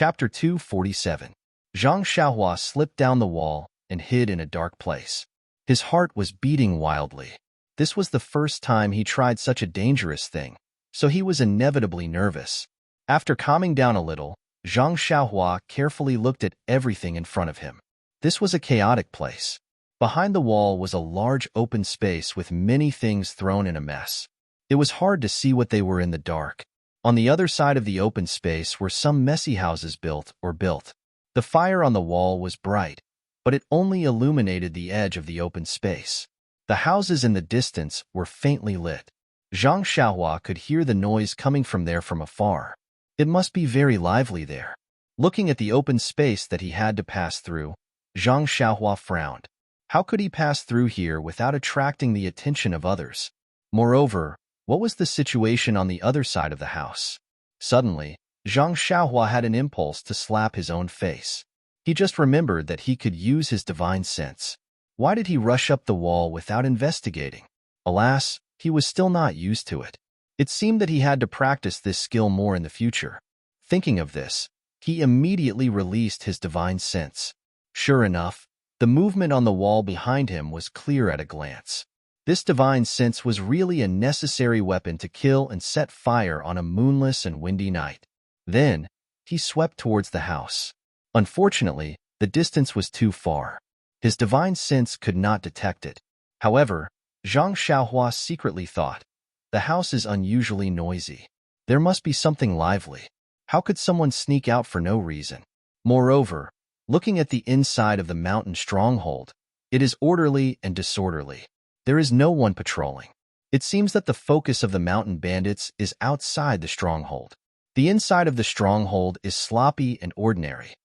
Chapter 247. Zhang Xiaohua slipped down the wall and hid in a dark place. His heart was beating wildly. This was the first time he tried such a dangerous thing, so he was inevitably nervous. After calming down a little, Zhang Xiaohua carefully looked at everything in front of him. This was a chaotic place. Behind the wall was a large open space with many things thrown in a mess. It was hard to see what they were in the dark. On the other side of the open space were some messy houses built. The fire on the wall was bright, but it only illuminated the edge of the open space. The houses in the distance were faintly lit. Zhang Xiaohua could hear the noise coming from there from afar. It must be very lively there. Looking at the open space that he had to pass through, Zhang Xiaohua frowned. How could he pass through here without attracting the attention of others? Moreover, what was the situation on the other side of the house? Suddenly, Zhang Xiaohua had an impulse to slap his own face. He just remembered that he could use his divine sense. Why did he rush up the wall without investigating? Alas, he was still not used to it. It seemed that he had to practice this skill more in the future. Thinking of this, he immediately released his divine sense. Sure enough, the movement on the wall behind him was clear at a glance. This divine sense was really a necessary weapon to kill and set fire on a moonless and windy night. Then, he swept towards the house. Unfortunately, the distance was too far. His divine sense could not detect it. However, Zhang Xiaohua secretly thought, the house is unusually noisy. There must be something lively. How could someone sneak out for no reason? Moreover, looking at the inside of the mountain stronghold, it is orderly and disorderly. There is no one patrolling. It seems that the focus of the mountain bandits is outside the stronghold. The inside of the stronghold is sloppy and ordinary.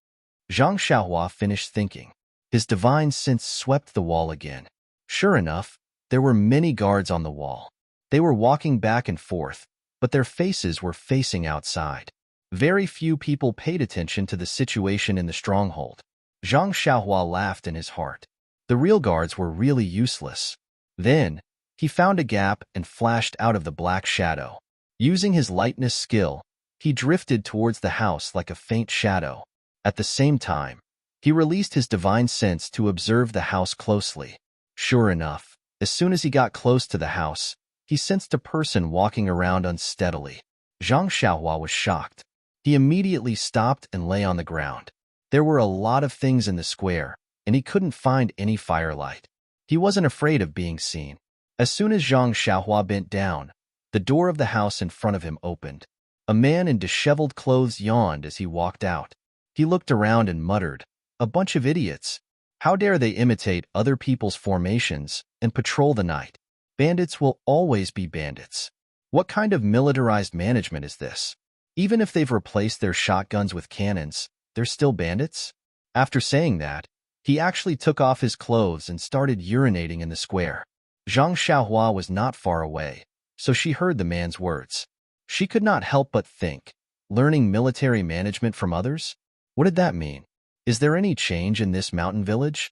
Zhang Xiaohua finished thinking. His divine sense swept the wall again. Sure enough, there were many guards on the wall. They were walking back and forth, but their faces were facing outside. Very few people paid attention to the situation in the stronghold. Zhang Xiaohua laughed in his heart. The real guards were really useless. Then, he found a gap and flashed out of the black shadow. Using his lightness skill, he drifted towards the house like a faint shadow. At the same time, he released his divine sense to observe the house closely. Sure enough, as soon as he got close to the house, he sensed a person walking around unsteadily. Zhang Xiaohua was shocked. He immediately stopped and lay on the ground. There were a lot of things in the square, and he couldn't find any firelight. He wasn't afraid of being seen. As soon as Zhang Xiaohua bent down, the door of the house in front of him opened. A man in disheveled clothes yawned as he walked out. He looked around and muttered, "A bunch of idiots. How dare they imitate other people's formations and patrol the night? Bandits will always be bandits. What kind of militarized management is this? Even if they've replaced their shotguns with cannons, they're still bandits?" After saying that, he actually took off his clothes and started urinating in the square. Zhang Xiaohua was not far away, so she heard the man's words. She could not help but think, learning military management from others? What did that mean? Is there any change in this mountain village?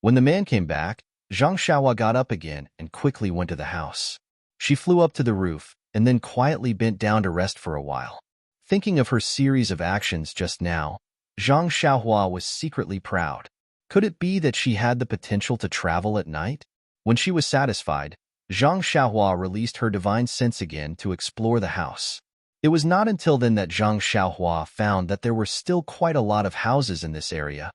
When the man came back, Zhang Xiaohua got up again and quickly went to the house. She flew up to the roof and then quietly bent down to rest for a while. Thinking of her series of actions just now, Zhang Xiaohua was secretly proud. Could it be that she had the potential to travel at night? When she was satisfied, Zhang Xiaohua released her divine sense again to explore the house. It was not until then that Zhang Xiaohua found that there were still quite a lot of houses in this area.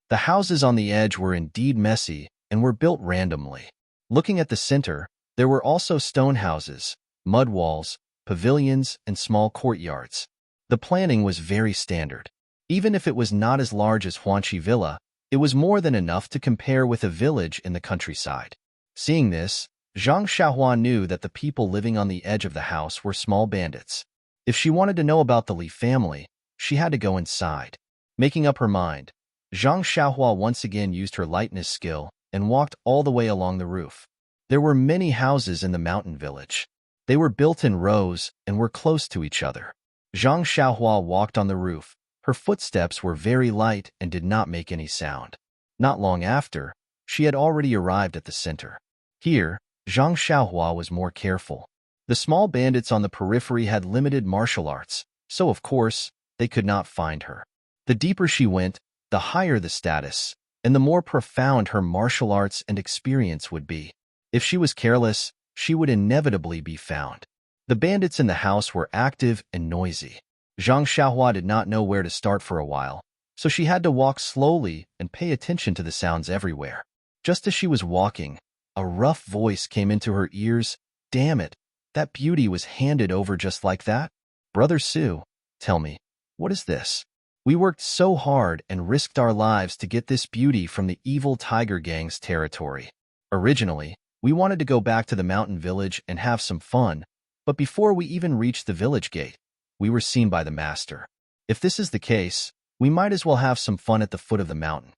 The houses on the edge were indeed messy and were built randomly. Looking at the center, there were also stone houses, mud walls, pavilions, and small courtyards. The planning was very standard. Even if it was not as large as Huanqi Villa, it was more than enough to compare with a village in the countryside. Seeing this, Zhang Xiaohua knew that the people living on the edge of the house were small bandits. If she wanted to know about the Li family, she had to go inside. Making up her mind, Zhang Xiaohua once again used her lightness skill and walked all the way along the roof. There were many houses in the mountain village. They were built in rows and were close to each other. Zhang Xiaohua walked on the roof. Her footsteps were very light and did not make any sound. Not long after, she had already arrived at the center. Here, Zhang Xiaohua was more careful. The small bandits on the periphery had limited martial arts, so of course, they could not find her. The deeper she went, the higher the status, and the more profound her martial arts and experience would be. If she was careless, she would inevitably be found. The bandits in the house were active and noisy. Zhang Xiaohua did not know where to start for a while, so she had to walk slowly and pay attention to the sounds everywhere. Just as she was walking, a rough voice came into her ears. Damn it, that beauty was handed over just like that? Brother Su, tell me, what is this? We worked so hard and risked our lives to get this beauty from the evil tiger gang's territory. Originally, we wanted to go back to the mountain village and have some fun, but before we even reached the village gate, we were seen by the master. If this is the case, we might as well have some fun at the foot of the mountain.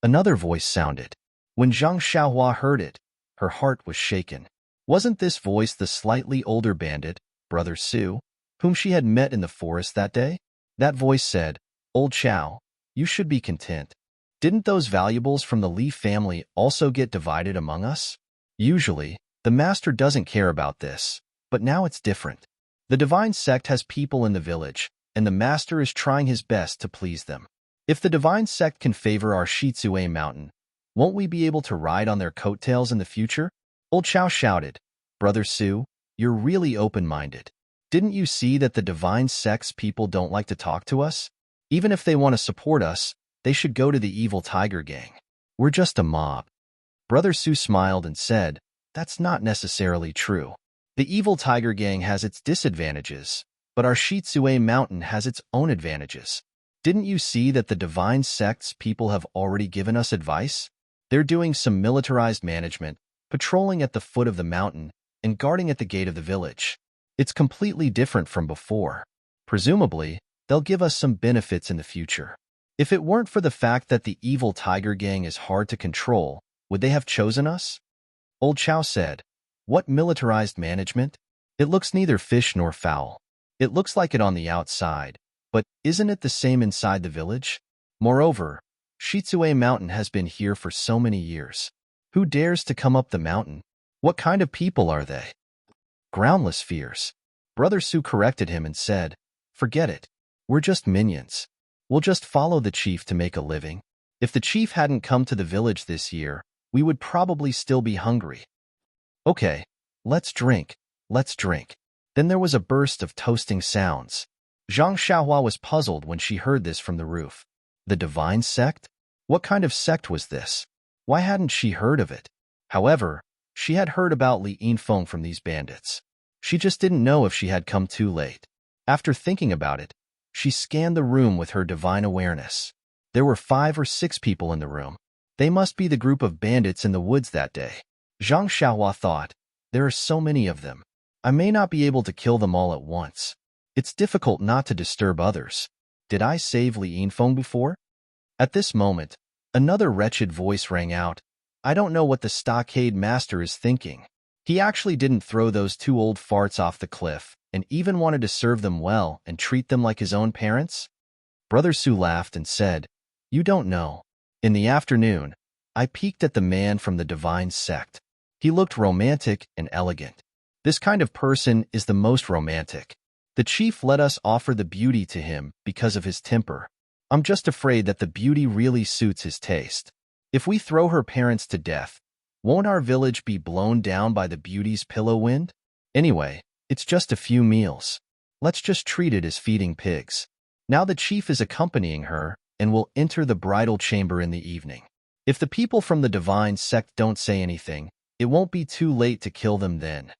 Another voice sounded. When Zhang Xiaohua heard it, her heart was shaken. Wasn't this voice the slightly older bandit, Brother Su, whom she had met in the forest that day? That voice said, Old Chow, you should be content. Didn't those valuables from the Li family also get divided among us? Usually, the master doesn't care about this, but now it's different. The divine sect has people in the village, and the master is trying his best to please them. If the divine sect can favor our Shizue mountain, won't we be able to ride on their coattails in the future? Old Chow shouted, Brother Su, you're really open-minded. Didn't you see that the divine sect's people don't like to talk to us? Even if they want to support us, they should go to the evil tiger gang. We're just a mob. Brother Su smiled and said, That's not necessarily true. The evil tiger gang has its disadvantages, but our Shizue mountain has its own advantages. Didn't you see that the divine sect's people have already given us advice? They're doing some militarized management, patrolling at the foot of the mountain, and guarding at the gate of the village. It's completely different from before. Presumably, they'll give us some benefits in the future. If it weren't for the fact that the evil tiger gang is hard to control, would they have chosen us? Old Chow said, What militarized management? It looks neither fish nor fowl. It looks like it on the outside, but isn't it the same inside the village? Moreover, Shizue Mountain has been here for so many years. Who dares to come up the mountain? What kind of people are they? Groundless fears. Brother Su corrected him and said, Forget it. We're just minions. We'll just follow the chief to make a living. If the chief hadn't come to the village this year, we would probably still be hungry. Okay, let's drink. Let's drink. Then there was a burst of toasting sounds. Zhang Xiaohua was puzzled when she heard this from the roof. The divine sect? What kind of sect was this? Why hadn't she heard of it? However, she had heard about Li Yinfeng from these bandits. She just didn't know if she had come too late. After thinking about it, she scanned the room with her divine awareness. There were 5 or 6 people in the room. They must be the group of bandits in the woods that day. Zhang Xiaohua thought, There are so many of them. I may not be able to kill them all at once. It's difficult not to disturb others. Did I save Li Yinfeng before? At this moment, another wretched voice rang out. I don't know what the stockade master is thinking. He actually didn't throw those 2 old farts off the cliff and even wanted to serve them well and treat them like his own parents? Brother Su laughed and said, You don't know. In the afternoon, I peeked at the man from the divine sect. He looked romantic and elegant. This kind of person is the most romantic. The chief let us offer the beauty to him because of his temper. I'm just afraid that the beauty really suits his taste. If we throw her parents to death, won't our village be blown down by the beauty's pillow wind? Anyway, it's just a few meals. Let's just treat it as feeding pigs. Now the chief is accompanying her and will enter the bridal chamber in the evening. If the people from the divine sect don't say anything, it won't be too late to kill them then.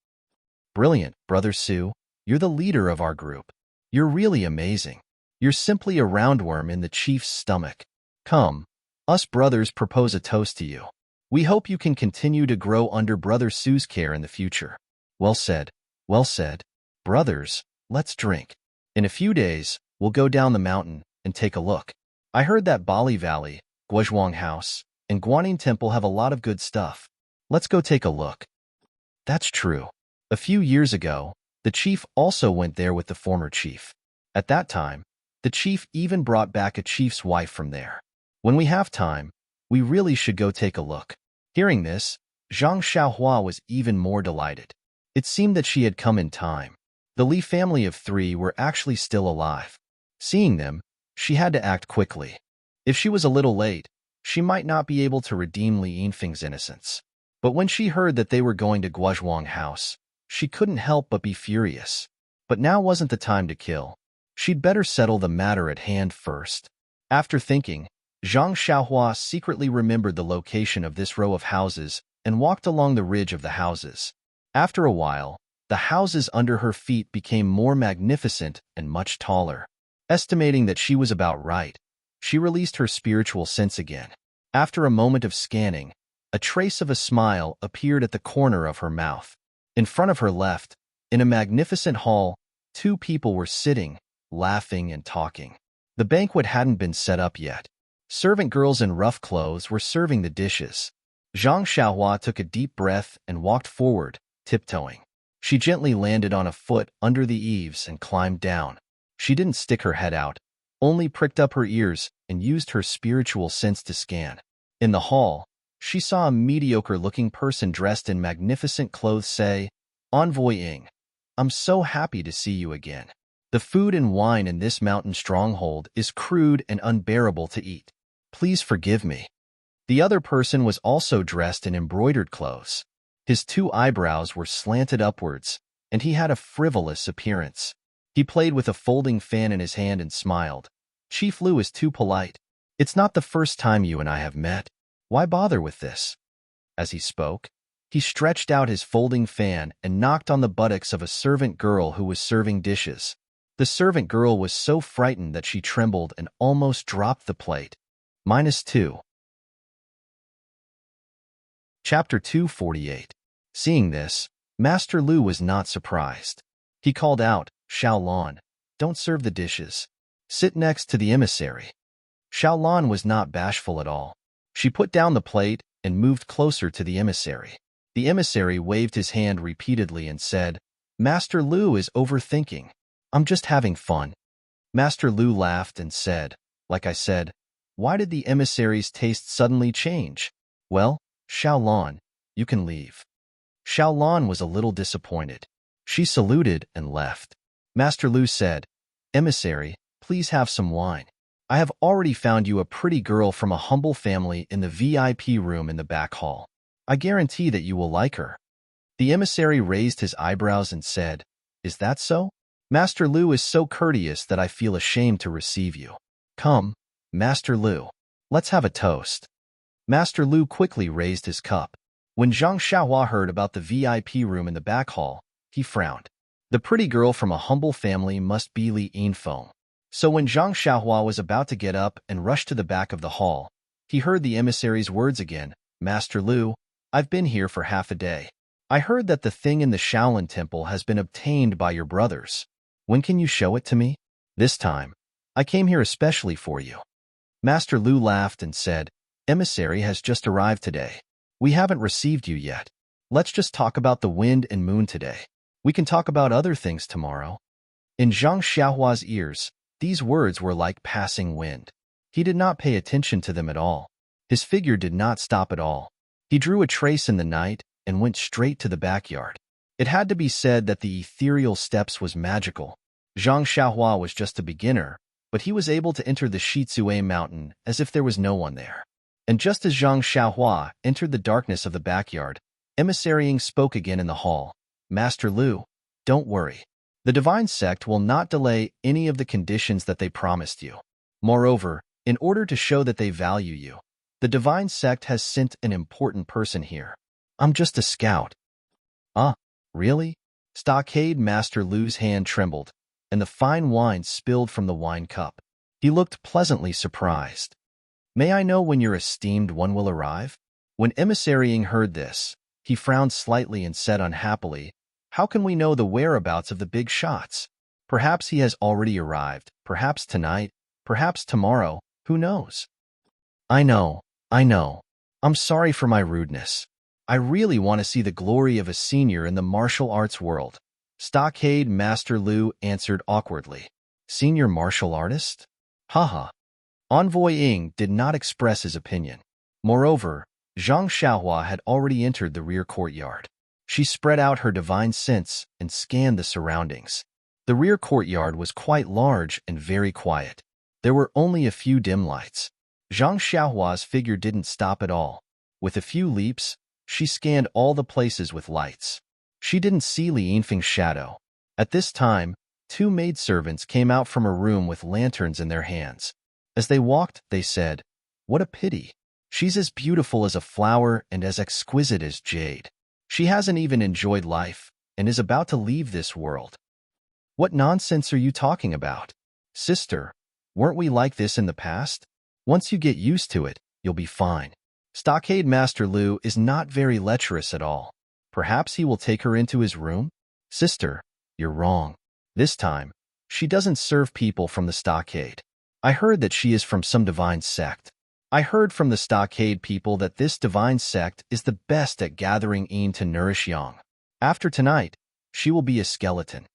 Brilliant, Brother Su. You're the leader of our group. You're really amazing. You're simply a roundworm in the chief's stomach. Come, us brothers propose a toast to you. We hope you can continue to grow under Brother Su's care in the future. Well said, well said. Brothers, let's drink. In a few days, we'll go down the mountain and take a look. I heard that Bali Valley, Guozhuang House, and Guanyin Temple have a lot of good stuff. Let's go take a look. That's true. A few years ago, the chief also went there with the former chief. At that time, the chief even brought back a chief's wife from there. When we have time, we really should go take a look. Hearing this, Zhang Xiaohua was even more delighted. It seemed that she had come in time. The Li family of 3 were actually still alive. Seeing them, She had to act quickly. If she was a little late, she might not be able to redeem Li Yinfeng's innocence. But when she heard that they were going to Guozhuang House, she couldn't help but be furious. But now wasn't the time to kill. She'd better settle the matter at hand first. After thinking, Zhang Xiaohua secretly remembered the location of this row of houses and walked along the ridge of the houses. After a while, the houses under her feet became more magnificent and much taller. Estimating that she was about right, she released her spiritual sense again. After a moment of scanning, a trace of a smile appeared at the corner of her mouth. In front of her left, in a magnificent hall, two people were sitting, laughing and talking. The banquet hadn't been set up yet. Servant girls in rough clothes were serving the dishes. Zhang Xiaohua took a deep breath and walked forward, tiptoeing. She gently landed on a foot under the eaves and climbed down. She didn't stick her head out, only pricked up her ears and used her spiritual sense to scan. In the hall, she saw a mediocre-looking person dressed in magnificent clothes say, "Envoy Ying, I'm so happy to see you again. The food and wine in this mountain stronghold is crude and unbearable to eat. Please forgive me." The other person was also dressed in embroidered clothes. His two eyebrows were slanted upwards, and he had a frivolous appearance. He played with a folding fan in his hand and smiled. "Chief Lu is too polite. It's not the first time you and I have met. Why bother with this?" As he spoke, he stretched out his folding fan and knocked on the buttocks of a servant girl who was serving dishes. The servant girl was so frightened that she trembled and almost dropped the plate. -2. Chapter 248. Seeing this, Master Lu was not surprised. He called out, "Xiaolan, don't serve the dishes. Sit next to the emissary." Xiaolan was not bashful at all. She put down the plate and moved closer to the emissary. The emissary waved his hand repeatedly and said, "Master Lu is overthinking. I'm just having fun." Master Lu laughed and said, "Like I said, why did the emissary's taste suddenly change? Well, Xiaolan, you can leave." Xiaolan was a little disappointed. She saluted and left. Master Lu said, "Emissary, please have some wine. I have already found you a pretty girl from a humble family in the VIP room in the back hall. I guarantee that you will like her." The emissary raised his eyebrows and said, "Is that so? Master Lu is so courteous that I feel ashamed to receive you. Come, Master Lu, let's have a toast." Master Lu quickly raised his cup. When Zhang Xiaohua heard about the VIP room in the back hall, he frowned. The pretty girl from a humble family must be Li Yinfeng. So when Zhang Xiaohua was about to get up and rush to the back of the hall, he heard the emissary's words again, "Master Lu, I've been here for half a day. I heard that the thing in the Shaolin Temple has been obtained by your brothers. When can you show it to me? This time, I came here especially for you." Master Lu laughed and said, "Emissary has just arrived today. We haven't received you yet. Let's just talk about the wind and moon today. We can talk about other things tomorrow." In Zhang Xiaohua's ears, these words were like passing wind. He did not pay attention to them at all. His figure did not stop at all. He drew a trace in the night and went straight to the backyard. It had to be said that the ethereal steps was magical. Zhang Xiaohua was just a beginner, but he was able to enter the Shizue mountain as if there was no one there. And just as Zhang Xiaohua entered the darkness of the backyard, Emissary Ying spoke again in the hall. "Master Lu, don't worry. The divine sect will not delay any of the conditions that they promised you. Moreover, in order to show that they value you, the divine sect has sent an important person here. I'm just a scout." "Ah, really?" Stockade Master Lu's hand trembled, and the fine wine spilled from the wine cup. He looked pleasantly surprised. "May I know when your esteemed one will arrive?" When Emissary Ying heard this, he frowned slightly and said unhappily, "How can we know the whereabouts of the big shots? Perhaps he has already arrived, perhaps tonight, perhaps tomorrow, who knows?" I know. I'm sorry for my rudeness. I really want to see the glory of a senior in the martial arts world." Stockade Master Lu answered awkwardly. "Senior martial artist? Haha." Envoy Ying did not express his opinion. Moreover, Zhang Xiaohua had already entered the rear courtyard. She spread out her divine sense and scanned the surroundings. The rear courtyard was quite large and very quiet. There were only a few dim lights. Zhang Xiaohua's figure didn't stop at all. With a few leaps, she scanned all the places with lights. She didn't see Li Yinfeng's shadow. At this time, two maidservants came out from a room with lanterns in their hands. As they walked, they said, "What a pity. She's as beautiful as a flower and as exquisite as jade. She hasn't even enjoyed life and is about to leave this world." "What nonsense are you talking about? Sister, weren't we like this in the past? Once you get used to it, you'll be fine. Stockade Master Lu is not very lecherous at all. Perhaps he will take her into his room?" "Sister, you're wrong. This time, she doesn't serve people from the stockade. I heard that she is from some divine sect. I heard from the stockade people that this divine sect is the best at gathering yin to nourish yang. After tonight, she will be a skeleton."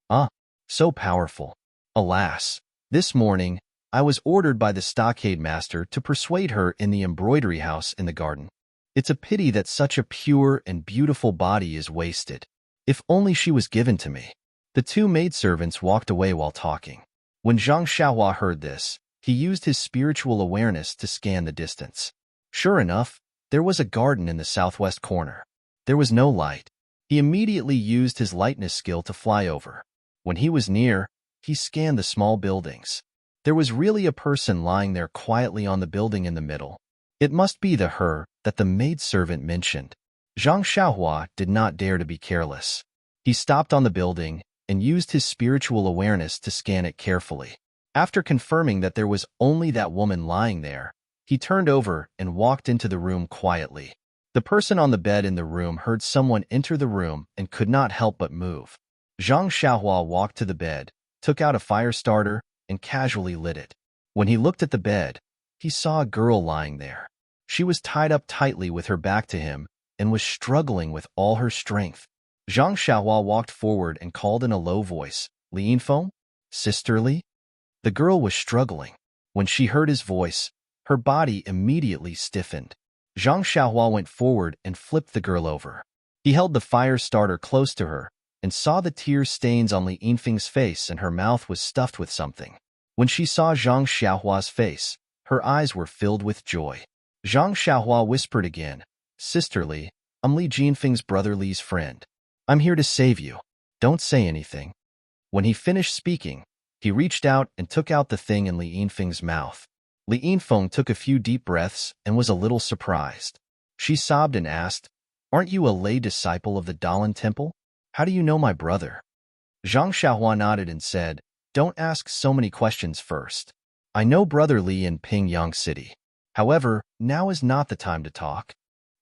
"Ah, so powerful. Alas, this morning, I was ordered by the stockade master to persuade her in the embroidery house in the garden. It's a pity that such a pure and beautiful body is wasted. If only she was given to me." The two maidservants walked away while talking. When Zhang Xiaohua heard this, he used his spiritual awareness to scan the distance. Sure enough, there was a garden in the southwest corner. There was no light. He immediately used his lightness skill to fly over. When he was near, he scanned the small buildings. There was really a person lying there quietly on the building in the middle. It must be the her that the maidservant mentioned. Zhang Xiaohua did not dare to be careless. He stopped on the building and used his spiritual awareness to scan it carefully. After confirming that there was only that woman lying there, he turned over and walked into the room quietly. The person on the bed in the room heard someone enter the room and could not help but move. Zhang Xiaohua walked to the bed, took out a fire starter, and casually lit it. When he looked at the bed, he saw a girl lying there. She was tied up tightly with her back to him and was struggling with all her strength. Zhang Xiaohua walked forward and called in a low voice, "Li Yinfeng? Sister Li?" The girl was struggling. When she heard his voice, her body immediately stiffened. Zhang Xiaohua went forward and flipped the girl over. He held the fire starter close to her and saw the tear stains on Li Yinfeng's face, and her mouth was stuffed with something. When she saw Zhang Xiaohua's face, her eyes were filled with joy. Zhang Xiaohua whispered again, "Sister Li, I'm Li Jinfeng's brother Li's friend. I'm here to save you. Don't say anything." When he finished speaking, he reached out and took out the thing in Li Yinfeng's mouth. Li Yinfeng took a few deep breaths and was a little surprised. She sobbed and asked, "Aren't you a lay disciple of the Dalan Temple? How do you know my brother?" Zhang Xiaohua nodded and said, "Don't ask so many questions first. I know Brother Li in Pingyang City. However, now is not the time to talk.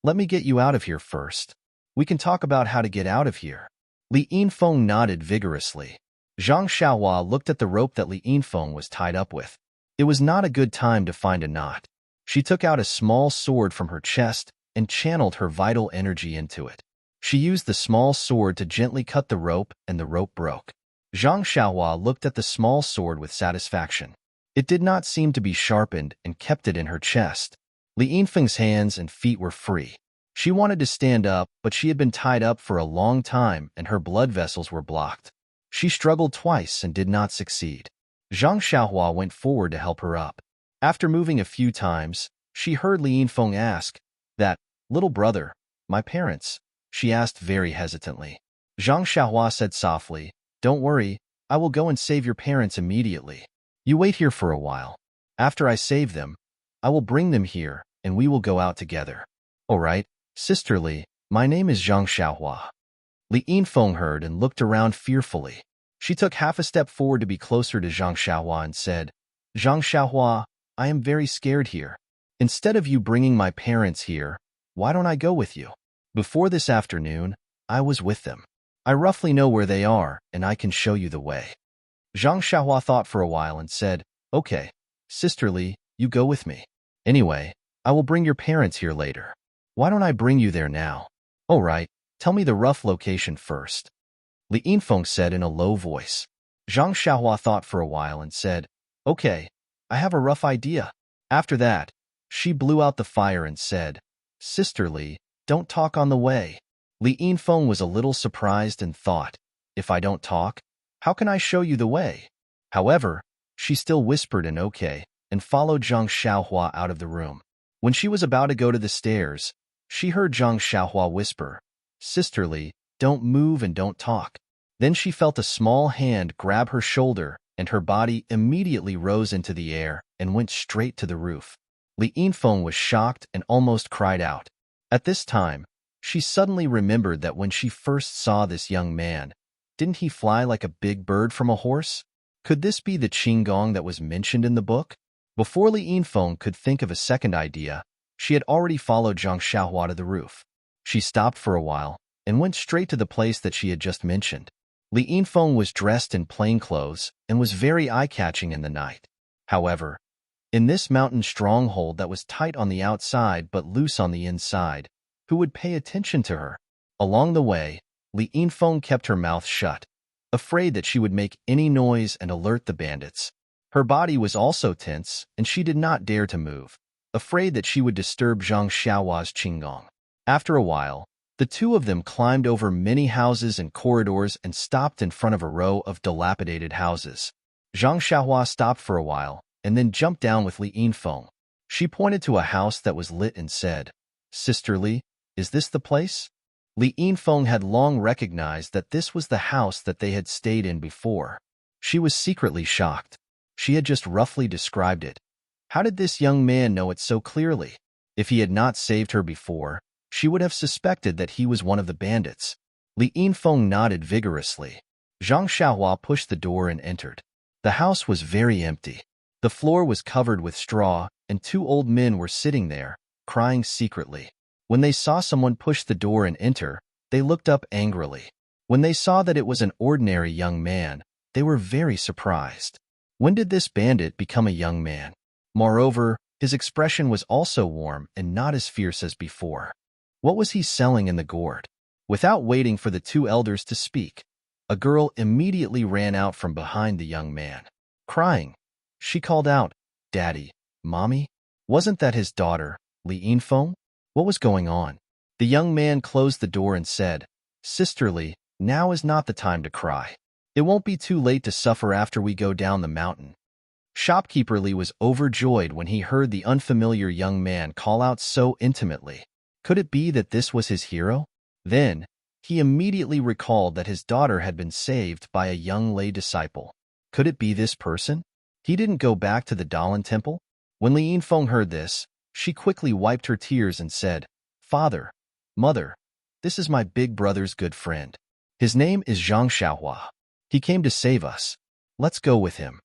Let me get you out of here first. We can talk about how to get out of here." Li Yinfeng nodded vigorously. Zhang Xiaohua looked at the rope that Li Yinfeng was tied up with. It was not a good time to find a knot. She took out a small sword from her chest and channeled her vital energy into it. She used the small sword to gently cut the rope, and the rope broke. Zhang Xiaohua looked at the small sword with satisfaction. It did not seem to be sharpened and kept it in her chest. Li Yinfeng's hands and feet were free. She wanted to stand up, but she had been tied up for a long time and her blood vessels were blocked. She struggled twice and did not succeed. Zhang Xiaohua went forward to help her up. After moving a few times, she heard Li Yinfeng ask, "That, little brother, my parents?" she asked very hesitantly. Zhang Xiaohua said softly, "Don't worry, I will go and save your parents immediately. You wait here for a while. After I save them, I will bring them here and we will go out together." "All right, Sister Li, my name is Zhang Xiaohua." Li Yinfeng heard and looked around fearfully. She took half a step forward to be closer to Zhang Xiaohua and said, "Zhang Xiaohua, I am very scared here. Instead of you bringing my parents here, why don't I go with you? Before this afternoon, I was with them. I roughly know where they are, and I can show you the way." Zhang Xiaohua thought for a while and said, "Okay, Sister Li, you go with me. Anyway, I will bring your parents here later. Why don't I bring you there now?" "All right, tell me the rough location first," Li Yinfeng said in a low voice. Zhang Xiaohua thought for a while and said, "Okay, I have a rough idea." After that, she blew out the fire and said, "Sister Li, don't talk on the way." Li Yinfeng was a little surprised and thought, "If I don't talk, how can I show you the way?" However, She still whispered an okay and followed Zhang Xiaohua out of the room. When she was about to go to the stairs, she heard Zhang Xiaohua whisper, "Sisterly, don't move and don't talk." Then she felt a small hand grab her shoulder, and her body immediately rose into the air and went straight to the roof. Li Yinfeng was shocked and almost cried out. At this time, she suddenly remembered that when she first saw this young man, didn't he fly like a big bird from a horse? Could this be the Qinggong that was mentioned in the book? Before Li Yinfeng could think of a second idea, she had already followed Zhang Xiaohua to the roof. She stopped for a while and went straight to the place that she had just mentioned. Li Yinfeng was dressed in plain clothes and was very eye-catching in the night. However, in this mountain stronghold that was tight on the outside but loose on the inside, who would pay attention to her? Along the way, Li Yinfeng kept her mouth shut, afraid that she would make any noise and alert the bandits. Her body was also tense, and she did not dare to move, afraid that she would disturb Zhang Xiaohua's Qinggong. After a while, the two of them climbed over many houses and corridors and stopped in front of a row of dilapidated houses. Zhang Xiaohua stopped for a while and then jumped down with Li Yinfeng. She pointed to a house that was lit and said, "Sisterly, is this the place?" Li Yinfeng had long recognized that this was the house that they had stayed in before. She was secretly shocked. She had just roughly described it. How did this young man know it so clearly? If he had not saved her before, she would have suspected that he was one of the bandits. Li Yinfeng nodded vigorously. Zhang Xiaohua pushed the door and entered. The house was very empty. The floor was covered with straw, and two old men were sitting there, crying secretly. When they saw someone push the door and enter, they looked up angrily. When they saw that it was an ordinary young man, they were very surprised. When did this bandit become a young man? Moreover, his expression was also warm and not as fierce as before. What was he selling in the gourd? Without waiting for the two elders to speak, a girl immediately ran out from behind the young man. Crying, she called out, "Daddy, Mommy?" Wasn't that his daughter, Li Yinfeng? What was going on? The young man closed the door and said, "Sisterly, now is not the time to cry. It won't be too late to suffer after we go down the mountain." Shopkeeper Li was overjoyed when he heard the unfamiliar young man call out so intimately. Could it be that this was his hero? Then, he immediately recalled that his daughter had been saved by a young lay disciple. Could it be this person? He didn't go back to the Dalan temple? When Li Yinfeng heard this, she quickly wiped her tears and said, "Father, Mother, this is my big brother's good friend. His name is Zhang Xiaohua. He came to save us. Let's go with him."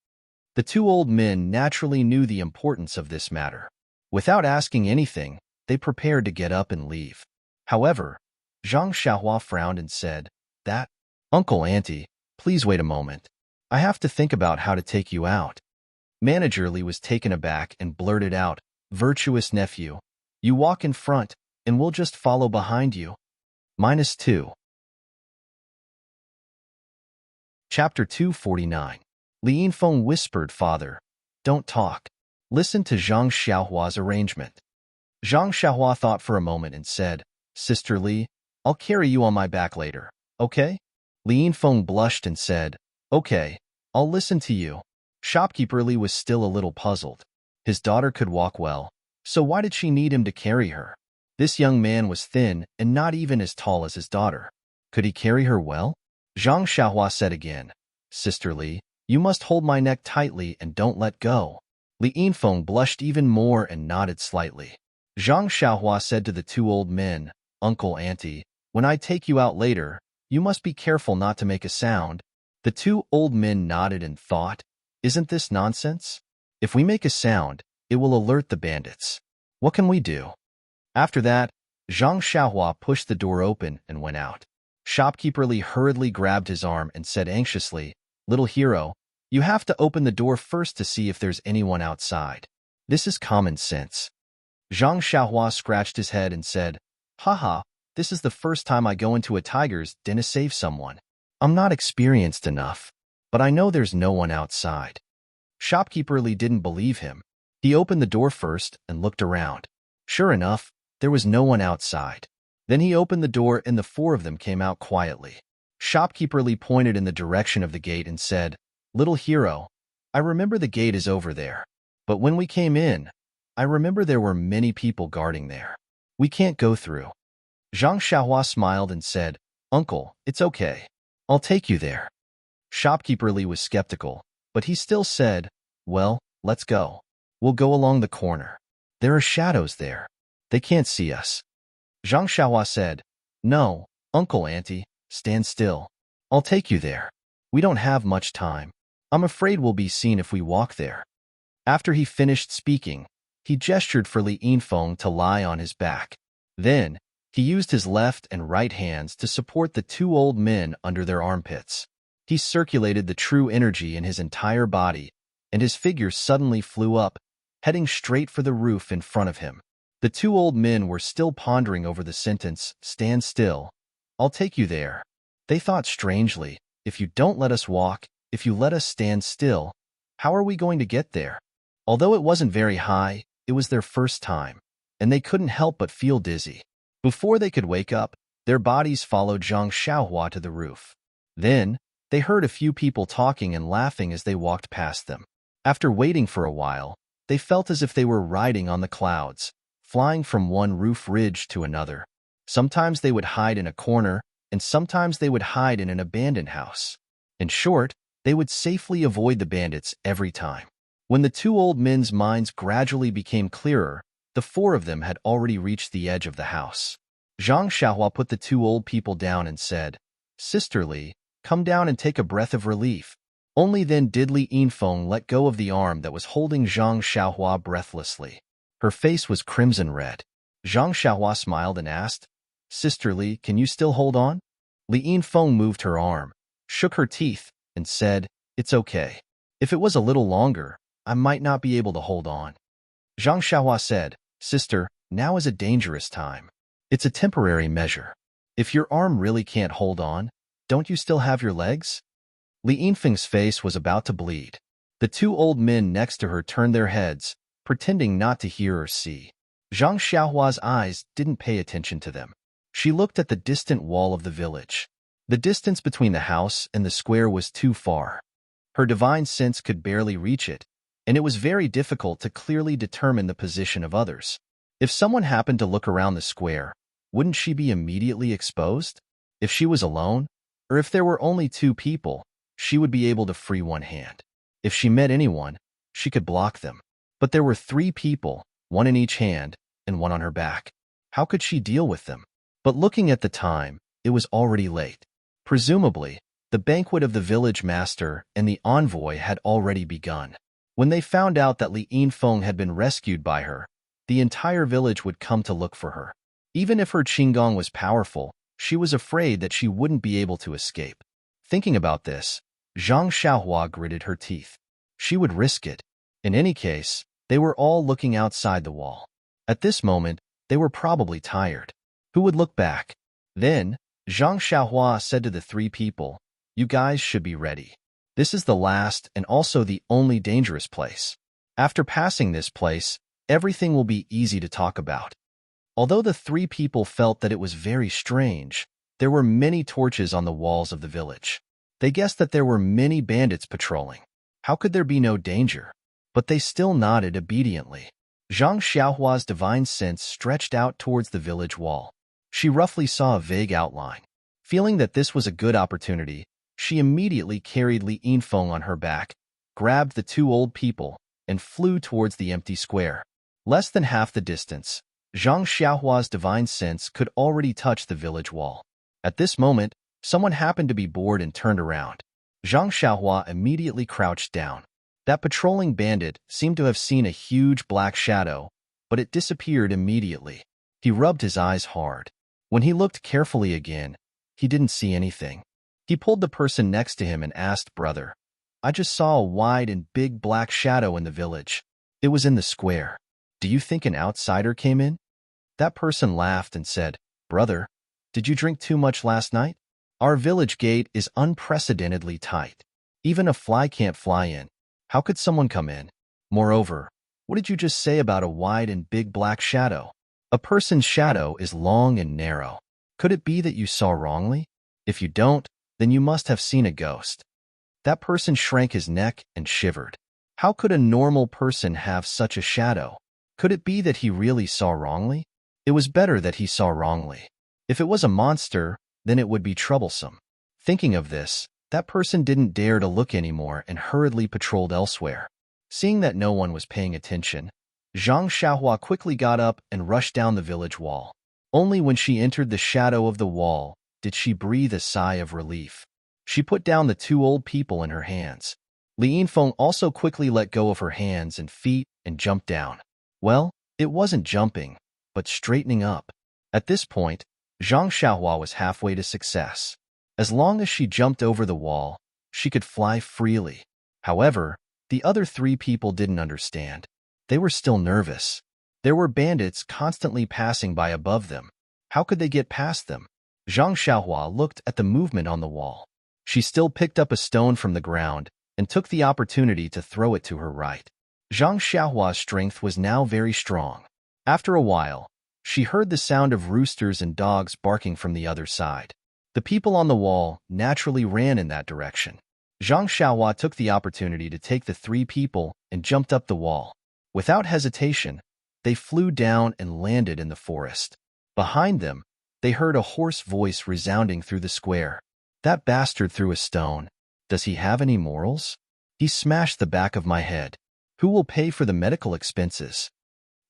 The two old men naturally knew the importance of this matter. Without asking anything, they prepared to get up and leave. However, Zhang Xiaohua frowned and said, "That, Uncle Auntie, please wait a moment. I have to think about how to take you out." Manager Li was taken aback and blurted out, "Virtuous nephew, you walk in front, and we'll just follow behind you." -2. Chapter 249. Li Yinfeng whispered, "Father, don't talk. Listen to Zhang Xiaohua's arrangement." Zhang Xiaohua thought for a moment and said, "Sister Li, I'll carry you on my back later, okay?" Li Yinfeng blushed and said, "Okay, I'll listen to you." Shopkeeper Li was still a little puzzled. His daughter could walk well, so why did she need him to carry her? This young man was thin and not even as tall as his daughter. Could he carry her well? Zhang Xiaohua said again, "Sister Li, you must hold my neck tightly and don't let go." Li Yinfeng blushed even more and nodded slightly. Zhang Xiaohua said to the two old men, "Uncle, Auntie, when I take you out later, you must be careful not to make a sound." The two old men nodded and thought, "Isn't this nonsense? If we make a sound, it will alert the bandits. What can we do?" After that, Zhang Xiaohua pushed the door open and went out. Shopkeeper Li hurriedly grabbed his arm and said anxiously, "Little hero, you have to open the door first to see if there's anyone outside. This is common sense." Zhang Xiaohua scratched his head and said, "Haha, this is the first time I go into a tiger's den to save someone. I'm not experienced enough, but I know there's no one outside." Shopkeeper Li didn't believe him. He opened the door first and looked around. Sure enough, there was no one outside. Then he opened the door and the four of them came out quietly. Shopkeeper Li pointed in the direction of the gate and said, "Little hero, I remember the gate is over there. But when we came in, I remember there were many people guarding there. We can't go through. Zhang Xiaohua smiled and said, Uncle, it's okay. I'll take you there. Shopkeeper Li was skeptical, but he still said, well, let's go. We'll go along the corner. There are shadows there. They can't see us. Zhang Xiaohua said, no, Uncle Auntie, stand still. I'll take you there. We don't have much time. I'm afraid we'll be seen if we walk there. After he finished speaking, he gestured for Li Yinfeng to lie on his back. Then, he used his left and right hands to support the two old men under their armpits. He circulated the true energy in his entire body, and his figure suddenly flew up, heading straight for the roof in front of him. The two old men were still pondering over the sentence, stand still. I'll take you there. They thought strangely, if you don't let us walk, if you let us stand still, how are we going to get there? Although it wasn't very high, it was their first time, and they couldn't help but feel dizzy. Before they could wake up, their bodies followed Zhang Xiaohua to the roof. Then, they heard a few people talking and laughing as they walked past them. After waiting for a while, they felt as if they were riding on the clouds, flying from one roof ridge to another. Sometimes they would hide in a corner, and sometimes they would hide in an abandoned house. In short, they would safely avoid the bandits every time. When the two old men's minds gradually became clearer, the four of them had already reached the edge of the house. Zhang Xiaohua put the two old people down and said, Sister Li, come down and take a breath of relief. Only then did Li Yinfeng let go of the arm that was holding Zhang Xiaohua breathlessly. Her face was crimson red. Zhang Xiaohua smiled and asked, Sister Li, can you still hold on? Li Yinfeng moved her arm, shook her teeth, and said, it's okay. If it was a little longer, I might not be able to hold on. Zhang Xiaohua said, Sister, now is a dangerous time. It's a temporary measure. If your arm really can't hold on, don't you still have your legs? Li Yinfeng's face was about to bleed. The two old men next to her turned their heads, pretending not to hear or see. Zhang Xiaohua's eyes didn't pay attention to them. She looked at the distant wall of the village. The distance between the house and the square was too far. Her divine sense could barely reach it, and it was very difficult to clearly determine the position of others. If someone happened to look around the square, wouldn't she be immediately exposed? If she was alone, or if there were only two people, she would be able to free one hand. If she met anyone, she could block them. But there were three people, one in each hand, and one on her back. How could she deal with them? But looking at the time, it was already late. Presumably, the banquet of the village master and the envoy had already begun. When they found out that Li Yinfeng had been rescued by her, the entire village would come to look for her. Even if her qinggong was powerful, she was afraid that she wouldn't be able to escape. Thinking about this, Zhang Xiaohua gritted her teeth. She would risk it. In any case, they were all looking outside the wall. At this moment, they were probably tired. Who would look back? Then, Zhang Xiaohua said to the three people, you guys should be ready. This is the last and also the only dangerous place. After passing this place, everything will be easy to talk about. Although the three people felt that it was very strange, there were many torches on the walls of the village. They guessed that there were many bandits patrolling. How could there be no danger? But they still nodded obediently. Zhang Xiaohua's divine sense stretched out towards the village wall. She roughly saw a vague outline. Feeling that this was a good opportunity, she immediately carried Li Yinfeng on her back, grabbed the two old people, and flew towards the empty square. Less than half the distance, Zhang Xiaohua's divine sense could already touch the village wall. At this moment, someone happened to be bored and turned around. Zhang Xiaohua immediately crouched down. That patrolling bandit seemed to have seen a huge black shadow, but it disappeared immediately. He rubbed his eyes hard. When he looked carefully again, he didn't see anything. He pulled the person next to him and asked, brother, I just saw a wide and big black shadow in the village. It was in the square. Do you think an outsider came in? That person laughed and said, brother, did you drink too much last night? Our village gate is unprecedentedly tight. Even a fly can't fly in. How could someone come in? Moreover, what did you just say about a wide and big black shadow? A person's shadow is long and narrow. Could it be that you saw wrongly? If you don't, then you must have seen a ghost. That person shrank his neck and shivered. How could a normal person have such a shadow? Could it be that he really saw wrongly? It was better that he saw wrongly. If it was a monster, then it would be troublesome. Thinking of this, that person didn't dare to look anymore and hurriedly patrolled elsewhere. Seeing that no one was paying attention, Zhang Xiaohua quickly got up and rushed down the village wall. Only when she entered the shadow of the wall did she breathe a sigh of relief. She put down the two old people in her hands. Li Yinfeng also quickly let go of her hands and feet and jumped down. Well, it wasn't jumping, but straightening up. At this point, Zhang Xiaohua was halfway to success. As long as she jumped over the wall, she could fly freely. However, the other three people didn't understand. They were still nervous. There were bandits constantly passing by above them. How could they get past them? Zhang Xiaohua looked at the movement on the wall. She still picked up a stone from the ground and took the opportunity to throw it to her right. Zhang Xiaohua's strength was now very strong. After a while, she heard the sound of roosters and dogs barking from the other side. The people on the wall naturally ran in that direction. Zhang Xiaohua took the opportunity to take the three people and jumped up the wall. Without hesitation, they flew down and landed in the forest. Behind them, they heard a hoarse voice resounding through the square. That bastard threw a stone. Does he have any morals? He smashed the back of my head. Who will pay for the medical expenses?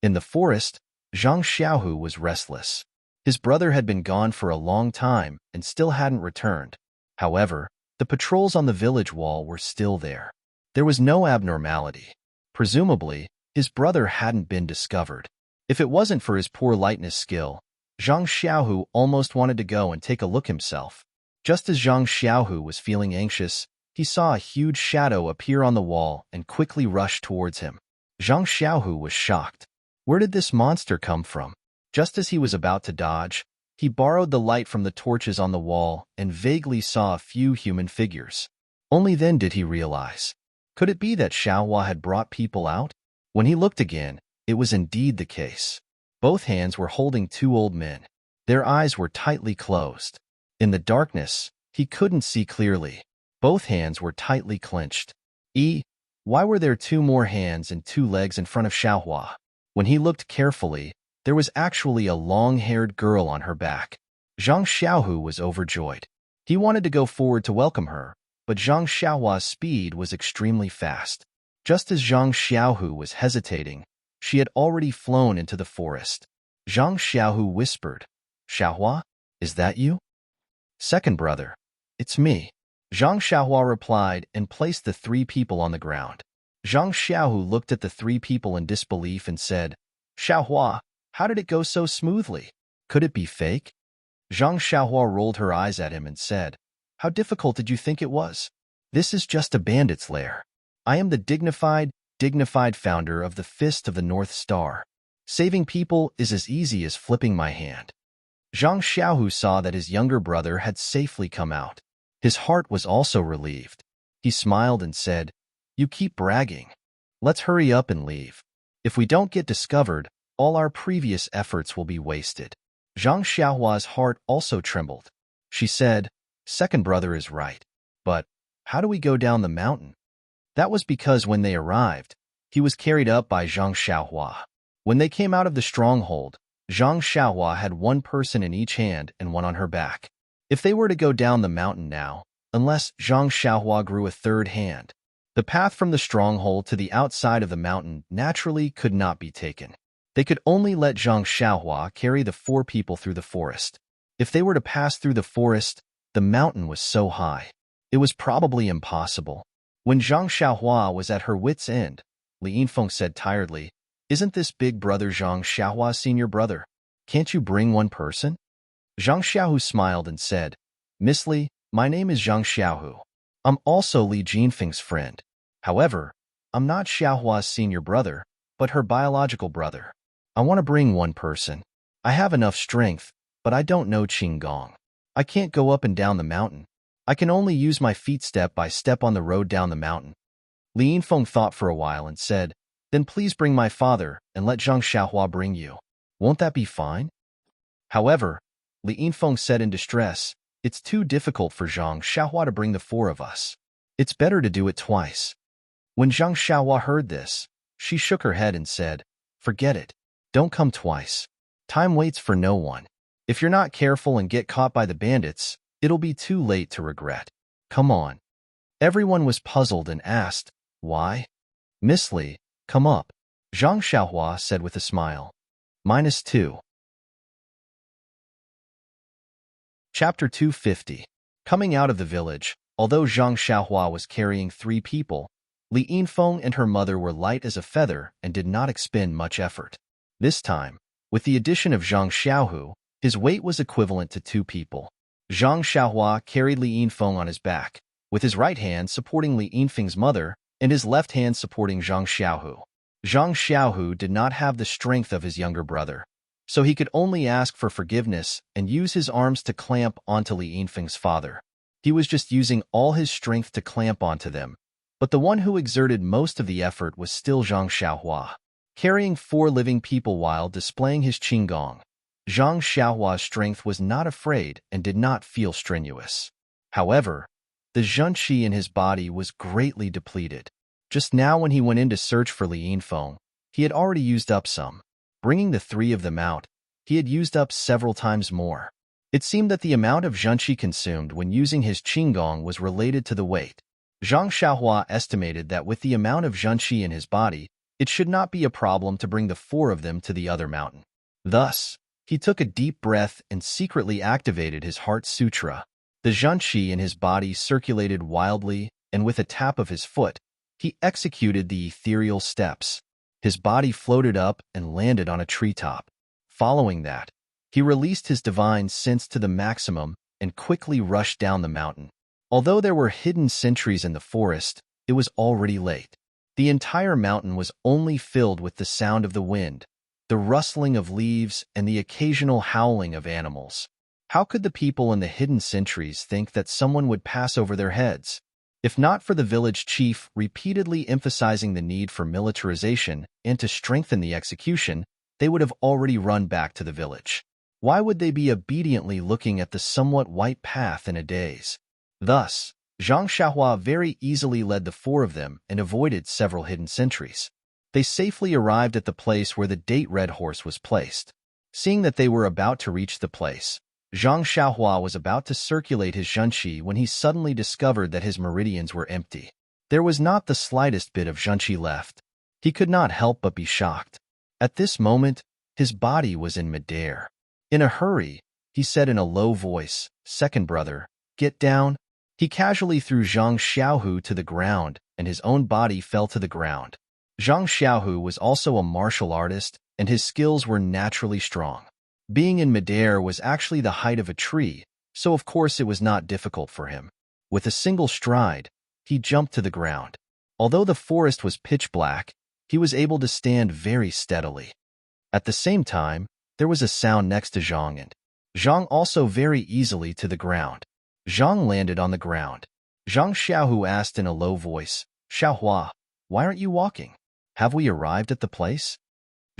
In the forest, Zhang Xiaohu was restless. His brother had been gone for a long time and still hadn't returned. However, the patrols on the village wall were still there. There was no abnormality. Presumably, his brother hadn't been discovered. If it wasn't for his poor lightness skill, Zhang Xiaohu almost wanted to go and take a look himself. Just as Zhang Xiaohu was feeling anxious, he saw a huge shadow appear on the wall and quickly rushed towards him. Zhang Xiaohu was shocked. Where did this monster come from? Just as he was about to dodge, he borrowed the light from the torches on the wall and vaguely saw a few human figures. Only then did he realize. Could it be that Xiaohua had brought people out? When he looked again, it was indeed the case. Both hands were holding two old men. Their eyes were tightly closed. In the darkness, he couldn't see clearly. Both hands were tightly clenched. Why were there two more hands and two legs in front of Xiaohua? When he looked carefully, there was actually a long-haired girl on her back. Zhang Xiaohu was overjoyed. He wanted to go forward to welcome her, but Zhang Xiaohua's speed was extremely fast. Just as Zhang Xiaohu was hesitating, she had already flown into the forest. Zhang Xiaohu whispered, "Xiaohua, is that you?" "Second brother, it's me." Zhang Xiaohua replied and placed the three people on the ground. Zhang Xiaohu looked at the three people in disbelief and said, "Xiaohua, how did it go so smoothly? Could it be fake?" Zhang Xiaohua rolled her eyes at him and said, "How difficult did you think it was? This is just a bandit's lair. I am the dignified founder of the Fist of the North Star. Saving people is as easy as flipping my hand." Zhang Xiaohu saw that his younger brother had safely come out. His heart was also relieved. He smiled and said, "You keep bragging. Let's hurry up and leave. If we don't get discovered, all our previous efforts will be wasted." Zhang Xiaohua's heart also trembled. She said, "Second brother is right. But how do we go down the mountain?" That was because when they arrived, he was carried up by Zhang Xiaohua. When they came out of the stronghold, Zhang Xiaohua had one person in each hand and one on her back. If they were to go down the mountain now, unless Zhang Xiaohua grew a third hand, the path from the stronghold to the outside of the mountain naturally could not be taken. They could only let Zhang Xiaohua carry the four people through the forest. If they were to pass through the forest, the mountain was so high. It was probably impossible. When Zhang Xiaohua was at her wit's end, Li Yinfeng said tiredly, "Isn't this big brother Zhang Xiaohua's senior brother? Can't you bring one person?" Zhang Xiaohu smiled and said, "Miss Li, my name is Zhang Xiaohu. I'm also Li Jinfeng's friend. However, I'm not Xiaohua's senior brother, but her biological brother. I want to bring one person. I have enough strength, but I don't know Qinggong. I can't go up and down the mountain. I can only use my feet step by step on the road down the mountain." Li Yinfeng thought for a while and said, "Then please bring my father and let Zhang Xiaohua bring you. Won't that be fine?" However, Li Yinfeng said in distress, "It's too difficult for Zhang Xiaohua to bring the four of us. It's better to do it twice. When Zhang Xiaohua heard this, she shook her head and said, "Forget it. Don't come twice. Time waits for no one. If you're not careful and get caught by the bandits, it'll be too late to regret. Come on." Everyone was puzzled and asked, "Why?" "Miss Li, come up," Zhang Xiaohua said with a smile. -2. Chapter 250. Coming out of the village, although Zhang Xiaohua was carrying 3 people, Li Yinfeng and her mother were light as a feather and did not expend much effort. This time, with the addition of Zhang Xiaohu, his weight was equivalent to 2 people. Zhang Xiaohua carried Li Yinfeng on his back, with his right hand supporting Li Yinfeng's mother and his left hand supporting Zhang Xiaohu. Zhang Xiaohu did not have the strength of his younger brother, so he could only ask for forgiveness and use his arms to clamp onto Li Yinfeng's father. He was just using all his strength to clamp onto them, but the one who exerted most of the effort was still Zhang Xiaohua. Carrying 4 living people while displaying his qinggong, Zhang Xiaohua's strength was not afraid and did not feel strenuous. However, the zhenqi in his body was greatly depleted. Just now when he went in to search for Li Yinfeng, he had already used up some. Bringing the 3 of them out, he had used up several times more. It seemed that the amount of zhenqi consumed when using his qinggong was related to the weight. Zhang Xiaohua estimated that with the amount of zhenqi in his body, it should not be a problem to bring the 4 of them to the other mountain. Thus, he took a deep breath and secretly activated his heart sutra. The zhenqi in his body circulated wildly, and with a tap of his foot, he executed the ethereal steps. His body floated up and landed on a treetop. Following that, he released his divine sense to the maximum and quickly rushed down the mountain. Although there were hidden sentries in the forest, it was already late. The entire mountain was only filled with the sound of the wind, the rustling of leaves, and the occasional howling of animals. How could the people in the hidden sentries think that someone would pass over their heads? If not for the village chief repeatedly emphasizing the need for militarization and to strengthen the execution, they would have already run back to the village. Why would they be obediently looking at the somewhat white path in a daze? Thus, Zhang Xiaohua very easily led the 4 of them and avoided several hidden sentries. They safely arrived at the place where the date red horse was placed. Seeing that they were about to reach the place, Zhang Xiaohua was about to circulate his zhenqi when he suddenly discovered that his meridians were empty. There was not the slightest bit of zhenqi left. He could not help but be shocked. At this moment, his body was in midair. In a hurry, he said in a low voice, "Second brother, get down." He casually threw Zhang Xiaohu to the ground, and his own body fell to the ground. Zhang Xiaohu was also a martial artist, and his skills were naturally strong. Being in midair was actually the height of a tree, so of course it was not difficult for him. With a single stride, he jumped to the ground. Although the forest was pitch black, he was able to stand very steadily. At the same time, there was a sound next to Zhang and Zhang also very easily to the ground. Zhang landed on the ground. Zhang Xiaohu asked in a low voice, "Xiaohua, why aren't you walking? Have we arrived at the place?"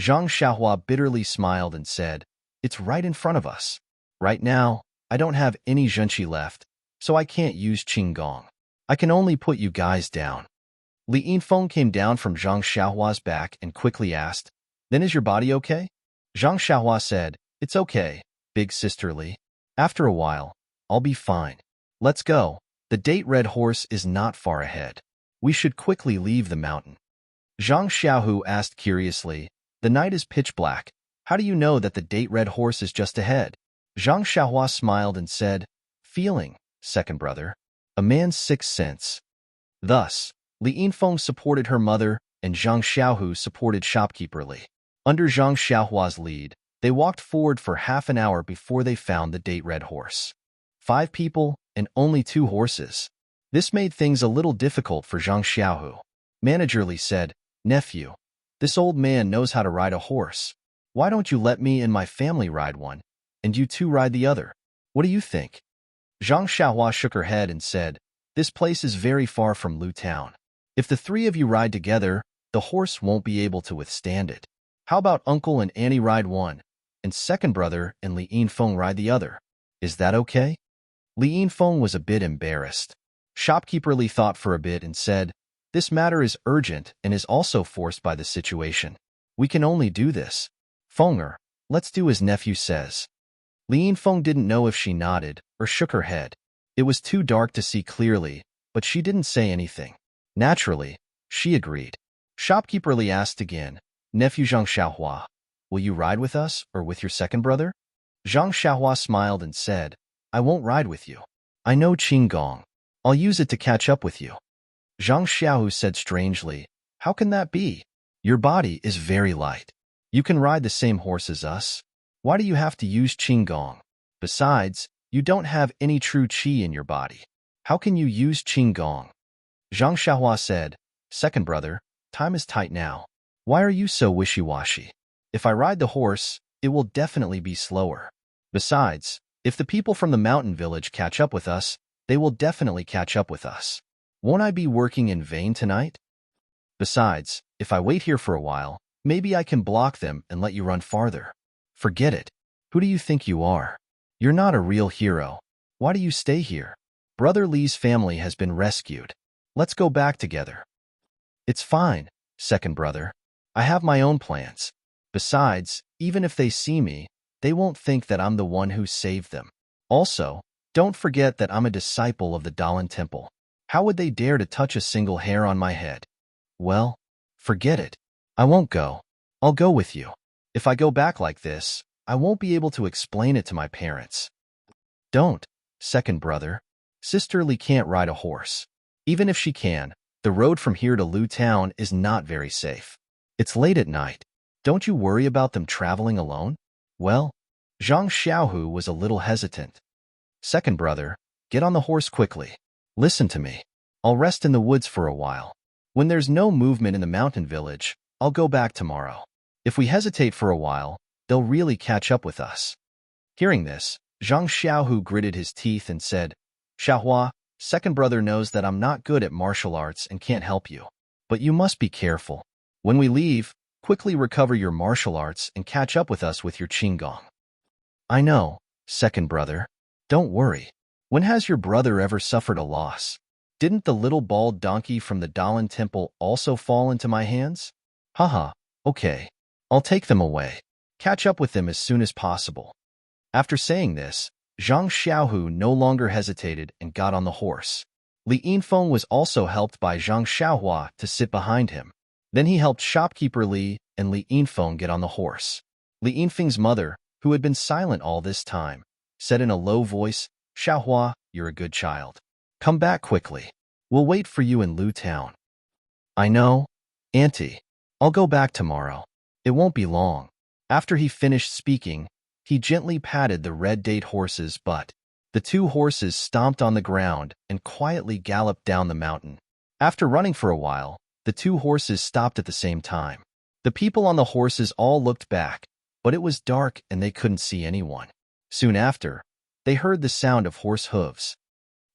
Zhang Xiaohua bitterly smiled and said, "It's right in front of us. Right now, I don't have any zhenqi left, so I can't use qinggong. I can only put you guys down." Li Yinfeng came down from Zhang Xiaohua's back and quickly asked, "Then is your body okay?" Zhang Xiaohua said, "It's okay, big sister Li. After a while, I'll be fine. Let's go. The date red horse is not far ahead. We should quickly leave the mountain." Zhang Xiaohu asked curiously, "The night is pitch black. How do you know that the date red horse is just ahead?" Zhang Xiaohua smiled and said, "Feeling, second brother. A man's sixth sense." Thus, Li Yinfeng supported her mother, and Zhang Xiaohu supported shopkeeper Li. Under Zhang Xiaohua's lead, they walked forward for half an hour before they found the date red horse. 5 people and only 2 horses. This made things a little difficult for Zhang Xiaohu. Manager Li said, "Nephew, this old man knows how to ride a horse. Why don't you let me and my family ride one, and you 2 ride the other? What do you think?" Zhang Xiaohua shook her head and said, "This place is very far from Lu Town. If the 3 of you ride together, the horse won't be able to withstand it. How about Uncle and Annie ride one, and second brother and Li Yinfeng ride the other? Is that okay?" Li Yinfeng was a bit embarrassed. Shopkeeper Li thought for a bit and said, "This matter is urgent and is also forced by the situation. We can only do this. Fenger, let's do as nephew says." Li Yinfeng didn't know if she nodded or shook her head. It was too dark to see clearly, but she didn't say anything. Naturally, she agreed. Shopkeeper Li asked again, "Nephew Zhang Xiaohua, will you ride with us or with your second brother?" Zhang Xiaohua smiled and said, "I won't ride with you. I know Qinggong. I'll use it to catch up with you." Zhang Xiaohu said strangely, "How can that be? Your body is very light. You can ride the same horse as us. Why do you have to use Qinggong? Besides, you don't have any true qi in your body. How can you use Qinggong?" Zhang Xiaohua said, "Second brother, time is tight now. Why are you so wishy-washy? If I ride the horse, it will definitely be slower. Besides, if the people from the mountain village catch up with us, they will definitely catch up with us. Won't I be working in vain tonight? Besides, if I wait here for a while, maybe I can block them and let you run farther. Forget it. Who do you think you are? You're not a real hero. Why do you stay here? Brother Li's family has been rescued. Let's go back together." "It's fine, second brother. I have my own plans. Besides, even if they see me, they won't think that I'm the one who saved them. Also, don't forget that I'm a disciple of the Dalan Temple. How would they dare to touch a single hair on my head? Well, forget it. I won't go. I'll go with you. If I go back like this, I won't be able to explain it to my parents." "Don't, second brother. Sister Li can't ride a horse. Even if she can, the road from here to Lu Town is not very safe. It's late at night. Don't you worry about them traveling alone?" "Well," Zhang Xiaohu was a little hesitant. "Second brother, get on the horse quickly. Listen to me. I'll rest in the woods for a while. When there's no movement in the mountain village, I'll go back tomorrow. If we hesitate for a while, they'll really catch up with us." Hearing this, Zhang Xiaohu gritted his teeth and said, "Xiaohua, second brother knows that I'm not good at martial arts and can't help you. But you must be careful. When we leave, quickly recover your martial arts and catch up with us with your Qinggong." "I know, second brother. Don't worry. When has your brother ever suffered a loss? Didn't the little bald donkey from the Dalan Temple also fall into my hands? Haha, okay. I'll take them away. Catch up with them as soon as possible." After saying this, Zhang Xiaohu no longer hesitated and got on the horse. Li Yinfeng was also helped by Zhang Xiaohua to sit behind him. Then he helped Shopkeeper Li and Li Yinfeng get on the horse. Li Yinfeng's mother, who had been silent all this time, said in a low voice, "Xiaohua, you're a good child. Come back quickly. We'll wait for you in Lu Town." "I know, Auntie. I'll go back tomorrow. It won't be long." After he finished speaking, he gently patted the red date horse's butt. The two horses stomped on the ground and quietly galloped down the mountain. After running for a while, the two horses stopped at the same time. The people on the horses all looked back, but it was dark and they couldn't see anyone. Soon after, they heard the sound of horse hooves.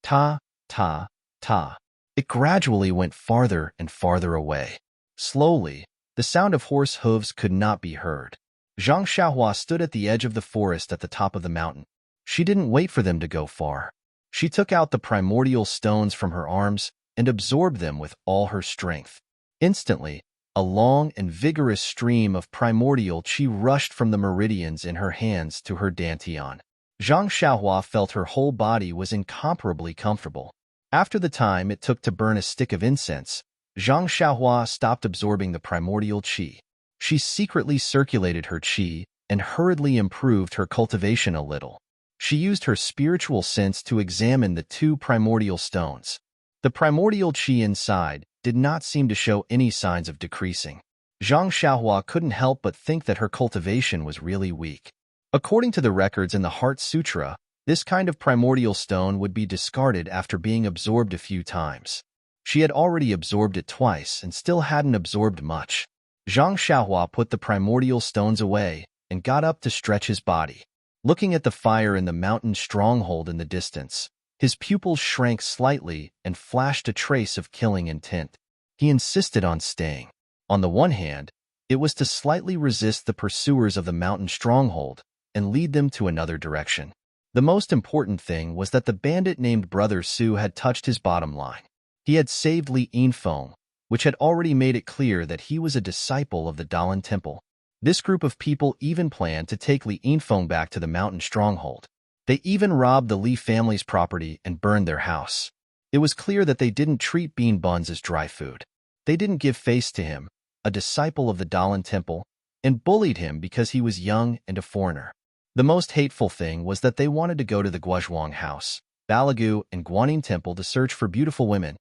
Ta, ta, ta. It gradually went farther and farther away. Slowly, the sound of horse hooves could not be heard. Zhang Xiaohua stood at the edge of the forest at the top of the mountain. She didn't wait for them to go far. She took out the primordial stones from her arms and absorbed them with all her strength. Instantly, a long and vigorous stream of primordial qi rushed from the meridians in her hands to her dantian. Zhang Xiaohua felt her whole body was incomparably comfortable. After the time it took to burn a stick of incense, Zhang Xiaohua stopped absorbing the primordial qi. She secretly circulated her qi and hurriedly improved her cultivation a little. She used her spiritual sense to examine the two primordial stones. The primordial qi inside did not seem to show any signs of decreasing. Zhang Xiaohua couldn't help but think that her cultivation was really weak. According to the records in the Heart Sutra, this kind of primordial stone would be discarded after being absorbed a few times. She had already absorbed it twice and still hadn't absorbed much. Zhang Xiaohua put the primordial stones away and got up to stretch his body. Looking at the fire in the mountain stronghold in the distance, his pupils shrank slightly and flashed a trace of killing intent. He insisted on staying. On the one hand, it was to slightly resist the pursuers of the mountain stronghold and lead them to another direction. The most important thing was that the bandit named Brother Su had touched his bottom line. He had saved Li Yinfeng, which had already made it clear that he was a disciple of the Dalan Temple. This group of people even planned to take Li Yinfeng back to the mountain stronghold. They even robbed the Li family's property and burned their house. It was clear that they didn't treat bean buns as dry food. They didn't give face to him, a disciple of the Dalan Temple, and bullied him because he was young and a foreigner. The most hateful thing was that they wanted to go to the Guozhuang house, Balagu, and Guanyin Temple to search for beautiful women.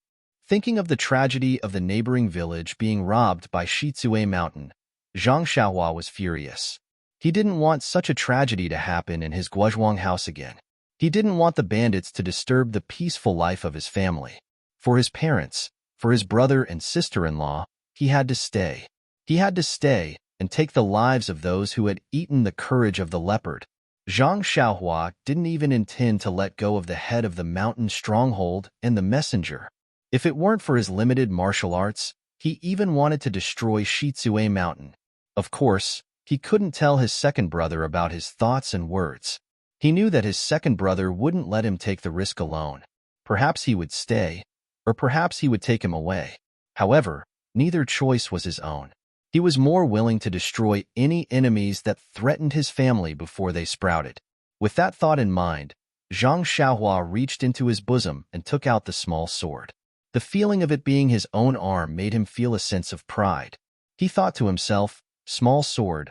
Thinking of the tragedy of the neighboring village being robbed by Shizue Mountain, Zhang Xiaohua was furious. He didn't want such a tragedy to happen in his Guozhuang house again. He didn't want the bandits to disturb the peaceful life of his family. For his parents, for his brother and sister-in-law, he had to stay. He had to stay and take the lives of those who had eaten the courage of the leopard. Zhang Xiaohua didn't even intend to let go of the head of the mountain stronghold and the messenger. If it weren't for his limited martial arts, he even wanted to destroy Shizue Mountain. Of course, he couldn't tell his second brother about his thoughts and words. He knew that his second brother wouldn't let him take the risk alone. Perhaps he would stay, or perhaps he would take him away. However, neither choice was his own. He was more willing to destroy any enemies that threatened his family before they sprouted. With that thought in mind, Zhang Xiaohua reached into his bosom and took out the small sword. The feeling of it being his own arm made him feel a sense of pride. He thought to himself, small sword,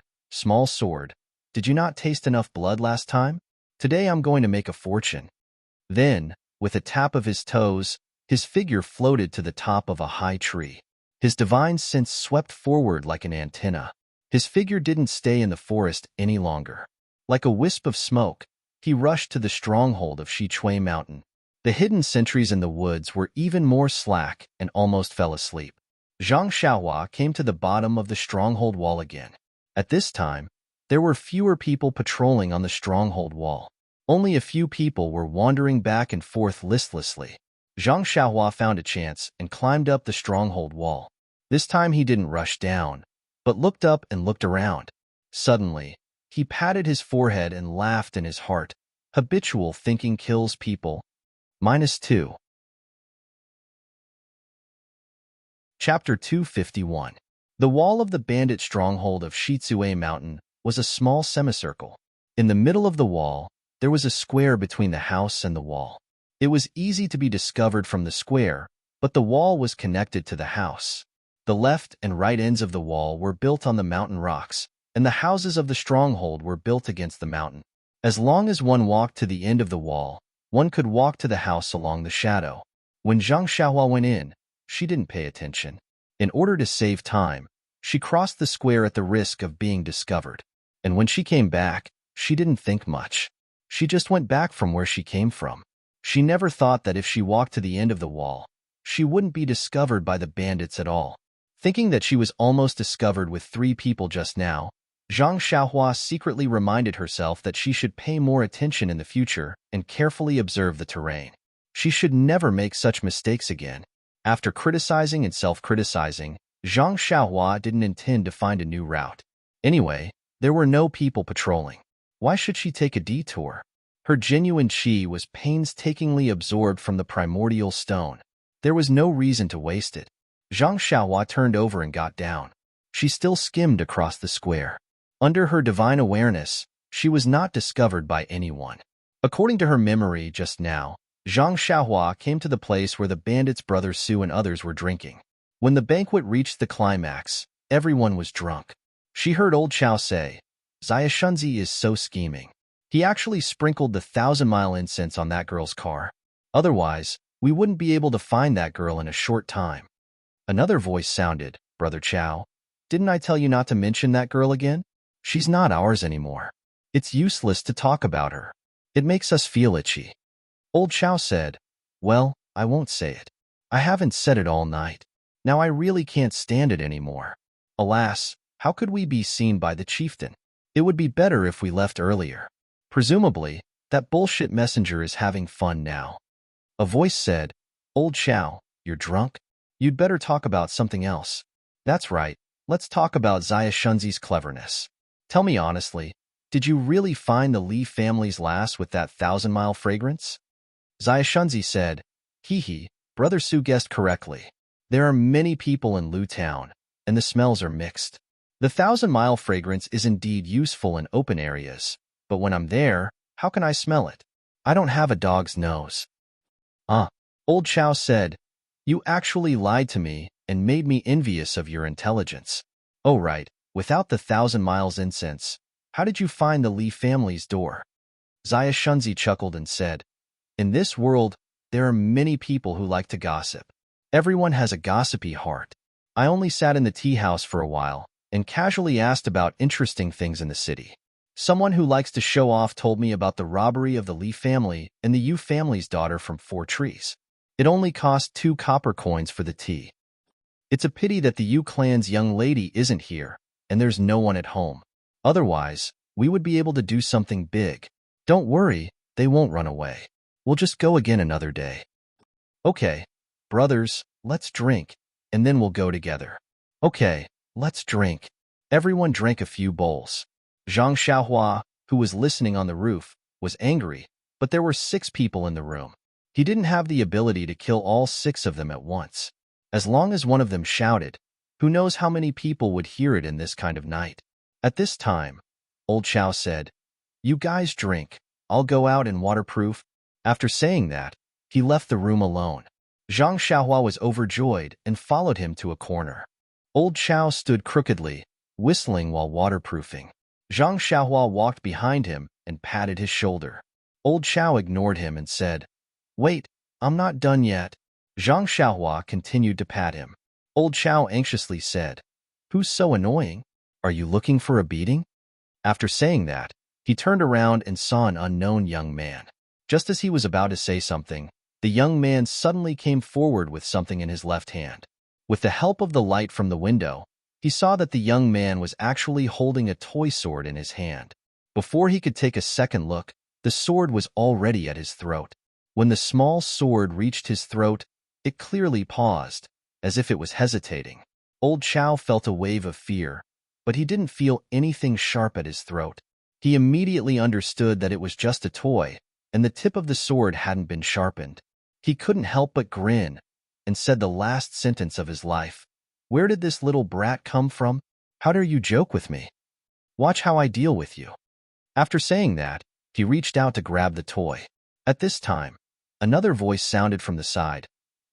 did you not taste enough blood last time? Today I'm going to make a fortune. Then, with a tap of his toes, his figure floated to the top of a high tree. His divine sense swept forward like an antenna. His figure didn't stay in the forest any longer. Like a wisp of smoke, he rushed to the stronghold of Shizue Mountain. The hidden sentries in the woods were even more slack and almost fell asleep. Zhang Xiaohua came to the bottom of the stronghold wall again. At this time, there were fewer people patrolling on the stronghold wall. Only a few people were wandering back and forth listlessly. Zhang Xiaohua found a chance and climbed up the stronghold wall. This time he didn't rush down, but looked up and looked around. Suddenly, he patted his forehead and laughed in his heart. Habitual thinking kills people. -2. Chapter 251. The wall of the bandit stronghold of Shizue Mountain was a small semicircle. In the middle of the wall, there was a square between the house and the wall. It was easy to be discovered from the square, but the wall was connected to the house. The left and right ends of the wall were built on the mountain rocks, and the houses of the stronghold were built against the mountain. As long as one walked to the end of the wall, one could walk to the house along the shadow. When Zhang Xiaohua went in, she didn't pay attention. In order to save time, she crossed the square at the risk of being discovered. And when she came back, she didn't think much. She just went back from where she came from. She never thought that if she walked to the end of the wall, she wouldn't be discovered by the bandits at all. Thinking that she was almost discovered with 3 people just now, Zhang Xiaohua secretly reminded herself that she should pay more attention in the future and carefully observe the terrain. She should never make such mistakes again. After criticizing and self-criticizing, Zhang Xiaohua didn't intend to find a new route. Anyway, there were no people patrolling. Why should she take a detour? Her genuine qi was painstakingly absorbed from the primordial stone. There was no reason to waste it. Zhang Xiaohua turned over and got down. She still skimmed across the square. Under her divine awareness, she was not discovered by anyone. According to her memory just now, Zhang Xiaohua came to the place where the bandits' brother Su and others were drinking. When the banquet reached the climax, everyone was drunk. She heard old Chao say, "Zaya Shunzi is so scheming. He actually sprinkled the 1,000-mile incense on that girl's car. Otherwise, we wouldn't be able to find that girl in a short time." Another voice sounded, "Brother Chao, didn't I tell you not to mention that girl again? She's not ours anymore. It's useless to talk about her. It makes us feel itchy." Old Chao said, "Well, I won't say it. I haven't said it all night. Now I really can't stand it anymore. Alas, how could we be seen by the chieftain? It would be better if we left earlier. Presumably, that bullshit messenger is having fun now." A voice said, "Old Chao, you're drunk? You'd better talk about something else." "That's right, let's talk about Zaya Shunzi's cleverness. Tell me honestly, Did you really find the Li family's last with that 1,000-mile fragrance? Xiaoshunzi said, Hee, Brother Su guessed correctly. There are many people in Lu Town, and the smells are mixed. The 1,000-mile fragrance is indeed useful in open areas, but when I'm there, how can I smell it? I don't have a dog's nose. Old Chow said, you actually lied to me and made me envious of your intelligence. Oh right, without the 1,000 miles incense, how did you find the Li family's door? Xiaoshunzi chuckled and said, in this world, there are many people who like to gossip. Everyone has a gossipy heart. I only sat in the tea house for a while and casually asked about interesting things in the city. Someone who likes to show off told me about the robbery of the Li family and the Yu family's daughter from 4 trees. It only cost 2 copper coins for the tea. It's a pity that the Yu clan's young lady isn't here, and there's no one at home. Otherwise, we would be able to do something big. Don't worry, they won't run away. We'll just go again another day. Okay, brothers, let's drink, and then we'll go together. Okay, let's drink. Everyone drank a few bowls. Zhang Xiaohua, who was listening on the roof, was angry, but there were 6 people in the room. He didn't have the ability to kill all 6 of them at once. As long as one of them shouted, who knows how many people would hear it in this kind of night. At this time, Old Chow said, you guys drink, I'll go out and waterproof. After saying that, he left the room alone. Zhang Xiaohua was overjoyed and followed him to a corner. Old Chow stood crookedly, whistling while waterproofing. Zhang Xiaohua walked behind him and patted his shoulder. Old Chow ignored him and said, wait, I'm not done yet. Zhang Xiaohua continued to pat him. Old Chow anxiously said, who's so annoying? Are you looking for a beating? After saying that, he turned around and saw an unknown young man. Just as he was about to say something, the young man suddenly came forward with something in his left hand. With the help of the light from the window, he saw that the young man was actually holding a toy sword in his hand. Before he could take a second look, the sword was already at his throat. When the small sword reached his throat, it clearly paused, as if it was hesitating. Old Chow felt a wave of fear, but he didn't feel anything sharp at his throat. He immediately understood that it was just a toy, and the tip of the sword hadn't been sharpened. He couldn't help but grin, and said the last sentence of his life. Where did this little brat come from? How dare you joke with me? Watch how I deal with you. After saying that, he reached out to grab the toy. At this time, another voice sounded from the side.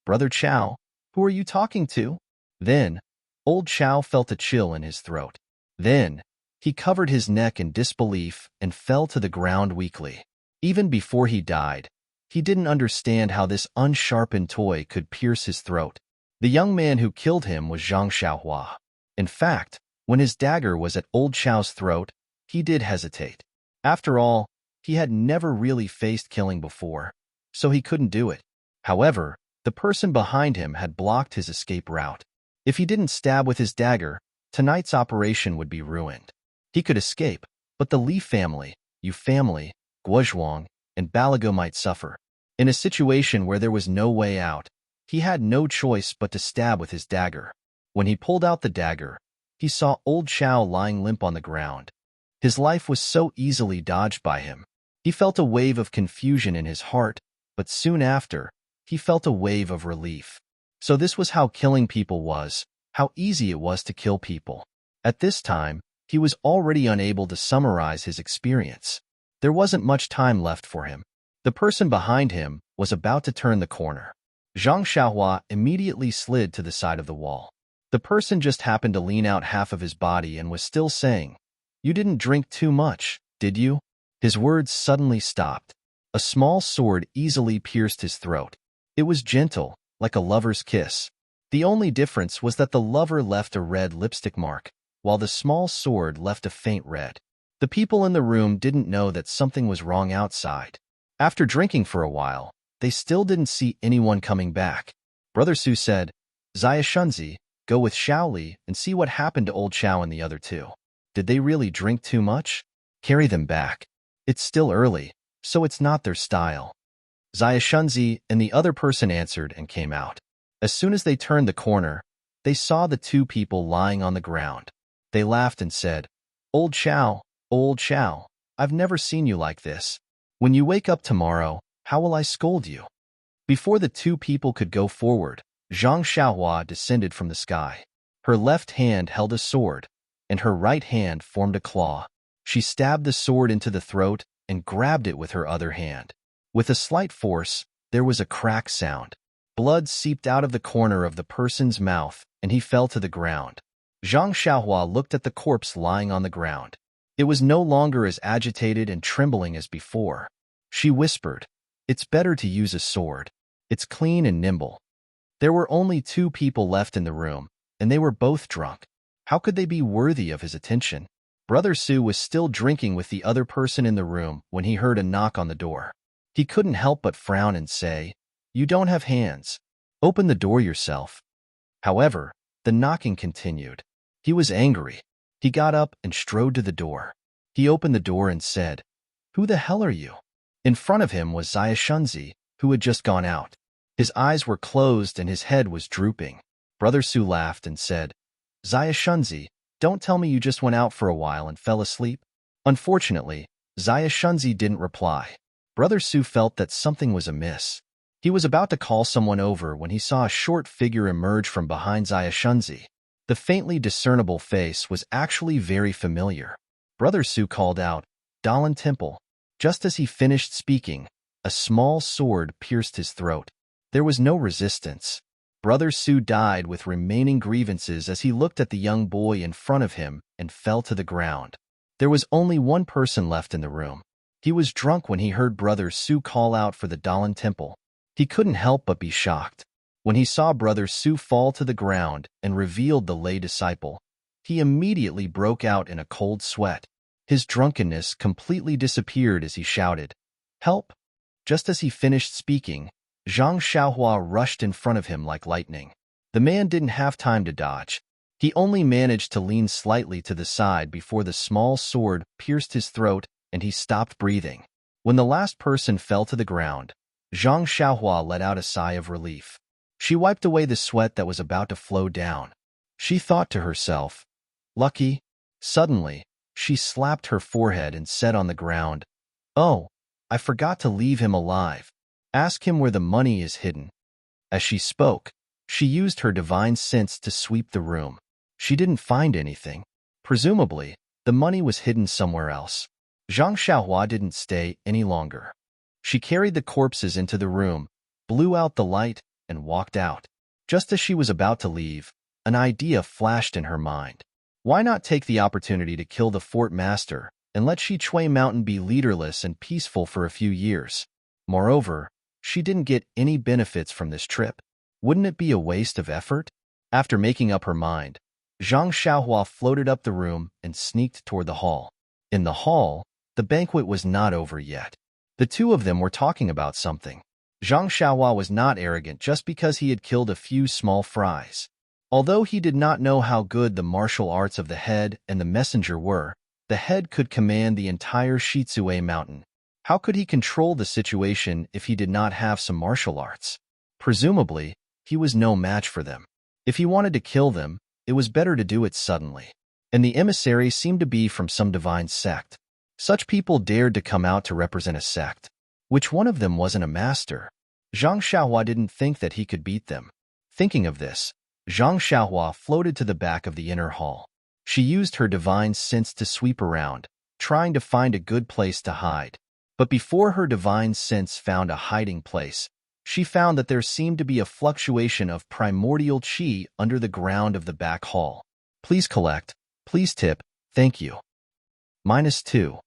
Brother Chow, who are you talking to? Then, Old Chow felt a chill in his throat. Then, he covered his neck in disbelief and fell to the ground weakly. Even before he died, he didn't understand how this unsharpened toy could pierce his throat. The young man who killed him was Zhang Xiaohua. In fact, when his dagger was at Old Chow's throat, he did hesitate. After all, he had never really faced killing before, so he couldn't do it. However, the person behind him had blocked his escape route. If he didn't stab with his dagger, tonight's operation would be ruined. He could escape, but the Li family, Yu family, Guozhuang, and Balago might suffer. In a situation where there was no way out, he had no choice but to stab with his dagger. When he pulled out the dagger, he saw Old Chow lying limp on the ground. His life was so easily dodged by him. He felt a wave of confusion in his heart, but soon after, he felt a wave of relief. So this was how killing people was, how easy it was to kill people. At this time, he was already unable to summarize his experience. There wasn't much time left for him. The person behind him was about to turn the corner. Zhang Xiaohua immediately slid to the side of the wall. The person just happened to lean out half of his body and was still saying, "You didn't drink too much, did you?" His words suddenly stopped. A small sword easily pierced his throat. It was gentle, like a lover's kiss. The only difference was that the lover left a red lipstick mark, while the small sword left a faint red. The people in the room didn't know that something was wrong outside. After drinking for a while, they still didn't see anyone coming back. Brother Su said, "Xiaoshunzi, go with Shaoli and see what happened to Old Chow and the other two. Did they really drink too much? Carry them back. It's still early, so it's not their style." Xiaoshunzi and the other person answered and came out. As soon as they turned the corner, they saw the two people lying on the ground. They laughed and said, "Old Chow, Old Chow, I've never seen you like this. When you wake up tomorrow, how will I scold you? Before the two people could go forward, Zhang Xiaohua descended from the sky. Her left hand held a sword, and her right hand formed a claw. She stabbed the sword into the throat and grabbed it with her other hand. With a slight force, there was a crack sound. Blood seeped out of the corner of the person's mouth, and he fell to the ground. Zhang Xiaohua looked at the corpse lying on the ground. It was no longer as agitated and trembling as before. She whispered, "It's better to use a sword. It's clean and nimble." There were only two people left in the room, and they were both drunk. How could they be worthy of his attention? Brother Su was still drinking with the other person in the room when he heard a knock on the door. He couldn't help but frown and say, "You don't have hands. Open the door yourself." However, the knocking continued. He was angry. He got up and strode to the door. He opened the door and said, "Who the hell are you?" In front of him was Xia Shunzi, who had just gone out. His eyes were closed and his head was drooping. Brother Su laughed and said, "Xia Shunzi, don't tell me you just went out for a while and fell asleep." Unfortunately, Xia Shunzi didn't reply. Brother Su felt that something was amiss. He was about to call someone over when he saw a short figure emerge from behind Xia Shunzi. The faintly discernible face was actually very familiar. Brother Su called out, "Dalan Temple." Just as he finished speaking, a small sword pierced his throat. There was no resistance. Brother Su died with remaining grievances as he looked at the young boy in front of him and fell to the ground. There was only one person left in the room. He was drunk when he heard Brother Su call out for the Dalan Temple. He couldn't help but be shocked. When he saw Brother Su fall to the ground and revealed the lay disciple, he immediately broke out in a cold sweat. His drunkenness completely disappeared as he shouted, "Help!" Just as he finished speaking, Zhang Xiaohua rushed in front of him like lightning. The man didn't have time to dodge. He only managed to lean slightly to the side before the small sword pierced his throat and he stopped breathing. When the last person fell to the ground, Zhang Xiaohua let out a sigh of relief. She wiped away the sweat that was about to flow down. She thought to herself, "Lucky." Suddenly, she slapped her forehead and said on the ground, "Oh, I forgot to leave him alive. Ask him where the money is hidden." As she spoke, she used her divine sense to sweep the room. She didn't find anything. Presumably, the money was hidden somewhere else. Zhang Xiaohua didn't stay any longer. She carried the corpses into the room, blew out the light, and walked out. Just as she was about to leave, an idea flashed in her mind. Why not take the opportunity to kill the fort master and let Shichui Mountain be leaderless and peaceful for a few years? Moreover, she didn't get any benefits from this trip. Wouldn't it be a waste of effort? After making up her mind, Zhang Xiaohua floated up the room and sneaked toward the hall. In the hall, the banquet was not over yet. The two of them were talking about something. Zhang Xiaohua was not arrogant just because he had killed a few small fries. Although he did not know how good the martial arts of the head and the messenger were, the head could command the entire Shichui Mountain. How could he control the situation if he did not have some martial arts? Presumably, he was no match for them. If he wanted to kill them, it was better to do it suddenly. And the emissary seemed to be from some divine sect. Such people dared to come out to represent a sect. Which one of them wasn't a master? Zhang Xiaohua didn't think that he could beat them. Thinking of this, Zhang Xiaohua floated to the back of the inner hall. She used her divine sense to sweep around, trying to find a good place to hide. But before her divine sense found a hiding place, she found that there seemed to be a fluctuation of primordial qi under the ground of the back hall. "Please collect. Please tip. Thank you." -2.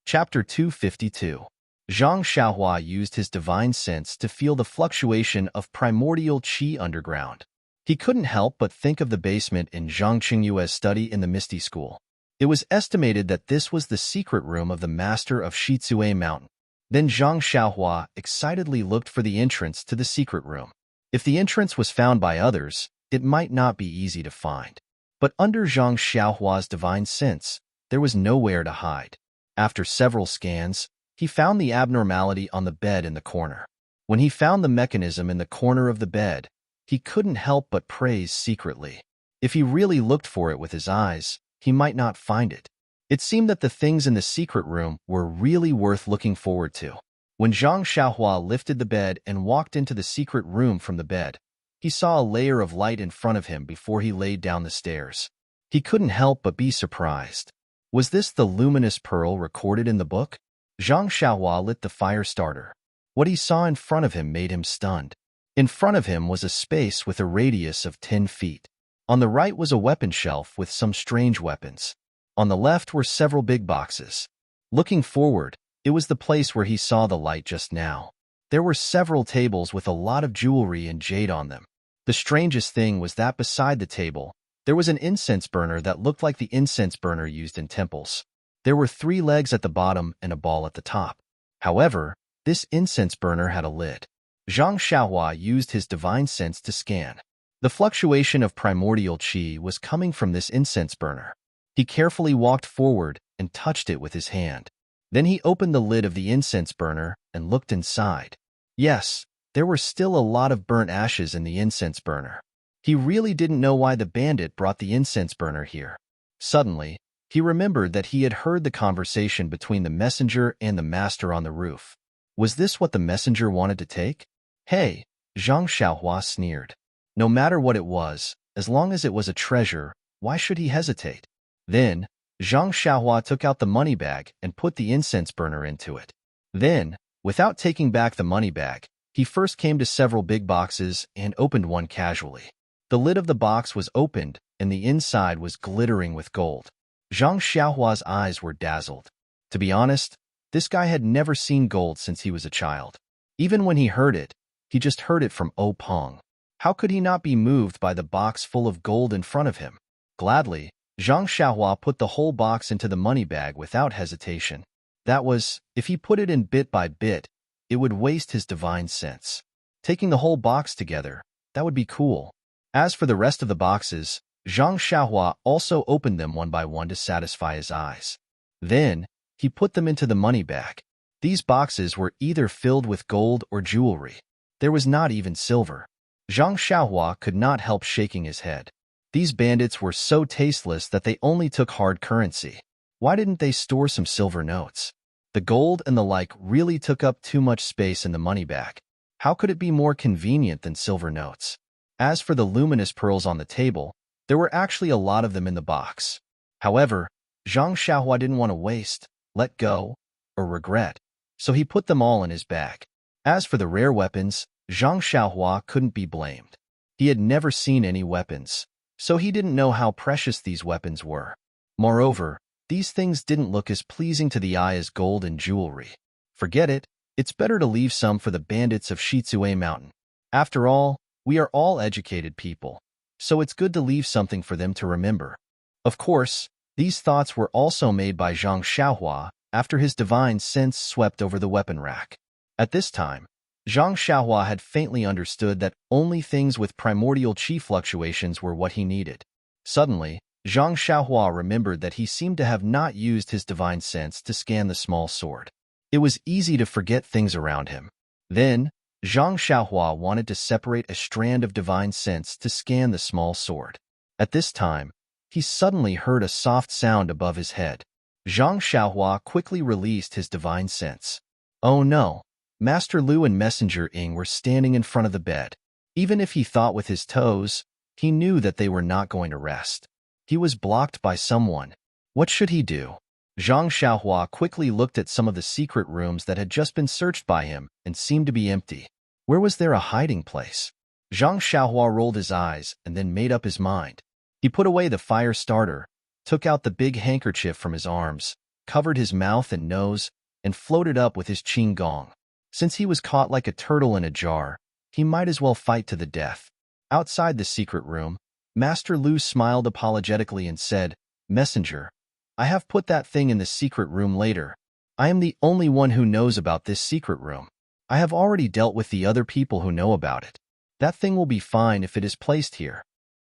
Chapter 252. Zhang Xiaohua used his divine sense to feel the fluctuation of primordial qi underground. He couldn't help but think of the basement in Zhang Qingyue's study in the Misty School. It was estimated that this was the secret room of the master of Shichui Mountain. Then Zhang Xiaohua excitedly looked for the entrance to the secret room. If the entrance was found by others, it might not be easy to find. But under Zhang Xiaohua's divine sense, there was nowhere to hide. After several scans, he found the abnormality on the bed in the corner. When he found the mechanism in the corner of the bed, he couldn't help but praise secretly. If he really looked for it with his eyes, he might not find it. It seemed that the things in the secret room were really worth looking forward to. When Zhang Xiaohua lifted the bed and walked into the secret room from the bed, he saw a layer of light in front of him before he laid down the stairs. He couldn't help but be surprised. Was this the luminous pearl recorded in the book? Zhang Xiaohua lit the fire starter. What he saw in front of him made him stunned. In front of him was a space with a radius of 10 feet. On the right was a weapon shelf with some strange weapons. On the left were several big boxes. Looking forward, it was the place where he saw the light just now. There were several tables with a lot of jewelry and jade on them. The strangest thing was that beside the table, there was an incense burner that looked like the incense burner used in temples. There were 3 legs at the bottom and a ball at the top. However, this incense burner had a lid. Zhang Xiaohua used his divine sense to scan. The fluctuation of primordial qi was coming from this incense burner. He carefully walked forward and touched it with his hand. Then he opened the lid of the incense burner and looked inside. Yes, there were still a lot of burnt ashes in the incense burner. He really didn't know why the bandit brought the incense burner here. Suddenly, he remembered that he had heard the conversation between the messenger and the master on the roof. Was this what the messenger wanted to take? Hey, Zhang Xiaohua sneered. No matter what it was, as long as it was a treasure, why should he hesitate? Then, Zhang Xiaohua took out the money bag and put the incense burner into it. Then, without taking back the money bag, he first came to several big boxes and opened one casually. The lid of the box was opened, and the inside was glittering with gold. Zhang Xiaohua's eyes were dazzled. To be honest, this guy had never seen gold since he was a child. Even when he heard it, he just heard it from O Peng. How could he not be moved by the box full of gold in front of him? Gladly, Zhang Xiaohua put the whole box into the money bag without hesitation. That was, if he put it in bit by bit, it would waste his divine sense. Taking the whole box together, that would be cool. As for the rest of the boxes, Zhang Xiaohua also opened them one by one to satisfy his eyes. Then, he put them into the money bag. These boxes were either filled with gold or jewelry. There was not even silver. Zhang Xiaohua could not help shaking his head. These bandits were so tasteless that they only took hard currency. Why didn't they store some silver notes? The gold and the like really took up too much space in the money bag. How could it be more convenient than silver notes? As for the luminous pearls on the table, there were actually a lot of them in the box. However, Zhang Xiaohua didn't want to waste, let go, or regret, so he put them all in his bag. As for the rare weapons, Zhang Xiaohua couldn't be blamed. He had never seen any weapons, so he didn't know how precious these weapons were. Moreover, these things didn't look as pleasing to the eye as gold and jewelry. Forget it, it's better to leave some for the bandits of Shizue Mountain. After all, we are all educated people, so it's good to leave something for them to remember. Of course, these thoughts were also made by Zhang Xiaohua after his divine sense swept over the weapon rack. At this time, Zhang Xiaohua had faintly understood that only things with primordial qi fluctuations were what he needed. Suddenly, Zhang Xiaohua remembered that he seemed to have not used his divine sense to scan the small sword. It was easy to forget things around him. Then, Zhang Xiaohua wanted to separate a strand of divine sense to scan the small sword. At this time, he suddenly heard a soft sound above his head. Zhang Xiaohua quickly released his divine sense. Oh no! Master Lu and Messenger Ying were standing in front of the bed. Even if he thought with his toes, he knew that they were not going to rest. He was blocked by someone. What should he do? Zhang Xiaohua quickly looked at some of the secret rooms that had just been searched by him and seemed to be empty. Where was there a hiding place? Zhang Xiaohua rolled his eyes and then made up his mind. He put away the fire starter, took out the big handkerchief from his arms, covered his mouth and nose, and floated up with his qing gong. Since he was caught like a turtle in a jar, he might as well fight to the death. Outside the secret room, Master Lu smiled apologetically and said, "Messenger, I have put that thing in the secret room later. I am the only one who knows about this secret room. I have already dealt with the other people who know about it. That thing will be fine if it is placed here."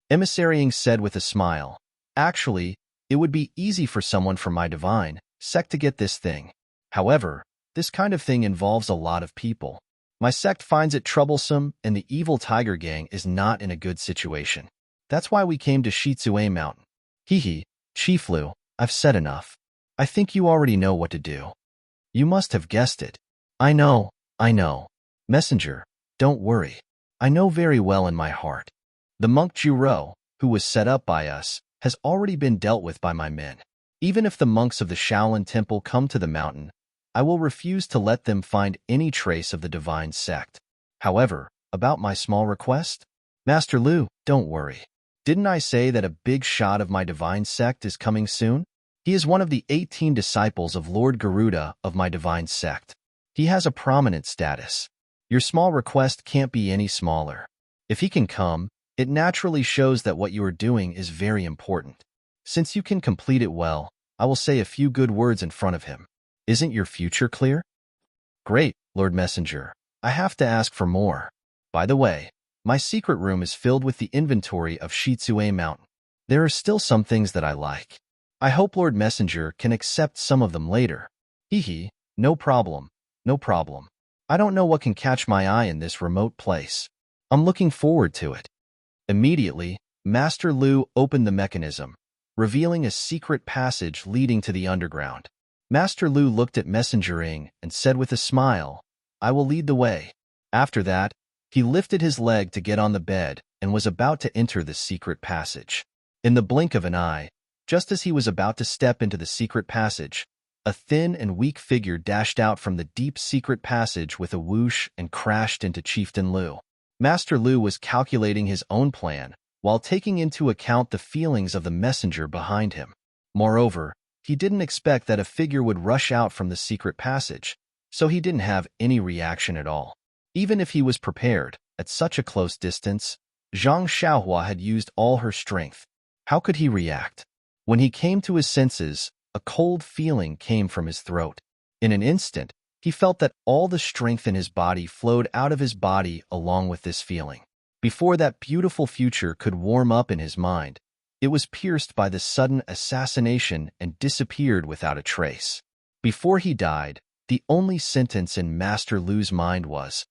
Emissarying said with a smile, "Actually, it would be easy for someone from my divine sect to get this thing. However, this kind of thing involves a lot of people. My sect finds it troublesome, and the evil tiger gang is not in a good situation. That's why we came to Shitsue Mountain. Hee, Chief Lu, I've said enough. I think you already know what to do. You must have guessed it. I know. Messenger, don't worry. I know very well in my heart. The monk Juro, who was set up by us, has already been dealt with by my men. Even if the monks of the Shaolin Temple come to the mountain, I will refuse to let them find any trace of the divine sect. However, about my small request? Master Lu, don't worry. Didn't I say that a big shot of my divine sect is coming soon? He is one of the 18 disciples of Lord Garuda of my divine sect. He has a prominent status. Your small request can't be any smaller. If he can come, it naturally shows that what you are doing is very important. Since you can complete it well, I will say a few good words in front of him. Isn't your future clear? Great, Lord Messenger. I have to ask for more. By the way, my secret room is filled with the inventory of Shitsue Mountain. There are still some things that I like. I hope Lord Messenger can accept some of them later. Hee, no problem. I don't know what can catch my eye in this remote place. I'm looking forward to it. Immediately, Master Lu opened the mechanism, revealing a secret passage leading to the underground. Master Lu looked at Messenger Ing and said with a smile, I will lead the way. After that, he lifted his leg to get on the bed and was about to enter the secret passage. In the blink of an eye, just as he was about to step into the secret passage, a thin and weak figure dashed out from the deep secret passage with a whoosh and crashed into Chieftain Lu. Master Lu was calculating his own plan while taking into account the feelings of the messenger behind him. Moreover, he didn't expect that a figure would rush out from the secret passage, so he didn't have any reaction at all. Even if he was prepared, at such a close distance, Zhang Xiaohua had used all her strength. How could he react? When he came to his senses, a cold feeling came from his throat. In an instant, he felt that all the strength in his body flowed out of his body along with this feeling. Before that beautiful future could warm up in his mind, it was pierced by the sudden assassination and disappeared without a trace. Before he died, the only sentence in Master Lu's mind was,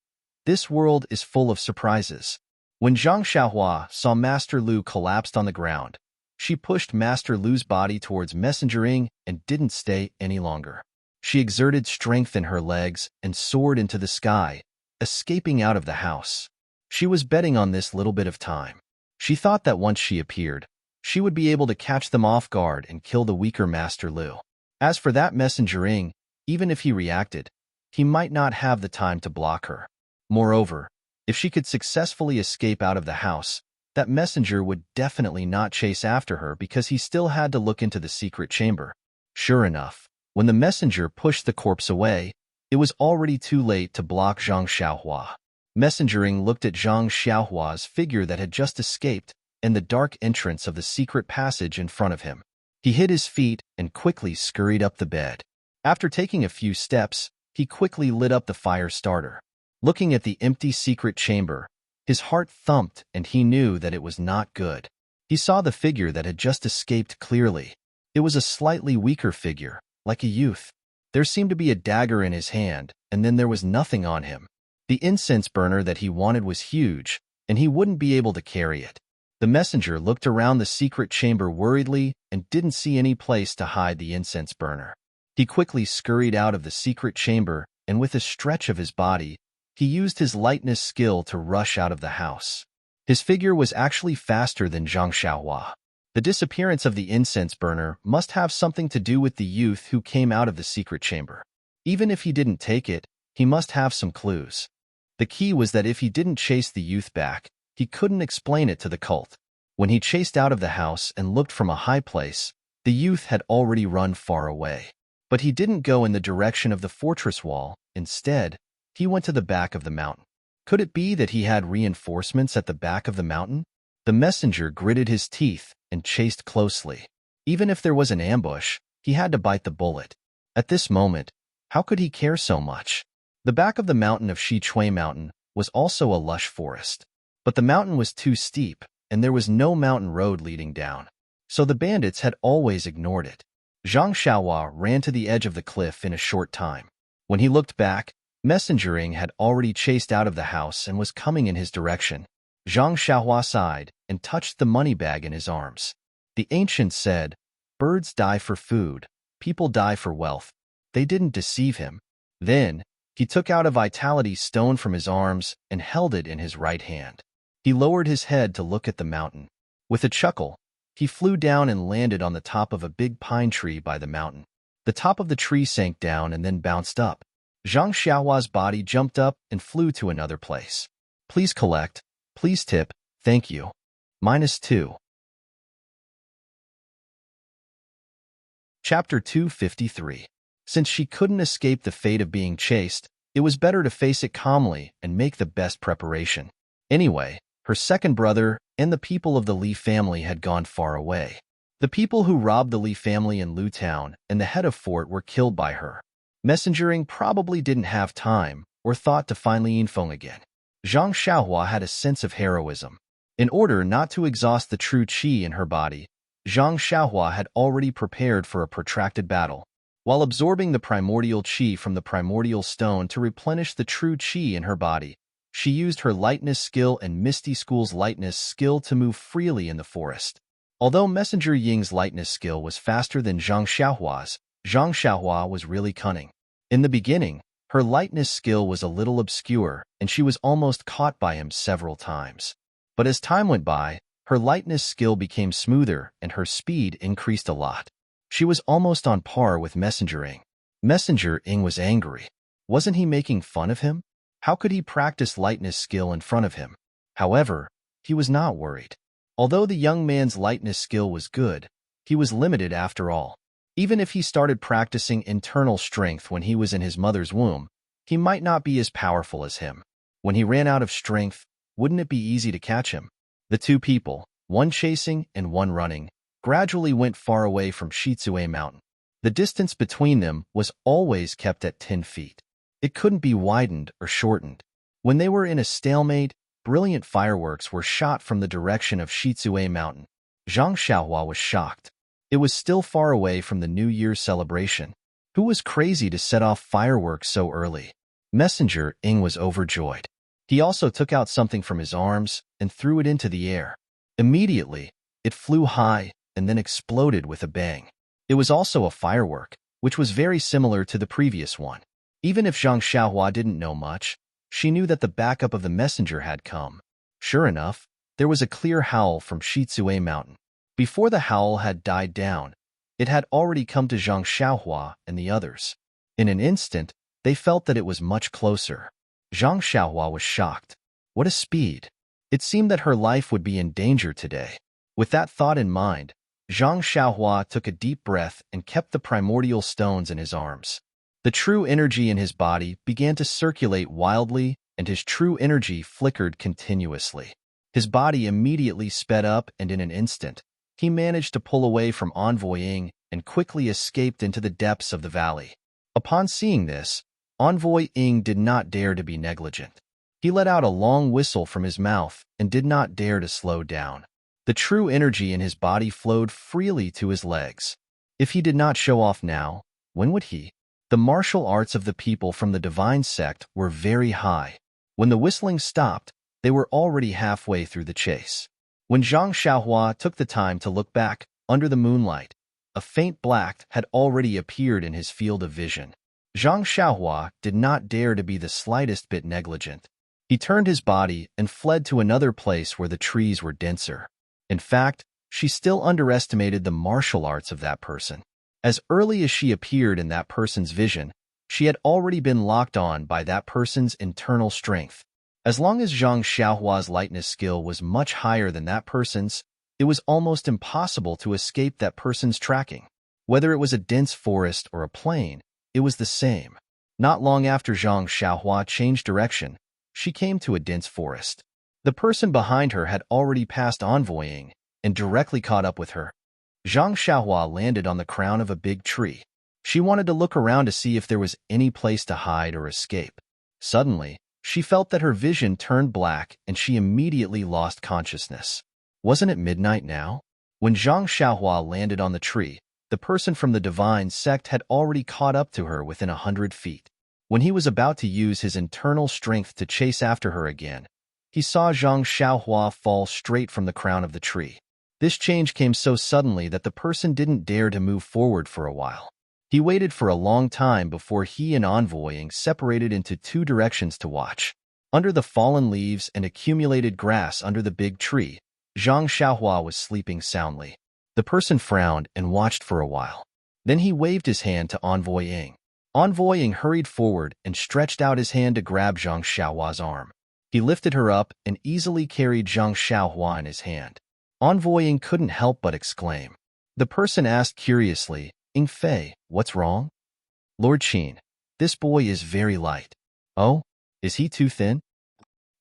"This world is full of surprises." When Zhang Xiaohua saw Master Lu collapsed on the ground, she pushed Master Lu's body towards Messenger Ing and didn't stay any longer. She exerted strength in her legs and soared into the sky, escaping out of the house. She was betting on this little bit of time. She thought that once she appeared, she would be able to catch them off guard and kill the weaker Master Lu. As for that Messenger Ing, even if he reacted, he might not have the time to block her. Moreover, if she could successfully escape out of the house, that messenger would definitely not chase after her because he still had to look into the secret chamber. Sure enough, when the messenger pushed the corpse away, it was already too late to block Zhang Xiaohua. Messengering looked at Zhang Xiaohua's figure that had just escaped and the dark entrance of the secret passage in front of him. He hit his feet and quickly scurried up the bed. After taking a few steps, he quickly lit up the fire starter. Looking at the empty secret chamber, his heart thumped and he knew that it was not good. He saw the figure that had just escaped clearly. It was a slightly weaker figure, like a youth. There seemed to be a dagger in his hand, and then there was nothing on him. The incense burner that he wanted was huge, and he wouldn't be able to carry it. The messenger looked around the secret chamber worriedly and didn't see any place to hide the incense burner. He quickly scurried out of the secret chamber, and with a stretch of his body, he used his lightness skill to rush out of the house. His figure was actually faster than Zhang Xiaohua. The disappearance of the incense burner must have something to do with the youth who came out of the secret chamber. Even if he didn't take it, he must have some clues. The key was that if he didn't chase the youth back, he couldn't explain it to the cult. When he chased out of the house and looked from a high place, the youth had already run far away. But he didn't go in the direction of the fortress wall. Instead, he went to the back of the mountain. Could it be that he had reinforcements at the back of the mountain? The messenger gritted his teeth and chased closely. Even if there was an ambush, he had to bite the bullet. At this moment, how could he care so much? The back of the mountain of Shichui Mountain was also a lush forest. But the mountain was too steep, and there was no mountain road leading down. So the bandits had always ignored it. Zhang Xiaohua ran to the edge of the cliff in a short time. When he looked back, Messengering had already chased out of the house and was coming in his direction. Zhang Xiaohua sighed and touched the money bag in his arms. The ancient said, "Birds die for food, people die for wealth." They didn't deceive him. Then, he took out a vitality stone from his arms and held it in his right hand. He lowered his head to look at the mountain. With a chuckle, he flew down and landed on the top of a big pine tree by the mountain. The top of the tree sank down and then bounced up. Zhang Xiaohua's body jumped up and flew to another place. "Please collect. Please tip. Thank you." -2. Chapter 253. Since she couldn't escape the fate of being chased, it was better to face it calmly and make the best preparation. Anyway, her second brother and the people of the Li family had gone far away. The people who robbed the Li family in Lu Town and the head of fort were killed by her. Messengering probably didn't have time or thought to find Li Yinfeng again. Zhang Xiaohua had a sense of heroism. In order not to exhaust the true qi in her body, Zhang Xiaohua had already prepared for a protracted battle. While absorbing the primordial qi from the primordial stone to replenish the true qi in her body, she used her lightness skill and Misty School's lightness skill to move freely in the forest. Although Messenger Ying's lightness skill was faster than Zhang Xiaohua's, Zhang Xiaohua was really cunning. In the beginning, her lightness skill was a little obscure, and she was almost caught by him several times. But as time went by, her lightness skill became smoother and her speed increased a lot. She was almost on par with Messenger Ying. Messenger Ying was angry. Wasn't he making fun of him? How could he practice lightness skill in front of him? However, he was not worried. Although the young man's lightness skill was good, he was limited after all. Even if he started practicing internal strength when he was in his mother's womb, he might not be as powerful as him. When he ran out of strength, wouldn't it be easy to catch him? The two people, one chasing and one running, gradually went far away from Shizue Mountain. The distance between them was always kept at 10 feet. It couldn't be widened or shortened. When they were in a stalemate, brilliant fireworks were shot from the direction of Shizue Mountain. Zhang Xiaohua was shocked. It was still far away from the New Year's celebration. Who was crazy to set off fireworks so early? Messenger Ying was overjoyed. He also took out something from his arms and threw it into the air. Immediately, it flew high and then exploded with a bang. It was also a firework, which was very similar to the previous one. Even if Zhang Xiaohua didn't know much, she knew that the backup of the messenger had come. Sure enough, there was a clear howl from Shizue Mountain. Before the howl had died down, it had already come to Zhang Xiaohua and the others. In an instant, they felt that it was much closer. Zhang Xiaohua was shocked. What a speed! It seemed that her life would be in danger today. With that thought in mind, Zhang Xiaohua took a deep breath and kept the primordial stones in his arms. The true energy in his body began to circulate wildly, and his true energy flickered continuously. His body immediately sped up, and in an instant, he managed to pull away from Envoy Ying and quickly escaped into the depths of the valley. Upon seeing this, Envoy Ying did not dare to be negligent. He let out a long whistle from his mouth and did not dare to slow down. The true energy in his body flowed freely to his legs. If he did not show off now, when would he? The martial arts of the people from the divine sect were very high. When the whistling stopped, they were already halfway through the chase. When Zhang Xiaohua took the time to look back, under the moonlight, a faint black had already appeared in his field of vision. Zhang Xiaohua did not dare to be the slightest bit negligent. He turned his body and fled to another place where the trees were denser. In fact, she still underestimated the martial arts of that person. As early as she appeared in that person's vision, she had already been locked on by that person's internal strength. As long as Zhang Xiaohua's lightness skill was much higher than that person's, it was almost impossible to escape that person's tracking. Whether it was a dense forest or a plain, it was the same. Not long after Zhang Xiaohua changed direction, she came to a dense forest. The person behind her had already passed Envoy Ying and directly caught up with her. Zhang Xiaohua landed on the crown of a big tree. She wanted to look around to see if there was any place to hide or escape. Suddenly, she felt that her vision turned black and she immediately lost consciousness. Wasn't it midnight now? When Zhang Xiaohua landed on the tree, the person from the divine sect had already caught up to her within 100 feet. When he was about to use his internal strength to chase after her again, he saw Zhang Xiaohua fall straight from the crown of the tree. This change came so suddenly that the person didn't dare to move forward for a while. He waited for a long time before he and Envoying separated into two directions to watch. Under the fallen leaves and accumulated grass under the big tree, Zhang Xiaohua was sleeping soundly. The person frowned and watched for a while. Then he waved his hand to Envoy Ying. Envoy Ying hurried forward and stretched out his hand to grab Zhang Xiaohua's arm. He lifted her up and easily carried Zhang Xiaohua in his hand. Envoy Ying couldn't help but exclaim. The person asked curiously, "Ying Fei, what's wrong?" "Lord Qin, this boy is very light." "Oh, is he too thin?"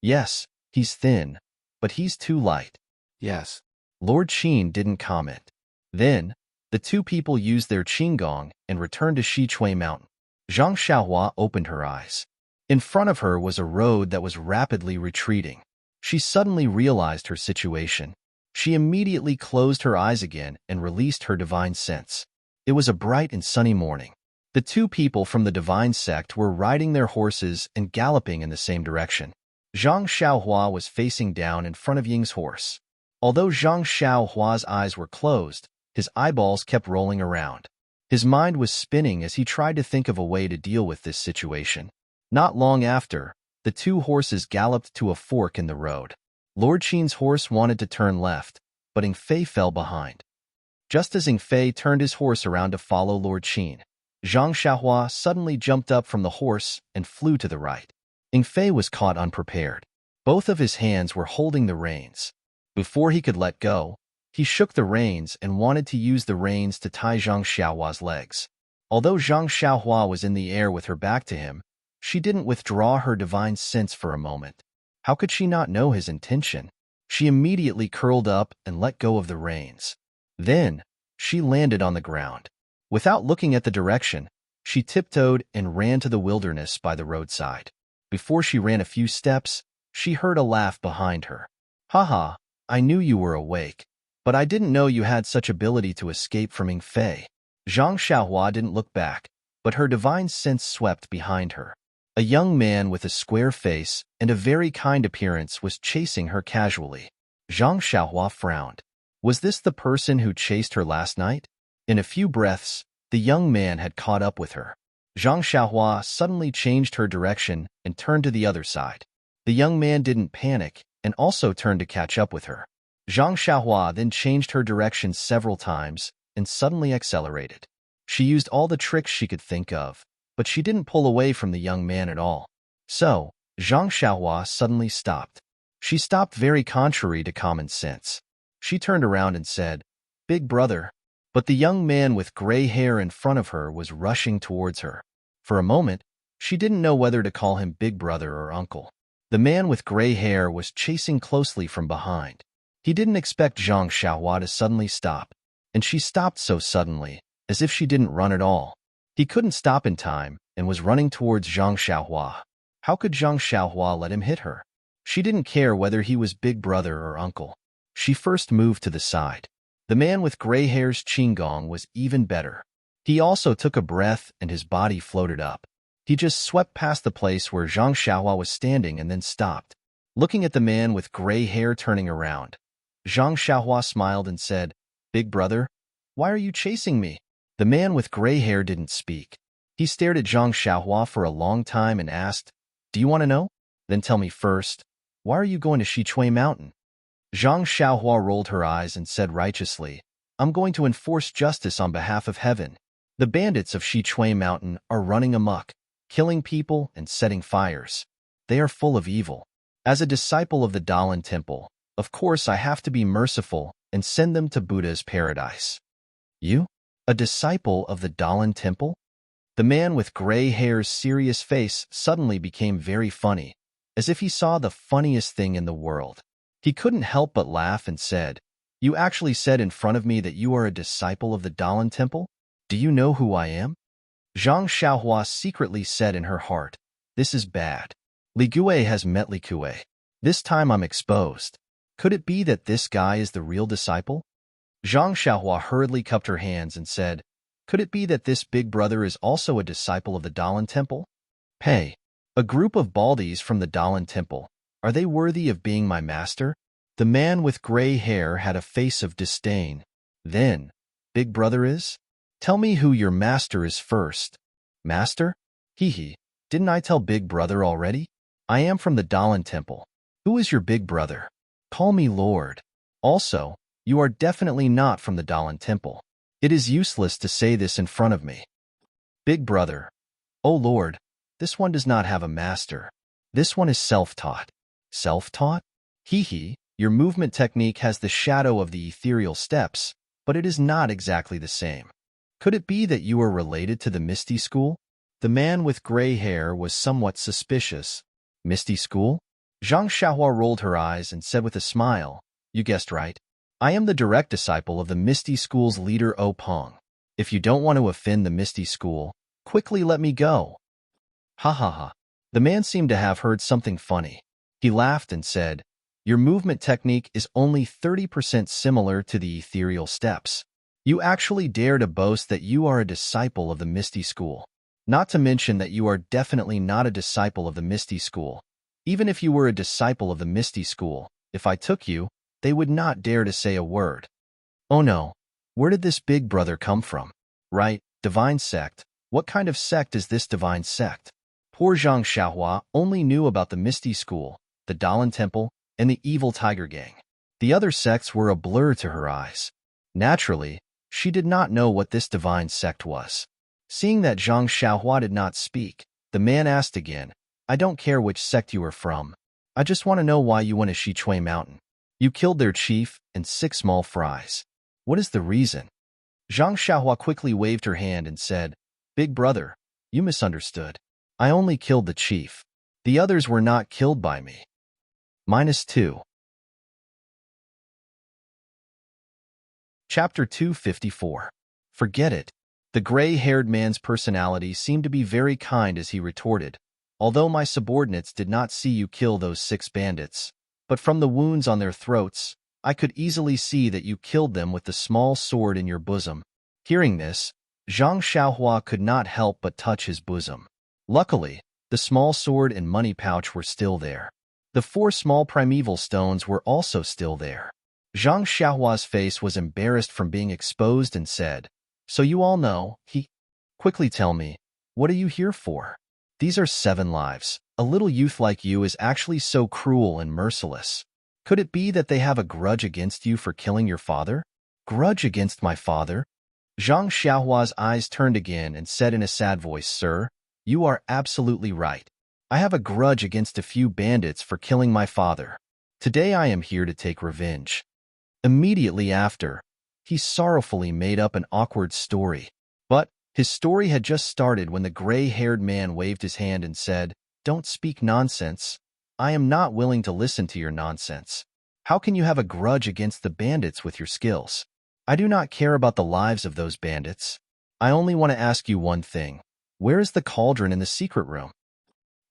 "Yes, he's thin, but he's too light." Yes. Lord Qin didn't comment. Then, the two people used their qinggong and returned to Xichui Mountain. Zhang Xiaohua opened her eyes. In front of her was a road that was rapidly retreating. She suddenly realized her situation. She immediately closed her eyes again and released her divine sense. It was a bright and sunny morning. The two people from the divine sect were riding their horses and galloping in the same direction. Zhang Xiaohua was facing down in front of Ying's horse. Although Zhang Xiaohua's eyes were closed, his eyeballs kept rolling around. His mind was spinning as he tried to think of a way to deal with this situation. Not long after, the two horses galloped to a fork in the road. Lord Qin's horse wanted to turn left, but Ying Fei fell behind. Just as Ying Fei turned his horse around to follow Lord Qin, Zhang Xiaohua suddenly jumped up from the horse and flew to the right. Ying Fei was caught unprepared. Both of his hands were holding the reins. Before he could let go, he shook the reins and wanted to use the reins to tie Zhang Xiaohua's legs. Although Zhang Xiaohua was in the air with her back to him, she didn't withdraw her divine sense for a moment. How could she not know his intention? She immediately curled up and let go of the reins. Then, she landed on the ground. Without looking at the direction, she tiptoed and ran to the wilderness by the roadside. Before she ran a few steps, she heard a laugh behind her. "Haha, I knew you were awake, but I didn't know you had such ability to escape from Ying Fei." Zhang Xiaohua didn't look back, but her divine sense swept behind her. A young man with a square face and a very kind appearance was chasing her casually. Zhang Xiaohua frowned. Was this the person who chased her last night? In a few breaths, the young man had caught up with her. Zhang Xiaohua suddenly changed her direction and turned to the other side. The young man didn't panic and also turned to catch up with her. Zhang Xiaohua then changed her direction several times and suddenly accelerated. She used all the tricks she could think of, but she didn't pull away from the young man at all. So, Zhang Xiaohua suddenly stopped. She stopped very contrary to common sense. She turned around and said, "Big brother." But the young man with gray hair in front of her was rushing towards her. For a moment, she didn't know whether to call him big brother or uncle. The man with gray hair was chasing closely from behind. He didn't expect Zhang Xiaohua to suddenly stop, and she stopped so suddenly, as if she didn't run at all. He couldn't stop in time and was running towards Zhang Xiaohua. How could Zhang Xiaohua let him hit her? She didn't care whether he was big brother or uncle. She first moved to the side. The man with gray hair's qinggong was even better. He also took a breath and his body floated up. He just swept past the place where Zhang Xiaohua was standing and then stopped. Looking at the man with gray hair turning around, Zhang Xiaohua smiled and said, "Big brother, why are you chasing me?" The man with gray hair didn't speak. He stared at Zhang Xiaohua for a long time and asked, "Do you want to know? Then tell me first, why are you going to Xichui Mountain?" Zhang Xiaohua rolled her eyes and said righteously, "I'm going to enforce justice on behalf of heaven. The bandits of Xichui Mountain are running amok, killing people and setting fires. They are full of evil. As a disciple of the Dalan Temple, of course I have to be merciful and send them to Buddha's paradise." "You? A disciple of the Dalan Temple?" The man with gray hair's serious face suddenly became very funny, as if he saw the funniest thing in the world. He couldn't help but laugh and said, "You actually said in front of me that you are a disciple of the Dalan Temple? Do you know who I am?" Zhang Xiaohua secretly said in her heart, "This is bad. Li Gui has met Li Kui. This time I'm exposed. Could it be that this guy is the real disciple?" Zhang Xiaohua hurriedly cupped her hands and said, "Could it be that this big brother is also a disciple of the Dalan Temple?" "Hey, a group of Baldies from the Dalan Temple. Are they worthy of being my master? The man with gray hair had a face of disdain. Then, Big Brother is? Tell me who your master is first. Master? Hee. Didn't I tell Big Brother already? I am from the Dalan Temple. Who is your big brother? Call me Lord. Also, you are definitely not from the Dalan Temple. It is useless to say this in front of me. Big Brother. Oh Lord, this one does not have a master. This one is self-taught. Self-taught? Hee. Your movement technique has the shadow of the ethereal steps, but it is not exactly the same. Could it be that you are related to the Misty School? The man with gray hair was somewhat suspicious. Misty School? Zhang Xiaohua rolled her eyes and said with a smile, You guessed right. I am the direct disciple of the Misty School's leader O Peng. If you don't want to offend the Misty School, quickly let me go. Ha ha ha. The man seemed to have heard something funny. He laughed and said, Your movement technique is only 30% similar to the ethereal steps. You actually dare to boast that you are a disciple of the Misty School. Not to mention that you are definitely not a disciple of the Misty School. Even if you were a disciple of the Misty School, if I took you, they would not dare to say a word. Oh no, where did this big brother come from? Right, divine sect. What kind of sect is this divine sect? Poor Zhang Xiaohua only knew about the Misty School, the Dalan Temple, and the evil Tiger Gang. The other sects were a blur to her eyes. Naturally, she did not know what this divine sect was. Seeing that Zhang Xiaohua did not speak, the man asked again, I don't care which sect you are from. I just want to know why you went to Xichui Mountain. You killed their chief and 6 small fries. What is the reason? Zhang Xiaohua quickly waved her hand and said, Big brother, you misunderstood. I only killed the chief. The others were not killed by me. -2. Chapter 254. Forget it. The gray-haired man's personality seemed to be very kind as he retorted, Although my subordinates did not see you kill those 6 bandits, but from the wounds on their throats, I could easily see that you killed them with the small sword in your bosom. Hearing this, Zhang Xiaohua could not help but touch his bosom. Luckily, the small sword and money pouch were still there. The 4 small primeval stones were also still there. Zhang Xiaohua's face was embarrassed from being exposed and said, So you all know, Quickly tell me, what are you here for? These are 7 lives. A little youth like you is actually so cruel and merciless. Could it be that they have a grudge against you for killing your father? Grudge against my father? Zhang Xiaohua's eyes turned again and said in a sad voice, Sir, you are absolutely right. I have a grudge against a few bandits for killing my father. Today I am here to take revenge. Immediately after, he sorrowfully made up an awkward story. But his story had just started when the gray-haired man waved his hand and said, Don't speak nonsense. I am not willing to listen to your nonsense. How can you have a grudge against the bandits with your skills? I do not care about the lives of those bandits. I only want to ask you one thing. Where is the cauldron in the secret room?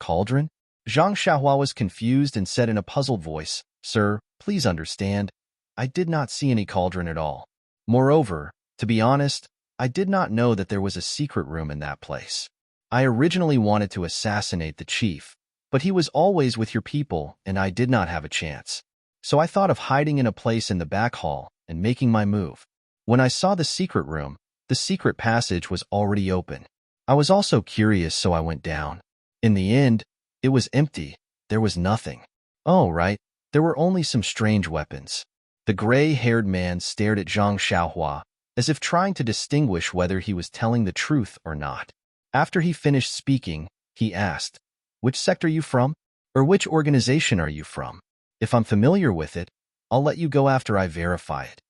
Cauldron? Zhang Xiaohua was confused and said in a puzzled voice, Sir, please understand. I did not see any cauldron at all. Moreover, to be honest, I did not know that there was a secret room in that place. I originally wanted to assassinate the chief, but he was always with your people and I did not have a chance. So I thought of hiding in a place in the back hall and making my move. When I saw the secret room, the secret passage was already open. I was also curious, so I went down. In the end, it was empty. There was nothing. Oh, right. There were only some strange weapons. The gray-haired man stared at Zhang Xiaohua, as if trying to distinguish whether he was telling the truth or not. After he finished speaking, he asked, Which sect are you from? Or which organization are you from? If I'm familiar with it, I'll let you go after I verify it.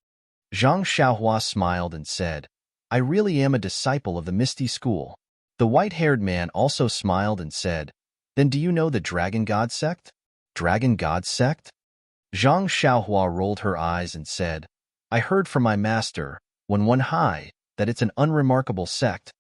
Zhang Xiaohua smiled and said, I really am a disciple of the Misty School. The white-haired man also smiled and said, Then do you know the Dragon God sect? Dragon God sect? Zhang Xiaohua rolled her eyes and said, I heard from my master, One Hai, that it's an unremarkable sect.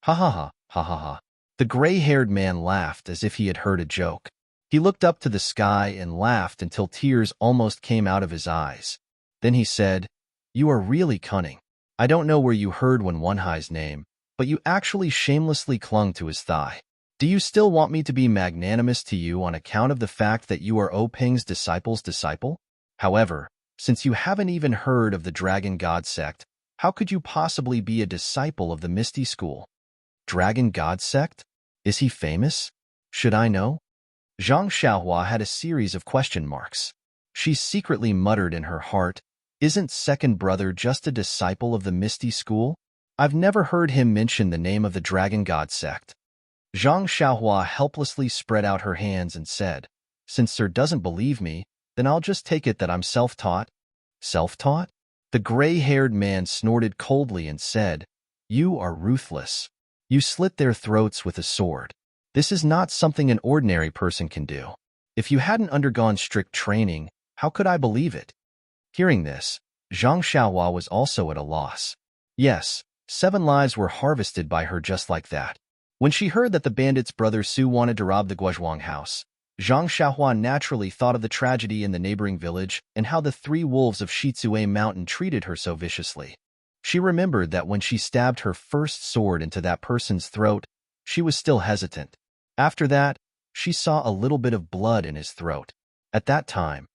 Ha ha ha, ha ha ha. The gray-haired man laughed as if he had heard a joke. He looked up to the sky and laughed until tears almost came out of his eyes. Then he said, You are really cunning. I don't know where you heard One Hai's name, but you actually shamelessly clung to his thigh. Do you still want me to be magnanimous to you on account of the fact that you are Ping's disciple's disciple? However, since you haven't even heard of the Dragon God sect, how could you possibly be a disciple of the Misty School? Dragon God sect? Is he famous? Should I know? Zhang Xiaohua had a series of question marks. She secretly muttered in her heart, "Isn't second brother just a disciple of the Misty School? I've never heard him mention the name of the Dragon God sect." Zhang Xiaohua helplessly spread out her hands and said, "Since Sir doesn't believe me, then I'll just take it that I'm self-taught." Self-taught? The gray-haired man snorted coldly and said, "You are ruthless. You slit their throats with a sword. This is not something an ordinary person can do. If you hadn't undergone strict training, how could I believe it?" Hearing this, Zhang Xiaohua was also at a loss. Yes, 7 lives were harvested by her just like that. When she heard that the bandit's brother Su wanted to rob the Guozhuang house, Zhang Xiaohua naturally thought of the tragedy in the neighboring village and how the 3 wolves of Shizue Mountain treated her so viciously. She remembered that when she stabbed her first sword into that person's throat, she was still hesitant. After that, she saw a little bit of blood in his throat. At that time,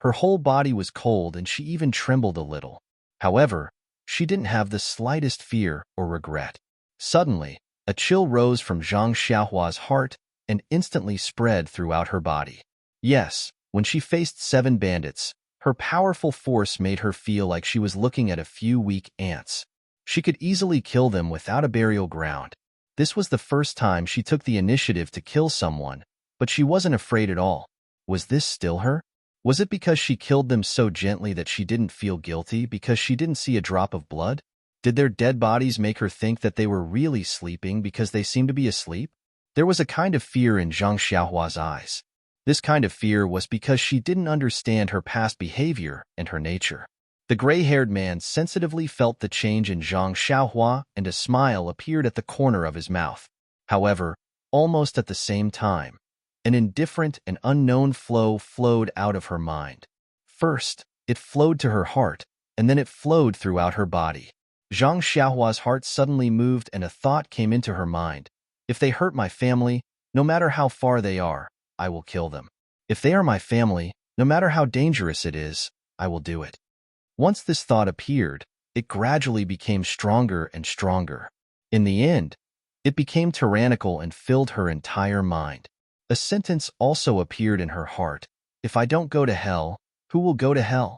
her whole body was cold and she even trembled a little. However, she didn't have the slightest fear or regret. Suddenly, a chill rose from Zhang Xiaohua's heart and instantly spread throughout her body. Yes, when she faced 7 bandits, her powerful force made her feel like she was looking at a few weak ants. She could easily kill them without a burial ground. This was the first time she took the initiative to kill someone, but she wasn't afraid at all. Was this still her? Was it because she killed them so gently that she didn't feel guilty because she didn't see a drop of blood? Did their dead bodies make her think that they were really sleeping because they seemed to be asleep? There was a kind of fear in Zhang Xiaohua's eyes. This kind of fear was because she didn't understand her past behavior and her nature. The gray-haired man sensitively felt the change in Zhang Xiaohua and a smile appeared at the corner of his mouth. However, almost at the same time, an indifferent and unknown flow flowed out of her mind. First, it flowed to her heart, and then it flowed throughout her body. Zhang Xiaohua's heart suddenly moved and a thought came into her mind. If they hurt my family, no matter how far they are, I will kill them. If they are my family, no matter how dangerous it is, I will do it. Once this thought appeared, it gradually became stronger and stronger. In the end, it became tyrannical and filled her entire mind. A sentence also appeared in her heart. If I don't go to hell, who will go to hell?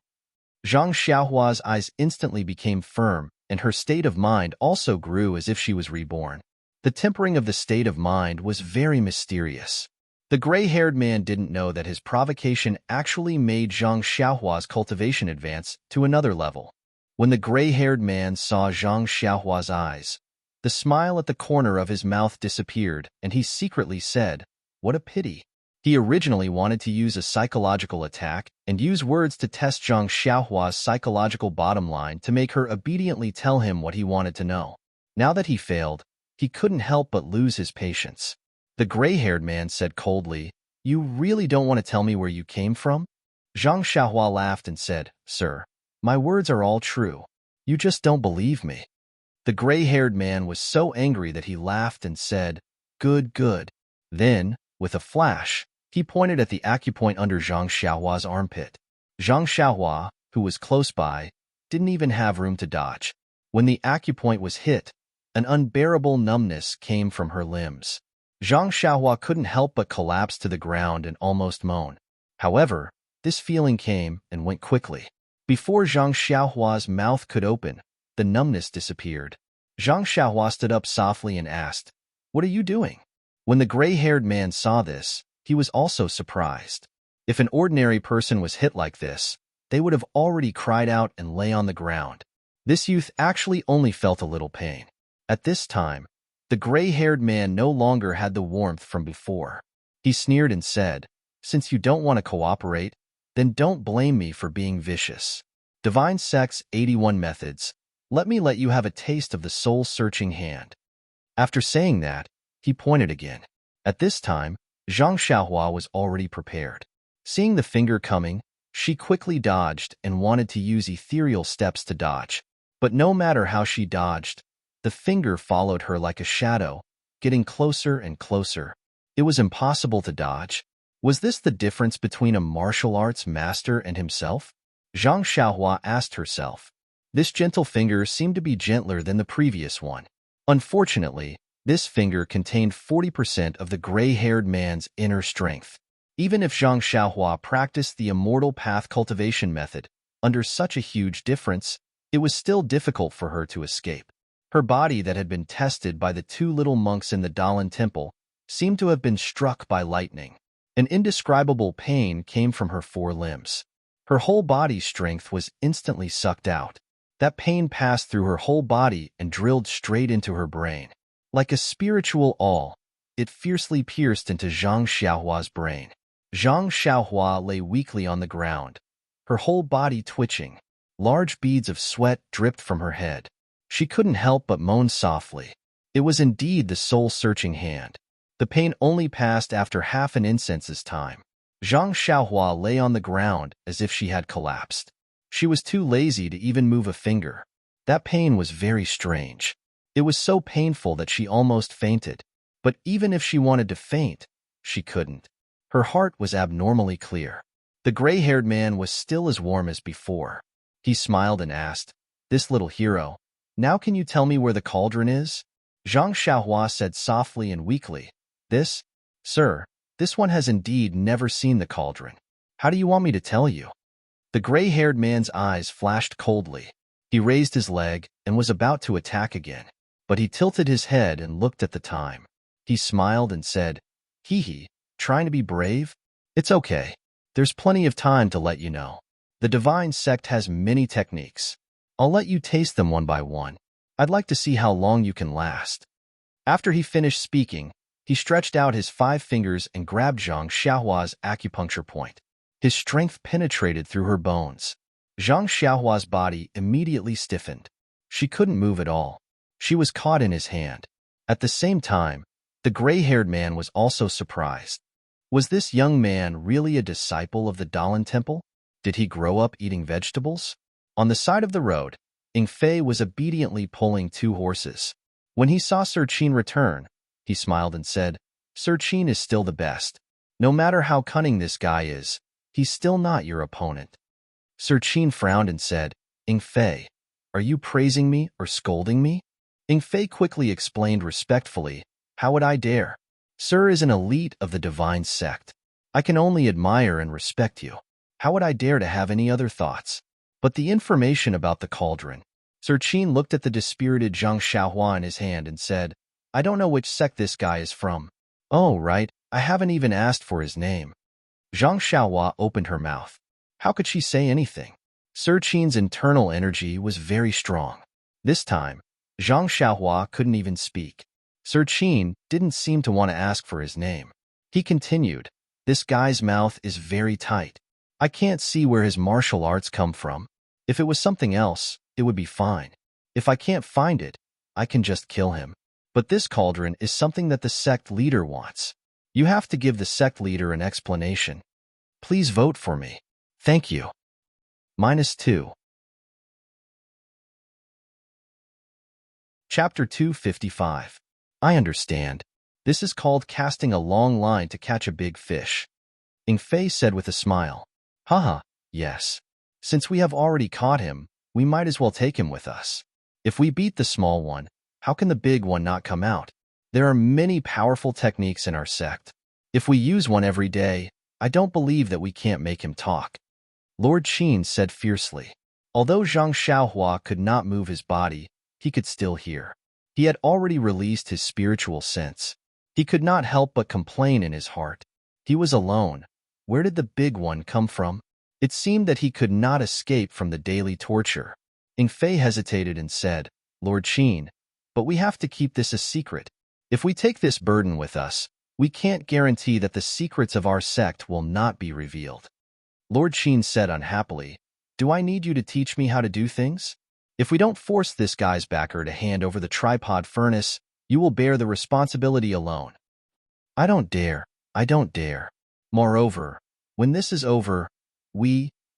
Zhang Xiaohua's eyes instantly became firm, and her state of mind also grew as if she was reborn. The tempering of the state of mind was very mysterious. The gray-haired man didn't know that his provocation actually made Zhang Xiaohua's cultivation advance to another level. When the gray-haired man saw Zhang Xiaohua's eyes, the smile at the corner of his mouth disappeared, and he secretly said, "What a pity." He originally wanted to use a psychological attack and use words to test Zhang Xiaohua's psychological bottom line to make her obediently tell him what he wanted to know. Now that he failed, he couldn't help but lose his patience. The gray-haired man said coldly, "You really don't want to tell me where you came from?" Zhang Xiaohua laughed and said, "Sir, my words are all true. You just don't believe me." The gray-haired man was so angry that he laughed and said, "Good, good." Then, with a flash, he pointed at the acupoint under Zhang Xiaohua's armpit. Zhang Xiaohua, who was close by, didn't even have room to dodge. When the acupoint was hit, an unbearable numbness came from her limbs. Zhang Xiaohua couldn't help but collapse to the ground and almost moan. However, this feeling came and went quickly. Before Zhang Xiaohua's mouth could open, the numbness disappeared. Zhang Xiaohua stood up softly and asked, "What are you doing?" When the gray-haired man saw this, he was also surprised. If an ordinary person was hit like this, they would have already cried out and lay on the ground. This youth actually only felt a little pain. At this time, the gray-haired man no longer had the warmth from before. He sneered and said, "Since you don't want to cooperate, then don't blame me for being vicious. Divine Sect's 81 methods. Let me let you have a taste of the soul-searching hand." After saying that, he pointed again. At this time, Zhang Xiaohua was already prepared. Seeing the finger coming, she quickly dodged and wanted to use ethereal steps to dodge. But no matter how she dodged, the finger followed her like a shadow, getting closer and closer. It was impossible to dodge. Was this the difference between a martial arts master and himself? Zhang Xiaohua asked herself. This gentle finger seemed to be gentler than the previous one. Unfortunately, this finger contained 40% of the gray-haired man's inner strength. Even if Zhang Xiaohua practiced the immortal path cultivation method, under such a huge difference, it was still difficult for her to escape. Her body that had been tested by the two little monks in the Dalan temple seemed to have been struck by lightning. An indescribable pain came from her four limbs. Her whole body's strength was instantly sucked out. That pain passed through her whole body and drilled straight into her brain. Like a spiritual awl, it fiercely pierced into Zhang Xiaohua's brain. Zhang Xiaohua lay weakly on the ground, her whole body twitching. Large beads of sweat dripped from her head. She couldn't help but moan softly. It was indeed the soul-searching hand. The pain only passed after half an incense's time. Zhang Xiaohua lay on the ground as if she had collapsed. She was too lazy to even move a finger. That pain was very strange. It was so painful that she almost fainted. But even if she wanted to faint, she couldn't. Her heart was abnormally clear. The gray-haired man was still as warm as before. He smiled and asked, "This little hero, now can you tell me where the cauldron is?" Zhang Xiaohua said softly and weakly, Sir, this one has indeed never seen the cauldron. How do you want me to tell you?" The gray-haired man's eyes flashed coldly. He raised his leg and was about to attack again, but he tilted his head and looked at the time. He smiled and said, "Hee, trying to be brave? It's okay. There's plenty of time to let you know. The divine sect has many techniques. I'll let you taste them one by one. I'd like to see how long you can last." After he finished speaking, he stretched out his 5 fingers and grabbed Zhang Xiaohua's acupuncture point. His strength penetrated through her bones. Zhang Xiaohua's body immediately stiffened. She couldn't move at all. She was caught in his hand. At the same time, the gray-haired man was also surprised. Was this young man really a disciple of the Dalan temple? Did he grow up eating vegetables? On the side of the road, Ing Fei was obediently pulling 2 horses. When he saw Sir Qin return, he smiled and said, "Sir Qin is still the best. No matter how cunning this guy is, he's still not your opponent." Sir Qin frowned and said, "Ing Fei, are you praising me or scolding me?" Ing Fei quickly explained respectfully, "How would I dare? Sir is an elite of the divine sect. I can only admire and respect you. How would I dare to have any other thoughts?" But the information about the cauldron. Sir Qin looked at the dispirited Zhang Xiaohua in his hand and said, "I don't know which sect this guy is from." "Oh, right, I haven't even asked for his name." Zhang Xiaohua opened her mouth. How could she say anything? Sir Qin's internal energy was very strong. This time, Zhang Xiaohua couldn't even speak. Sir Qin didn't seem to want to ask for his name. He continued, "This guy's mouth is very tight. I can't see where his martial arts come from. If it was something else, it would be fine. If I can't find it, I can just kill him. But this cauldron is something that the sect leader wants. You have to give the sect leader an explanation. Please vote for me. Thank you." -2. Chapter 255. I understand. This is called casting a long line to catch a big fish. Ing Fei said with a smile. Haha, yes. Since we have already caught him, we might as well take him with us. If we beat the small one, how can the big one not come out? There are many powerful techniques in our sect. If we use one every day, I don't believe that we can't make him talk. Lord Qin said fiercely. Although Zhang Xiaohua could not move his body, he could still hear. He had already released his spiritual sense. He could not help but complain in his heart. He was alone. Where did the big one come from? It seemed that he could not escape from the daily torture. Ing Fei hesitated and said, Lord Qin, but we have to keep this a secret. If we take this burden with us, we can't guarantee that the secrets of our sect will not be revealed. Lord Qin said unhappily, Do I need you to teach me how to do things? If we don't force this guy's backer to hand over the tripod furnace, you will bear the responsibility alone. I don't dare. I don't dare. Moreover, when this is over,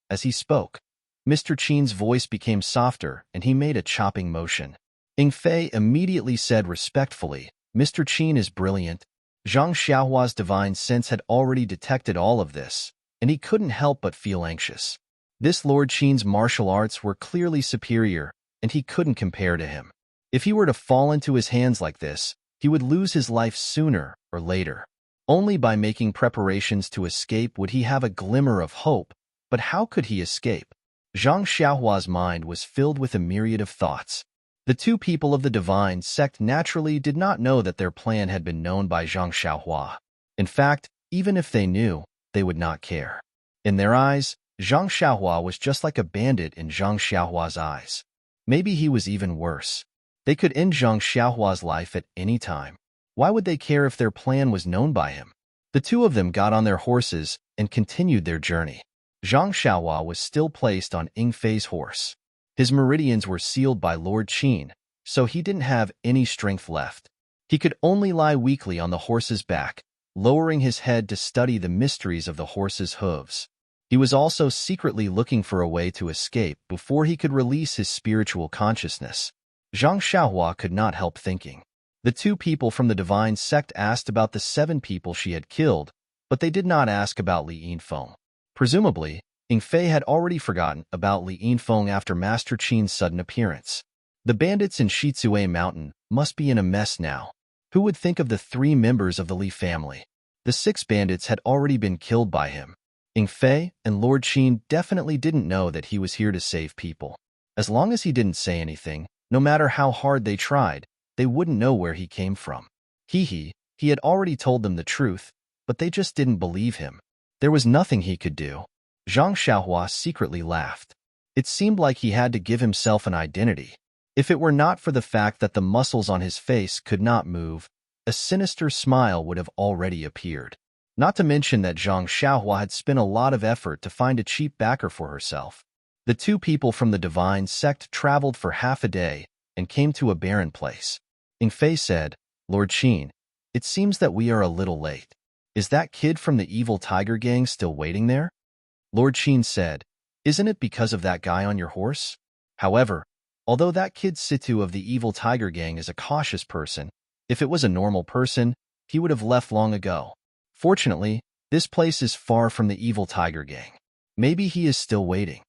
as he spoke, Mr. Qin's voice became softer and he made a chopping motion. Ing Fei immediately said respectfully, Mr. Qin is brilliant. Zhang Xiaohua's divine sense had already detected all of this, and he couldn't help but feel anxious. This Lord Qin's martial arts were clearly superior, and he couldn't compare to him. If he were to fall into his hands like this, he would lose his life sooner or later. Only by making preparations to escape would he have a glimmer of hope, but how could he escape? Zhang Xiaohua's mind was filled with a myriad of thoughts. The two people of the divine sect naturally did not know that their plan had been known by Zhang Xiaohua. In fact, even if they knew, they would not care. In their eyes, Zhang Xiaohua was just like a bandit in Zhang Xiaohua's eyes. Maybe he was even worse. They could end Zhang Xiaohua's life at any time. Why would they care if their plan was known by him? The two of them got on their horses and continued their journey. Zhang Xiaohua was still placed on Ying Fei's horse. His meridians were sealed by Lord Qin, so he didn't have any strength left. He could only lie weakly on the horse's back, lowering his head to study the mysteries of the horse's hooves. He was also secretly looking for a way to escape before he could release his spiritual consciousness. Zhang Xiaohua could not help thinking. The two people from the divine sect asked about the 7 people she had killed, but they did not ask about Li Yinfeng. Presumably, Ying Fei had already forgotten about Li Yinfeng after Master Qin's sudden appearance. The bandits in Shizue Mountain must be in a mess now. Who would think of the 3 members of the Li family? The 6 bandits had already been killed by him. Ying Fei and Lord Qin definitely didn't know that he was here to save people. As long as he didn't say anything, no matter how hard they tried, they wouldn't know where he came from. He had already told them the truth, but they just didn't believe him. There was nothing he could do. Zhang Xiaohua secretly laughed. It seemed like he had to give himself an identity. If it were not for the fact that the muscles on his face could not move, a sinister smile would have already appeared. Not to mention that Zhang Xiaohua had spent a lot of effort to find a cheap backer for herself. The two people from the divine sect traveled for half a day and came to a barren place. Ying Fei said, "Lord Qin, it seems that we are a little late. Is that kid from the evil tiger gang still waiting there?" Lord Qin said, "Isn't it because of that guy on your horse?" However, although that kid Situ of the evil tiger gang is a cautious person, if it was a normal person, he would have left long ago. Fortunately, this place is far from the evil tiger gang. Maybe he is still waiting.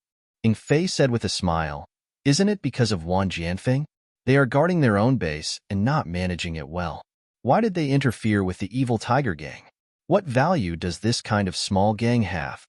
Ying Fei said with a smile, "Isn't it because of Wang Jianfeng? They are guarding their own base and not managing it well. Why did they interfere with the evil tiger gang? What value does this kind of small gang have?"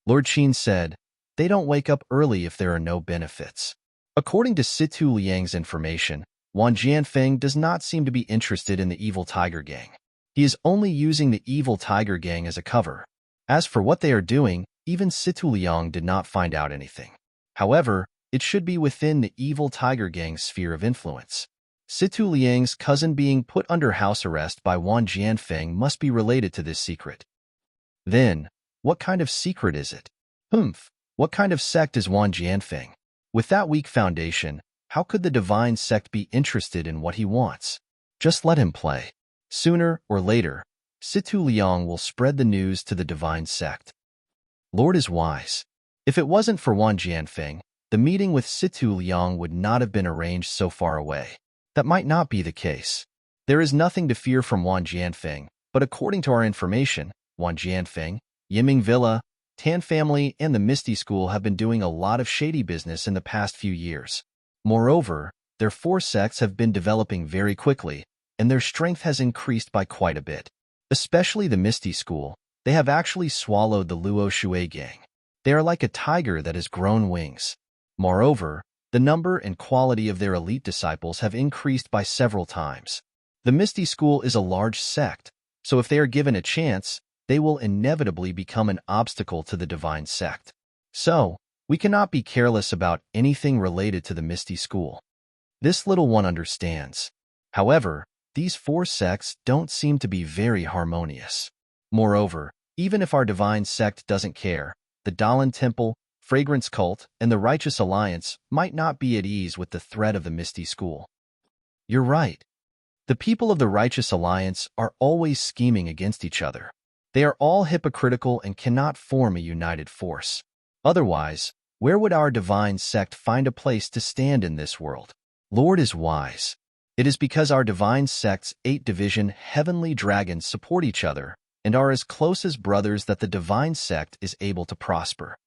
Lord Qin said, "They don't wake up early if there are no benefits." According to Situ Liang's information, Wang Jianfeng does not seem to be interested in the evil tiger gang. He is only using the evil tiger gang as a cover. As for what they are doing, even Situ Liang did not find out anything. However, it should be within the evil tiger gang's sphere of influence. Situ Liang's cousin being put under house arrest by Wang Jianfeng must be related to this secret. Then, what kind of secret is it? What kind of sect is Wang Jianfeng? With that weak foundation, how could the divine sect be interested in what he wants? Just let him play. Sooner or later, Situ Liang will spread the news to the divine sect. Lord is wise. If it wasn't for Wang Jianfeng, the meeting with Situ Liang would not have been arranged so far away. That might not be the case. There is nothing to fear from Wang Jianfeng, but according to our information, Wang Jianfeng, Yiming Villa, Tan family, and the Misty School have been doing a lot of shady business in the past few years. Moreover, their 4 sects have been developing very quickly, and their strength has increased by quite a bit. Especially the Misty School, they have actually swallowed the Luo Shui gang. They are like a tiger that has grown wings. Moreover, the number and quality of their elite disciples have increased by several times. The Misty School is a large sect, so if they are given a chance, they will inevitably become an obstacle to the divine sect. So, we cannot be careless about anything related to the Misty School. This little one understands. However, these 4 sects don't seem to be very harmonious. Moreover, even if our divine sect doesn't care, the Dalan Temple, Fragrance Cult, and the Righteous Alliance might not be at ease with the threat of the Misty School. You're right. The people of the Righteous Alliance are always scheming against each other. They are all hypocritical and cannot form a united force. Otherwise, where would our divine sect find a place to stand in this world? Lord is wise. It is because our divine sect's 8 division heavenly dragons support each other and are as close as brothers that the divine sect is able to prosper.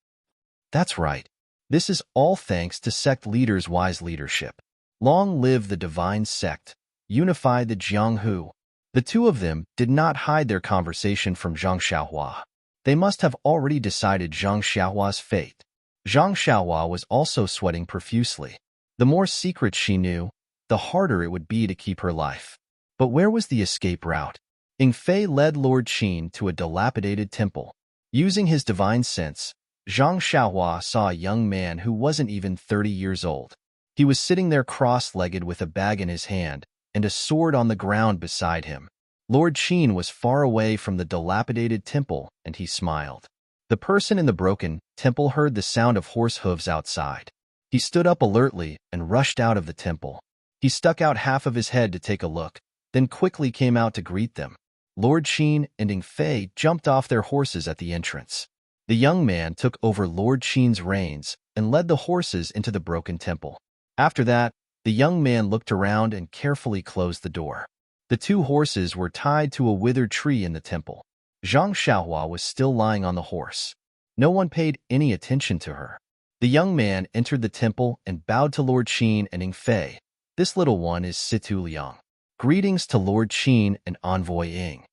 That's right. This is all thanks to sect leaders' wise leadership. Long live the divine sect, unify the Jianghu. The two of them did not hide their conversation from Zhang Xiaohua. They must have already decided Zhang Xiaohua's fate. Zhang Xiaohua was also sweating profusely. The more secrets she knew, the harder it would be to keep her life. But where was the escape route? Ying Fei led Lord Qin to a dilapidated temple. Using his divine sense, Zhang Xiaohua saw a young man who wasn't even 30 years old. He was sitting there cross-legged with a bag in his hand and a sword on the ground beside him. Lord Qin was far away from the dilapidated temple, and he smiled. The person in the broken temple heard the sound of horse hooves outside. He stood up alertly and rushed out of the temple. He stuck out half of his head to take a look, then quickly came out to greet them. Lord Qin and Ying Fei jumped off their horses at the entrance. The young man took over Lord Qin's reins and led the horses into the broken temple. After that, the young man looked around and carefully closed the door. The 2 horses were tied to a withered tree in the temple. Zhang Xiaohua was still lying on the horse. No one paid any attention to her. The young man entered the temple and bowed to Lord Qin and Ying Fei. This little one is Situ Liang. Greetings to Lord Qin and Envoy Ying.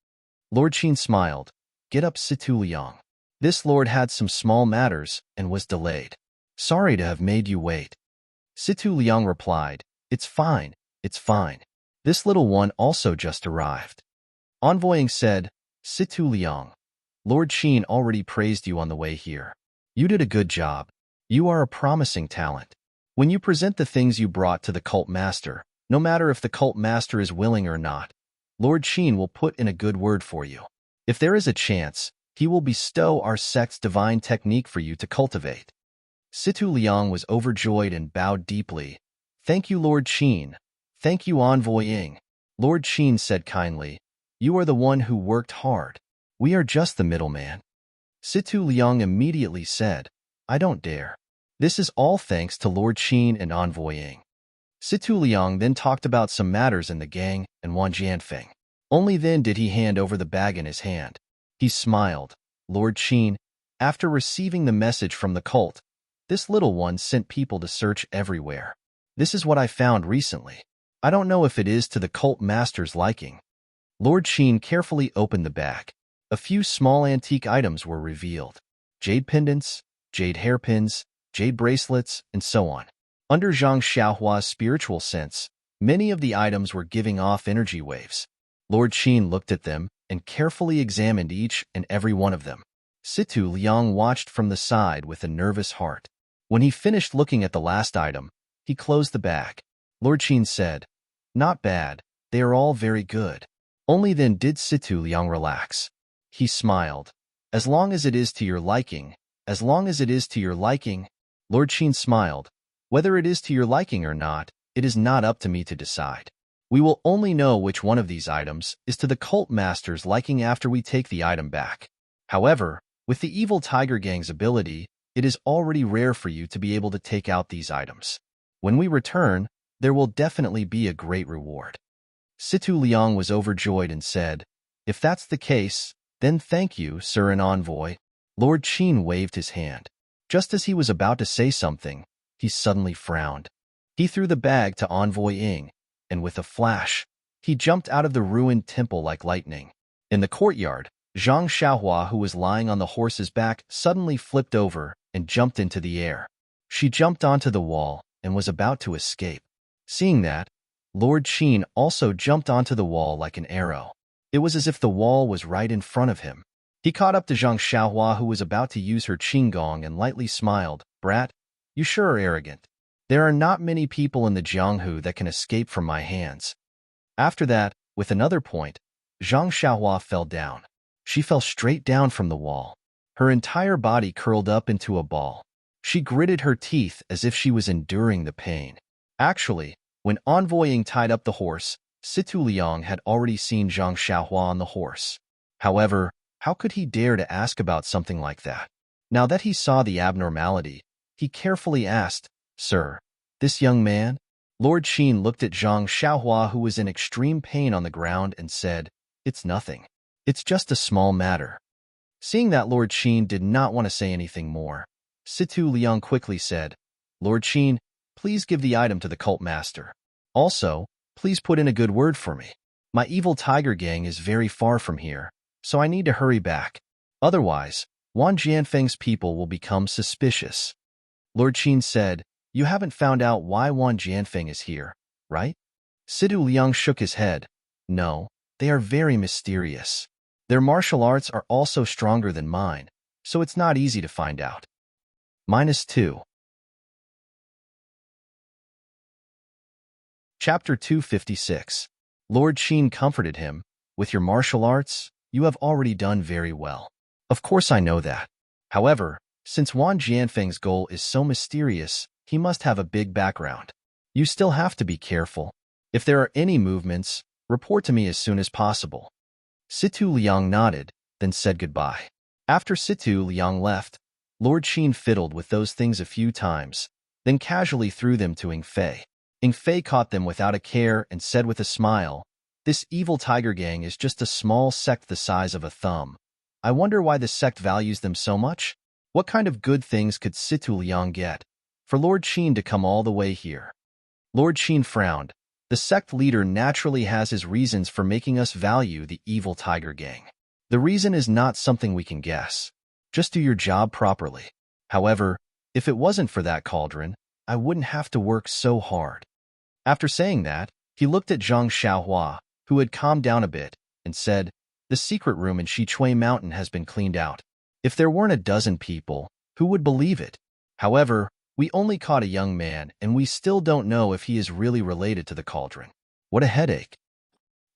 Lord Qin smiled. Get up, Situ Liang. This lord had some small matters and was delayed. Sorry to have made you wait. Situ Liang replied, It's fine, it's fine. This little one also just arrived. Envoy Ying said, Situ Liang, Lord Qin already praised you on the way here. You did a good job. You are a promising talent. When you present the things you brought to the cult master, no matter if the cult master is willing or not, Lord Qin will put in a good word for you. If there is a chance, he will bestow our sect's divine technique for you to cultivate. Situ Liang was overjoyed and bowed deeply. Thank you, Lord Qin. Thank you, Envoy Ying. Lord Qin said kindly, You are the one who worked hard. We are just the middleman. Situ Liang immediately said, I don't dare. This is all thanks to Lord Qin and Envoy Ying. Situ Liang then talked about some matters in the gang and Wang Jianfeng. Only then did he hand over the bag in his hand. He smiled. Lord Qin, after receiving the message from the cult, this little one sent people to search everywhere. This is what I found recently. I don't know if it is to the cult master's liking. Lord Qin carefully opened the bag. A few small antique items were revealed. Jade pendants, jade hairpins, jade bracelets, and so on. Under Zhang Xiaohua's spiritual sense, many of the items were giving off energy waves. Lord Qin looked at them and carefully examined each and every one of them. Situ Liang watched from the side with a nervous heart. When he finished looking at the last item, he closed the bag. Lord Qin said, Not bad, they are all very good. Only then did Situ Liang relax. He smiled. As long as it is to your liking, as long as it is to your liking. Lord Qin smiled. Whether it is to your liking or not, it is not up to me to decide. We will only know which one of these items is to the cult master's liking after we take the item back. However, with the evil tiger gang's ability, it is already rare for you to be able to take out these items. When we return, there will definitely be a great reward. Situ Liang was overjoyed and said, If that's the case, then thank you, Sir and Envoy. Lord Qin waved his hand. Just as he was about to say something, he suddenly frowned. He threw the bag to Envoy Ying, and with a flash, he jumped out of the ruined temple like lightning. In the courtyard, Zhang Xiaohua, who was lying on the horse's back, suddenly flipped over and jumped into the air. She jumped onto the wall and was about to escape. Seeing that, Lord Qin also jumped onto the wall like an arrow. It was as if the wall was right in front of him. He caught up to Zhang Xiaohua, who was about to use her qinggong, and lightly smiled. Brat, you sure are arrogant. There are not many people in the Jianghu that can escape from my hands. After that, with another point, Zhang Xiaohua fell down. She fell straight down from the wall. Her entire body curled up into a ball. She gritted her teeth as if she was enduring the pain. Actually, when Envoy Ying tied up the horse, Situ Liang had already seen Zhang Xiaohua on the horse. However, how could he dare to ask about something like that? Now that he saw the abnormality, he carefully asked, Sir, this young man? Lord Qin looked at Zhang Xiaohua, who was in extreme pain on the ground, and said, "It's nothing. It's just a small matter." Seeing that Lord Qin did not want to say anything more, Situ Liang quickly said, "Lord Qin, please give the item to the cult master. Also, please put in a good word for me. My evil tiger gang is very far from here, so I need to hurry back. Otherwise, Wan Jianfeng's people will become suspicious." Lord Qin said, "You haven't found out why Wan Jianfeng is here, right?" Situ Liang shook his head. "No, they are very mysterious. Their martial arts are also stronger than mine, so it's not easy to find out." -2. Chapter 256. Lord Qin comforted him. "With your martial arts, you have already done very well. Of course I know that. However, since Wan Jianfeng's goal is so mysterious, he must have a big background. You still have to be careful. If there are any movements, report to me as soon as possible." Situ Liang nodded, then said goodbye. After Situ Liang left, Lord Qin fiddled with those things a few times, then casually threw them to Ing Fei. Ing Fei caught them without a care and said with a smile, "This evil tiger gang is just a small sect the size of a thumb. I wonder why the sect values them so much? What kind of good things could Situ Liang get for Lord Qin to come all the way here?" Lord Qin frowned. The sect leader naturally has his reasons for making us value the evil tiger gang. The reason is not something we can guess. Just do your job properly. However, if it wasn't for that cauldron, I wouldn't have to work so hard. After saying that, he looked at Zhang Xiaohua, who had calmed down a bit, and said, "The secret room in Xichui Mountain has been cleaned out. If there weren't a dozen people, who would believe it? However, we only caught a young man, and we still don't know if he is really related to the cauldron. What a headache."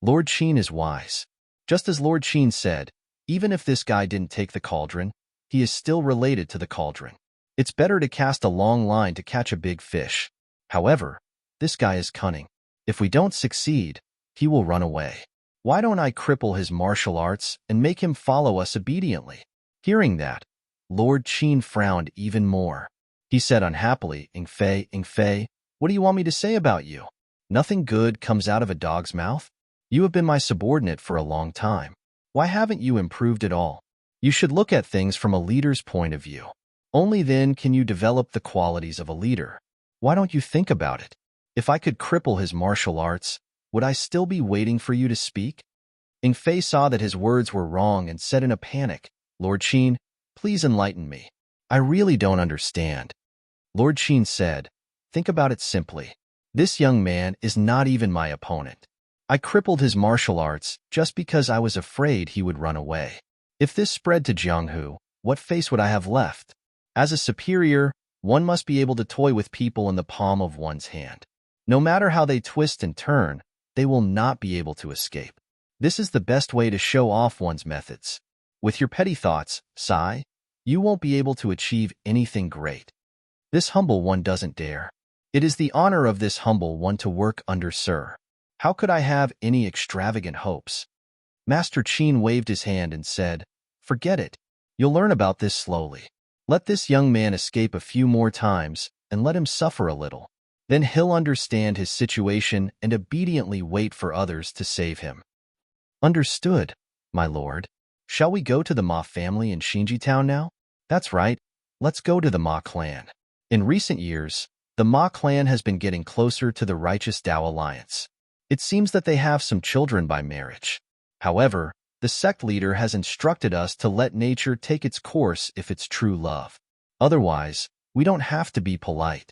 Lord Qin is wise. Just as Lord Qin said, even if this guy didn't take the cauldron, he is still related to the cauldron. It's better to cast a long line to catch a big fish. However, this guy is cunning. If we don't succeed, he will run away. Why don't I cripple his martial arts and make him follow us obediently? Hearing that, Lord Qin frowned even more. He said unhappily, Ing Fei, what do you want me to say about you? Nothing good comes out of a dog's mouth? You have been my subordinate for a long time. Why haven't you improved at all? You should look at things from a leader's point of view. Only then can you develop the qualities of a leader. Why don't you think about it? If I could cripple his martial arts, would I still be waiting for you to speak?" Ing Fei saw that his words were wrong and said in a panic, "Lord Qin, please enlighten me. I really don't understand." Lord Qin said, "Think about it simply. This young man is not even my opponent. I crippled his martial arts just because I was afraid he would run away. If this spread to Jianghu, what face would I have left? As a superior, one must be able to toy with people in the palm of one's hand. No matter how they twist and turn, they will not be able to escape. This is the best way to show off one's methods. With your petty thoughts, Sai, you won't be able to achieve anything great. This humble one doesn't dare. It is the honor of this humble one to work under Sir. How could I have any extravagant hopes?" Master Qin waved his hand and said, "Forget it. You'll learn about this slowly. Let this young man escape a few more times and let him suffer a little. Then he'll understand his situation and obediently wait for others to save him." "Understood, my lord. Shall we go to the Ma family in Xinji Town now?" "That's right. Let's go to the Ma clan." In recent years, the Ma clan has been getting closer to the righteous Tao Alliance. It seems that they have some children by marriage. However, the sect leader has instructed us to let nature take its course if it's true love. Otherwise, we don't have to be polite.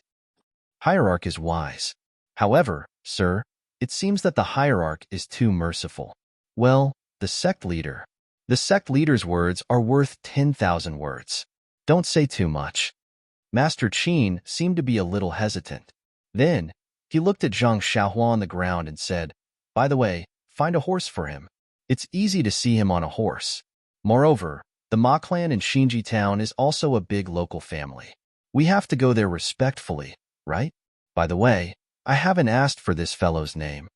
Hierarch is wise. However, sir, it seems that the hierarch is too merciful. Well, the sect leader's words are worth 10,000 words. Don't say too much. Master Qin seemed to be a little hesitant. Then, he looked at Zhang Xiaohua on the ground and said, "By the way, find a horse for him. It's easy to see him on a horse. Moreover, the Ma clan in Xinji Town is also a big local family. We have to go there respectfully, right? By the way, I haven't asked for this fellow's name."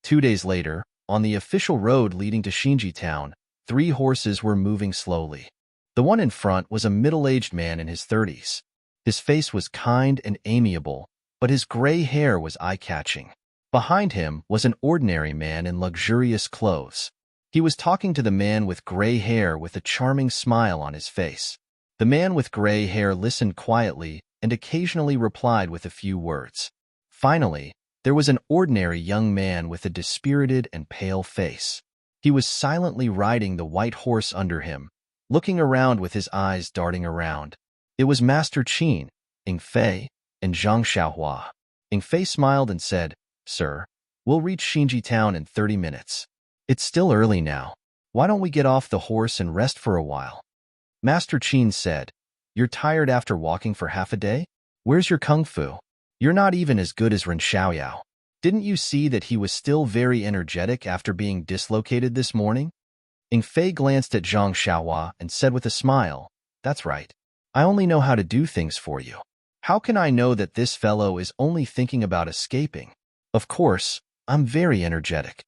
2 days later, on the official road leading to Xinji Town, 3 horses were moving slowly. The one in front was a middle-aged man in his 30s. His face was kind and amiable, but his gray hair was eye-catching. Behind him was an ordinary man in luxurious clothes. He was talking to the man with gray hair with a charming smile on his face. The man with gray hair listened quietly and occasionally replied with a few words. Finally, there was an ordinary young man with a dispirited and pale face. He was silently riding the white horse under him, looking around with his eyes darting around. It was Master Qin, Ing Fei, and Zhang Xiaohua. Ing Fei smiled and said, "Sir, we'll reach Xinji town in 30 minutes. It's still early now. Why don't we get off the horse and rest for a while?" Master Qin said, "You're tired after walking for half a day? Where's your kung fu? You're not even as good as Ren Xiaoyao. Didn't you see that he was still very energetic after being dislocated this morning?" Ing Fei glanced at Zhang Xiaohua and said with a smile, "That's right. I only know how to do things for you. How can I know that this fellow is only thinking about escaping? Of course, I'm very energetic."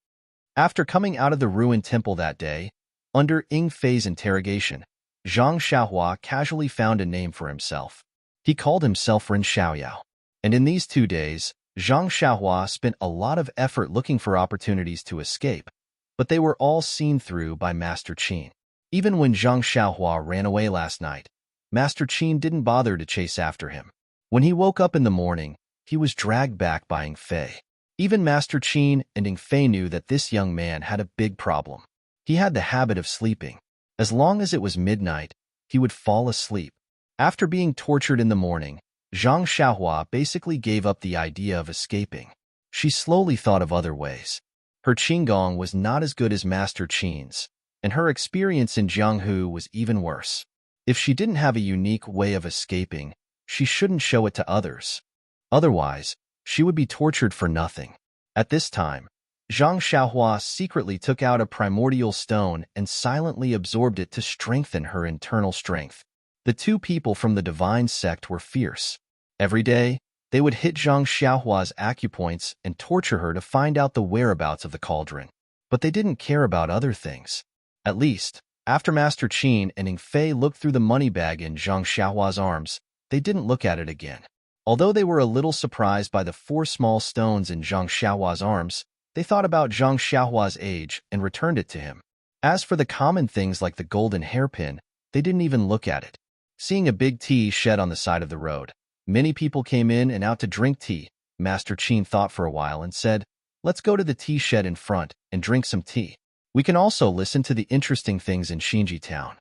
After coming out of the ruined temple that day, under Ing Fei's interrogation, Zhang Xiaohua casually found a name for himself. He called himself Ren Xiaoyao. And in these 2 days, Zhang Xiaohua spent a lot of effort looking for opportunities to escape, but they were all seen through by Master Qin. Even when Zhang Xiaohua ran away last night, Master Qin didn't bother to chase after him. When he woke up in the morning, he was dragged back by Ing Fei. Even Master Qin and Ing Fei knew that this young man had a big problem. He had the habit of sleeping. As long as it was midnight, he would fall asleep. After being tortured in the morning, Zhang Xiaohua basically gave up the idea of escaping. She slowly thought of other ways. Her Qinggong was not as good as Master Qin's, and her experience in Jianghu was even worse. If she didn't have a unique way of escaping, she shouldn't show it to others. Otherwise, she would be tortured for nothing. At this time, Zhang Xiaohua secretly took out a primordial stone and silently absorbed it to strengthen her internal strength. The two people from the divine sect were fierce. Every day, they would hit Zhang Xiaohua's acupoints and torture her to find out the whereabouts of the cauldron. But they didn't care about other things. At least, after Master Qin and Ing Fei looked through the money bag in Zhang Xiaohua's arms, they didn't look at it again. Although they were a little surprised by the 4 small stones in Zhang Xiaohua's arms, they thought about Zhang Xiaohua's age and returned it to him. As for the common things like the golden hairpin, they didn't even look at it. Seeing a big tea shed on the side of the road, many people came in and out to drink tea. Master Qin thought for a while and said, "Let's go to the tea shed in front and drink some tea. We can also listen to the interesting things in Xinji town."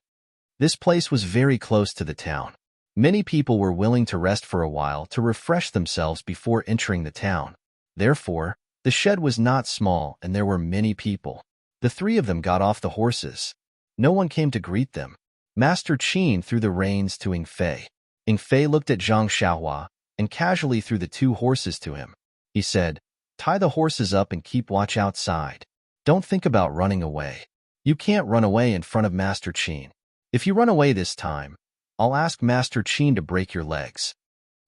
This place was very close to the town. Many people were willing to rest for a while to refresh themselves before entering the town. Therefore, the shed was not small and there were many people. The 3 of them got off the horses. No one came to greet them. Master Qin threw the reins to Ing Fei. Ing Fei looked at Zhang Xiaohua and casually threw the 2 horses to him. He said, "Tie the horses up and keep watch outside. Don't think about running away. You can't run away in front of Master Qin. If you run away this time, I'll ask Master Qin to break your legs."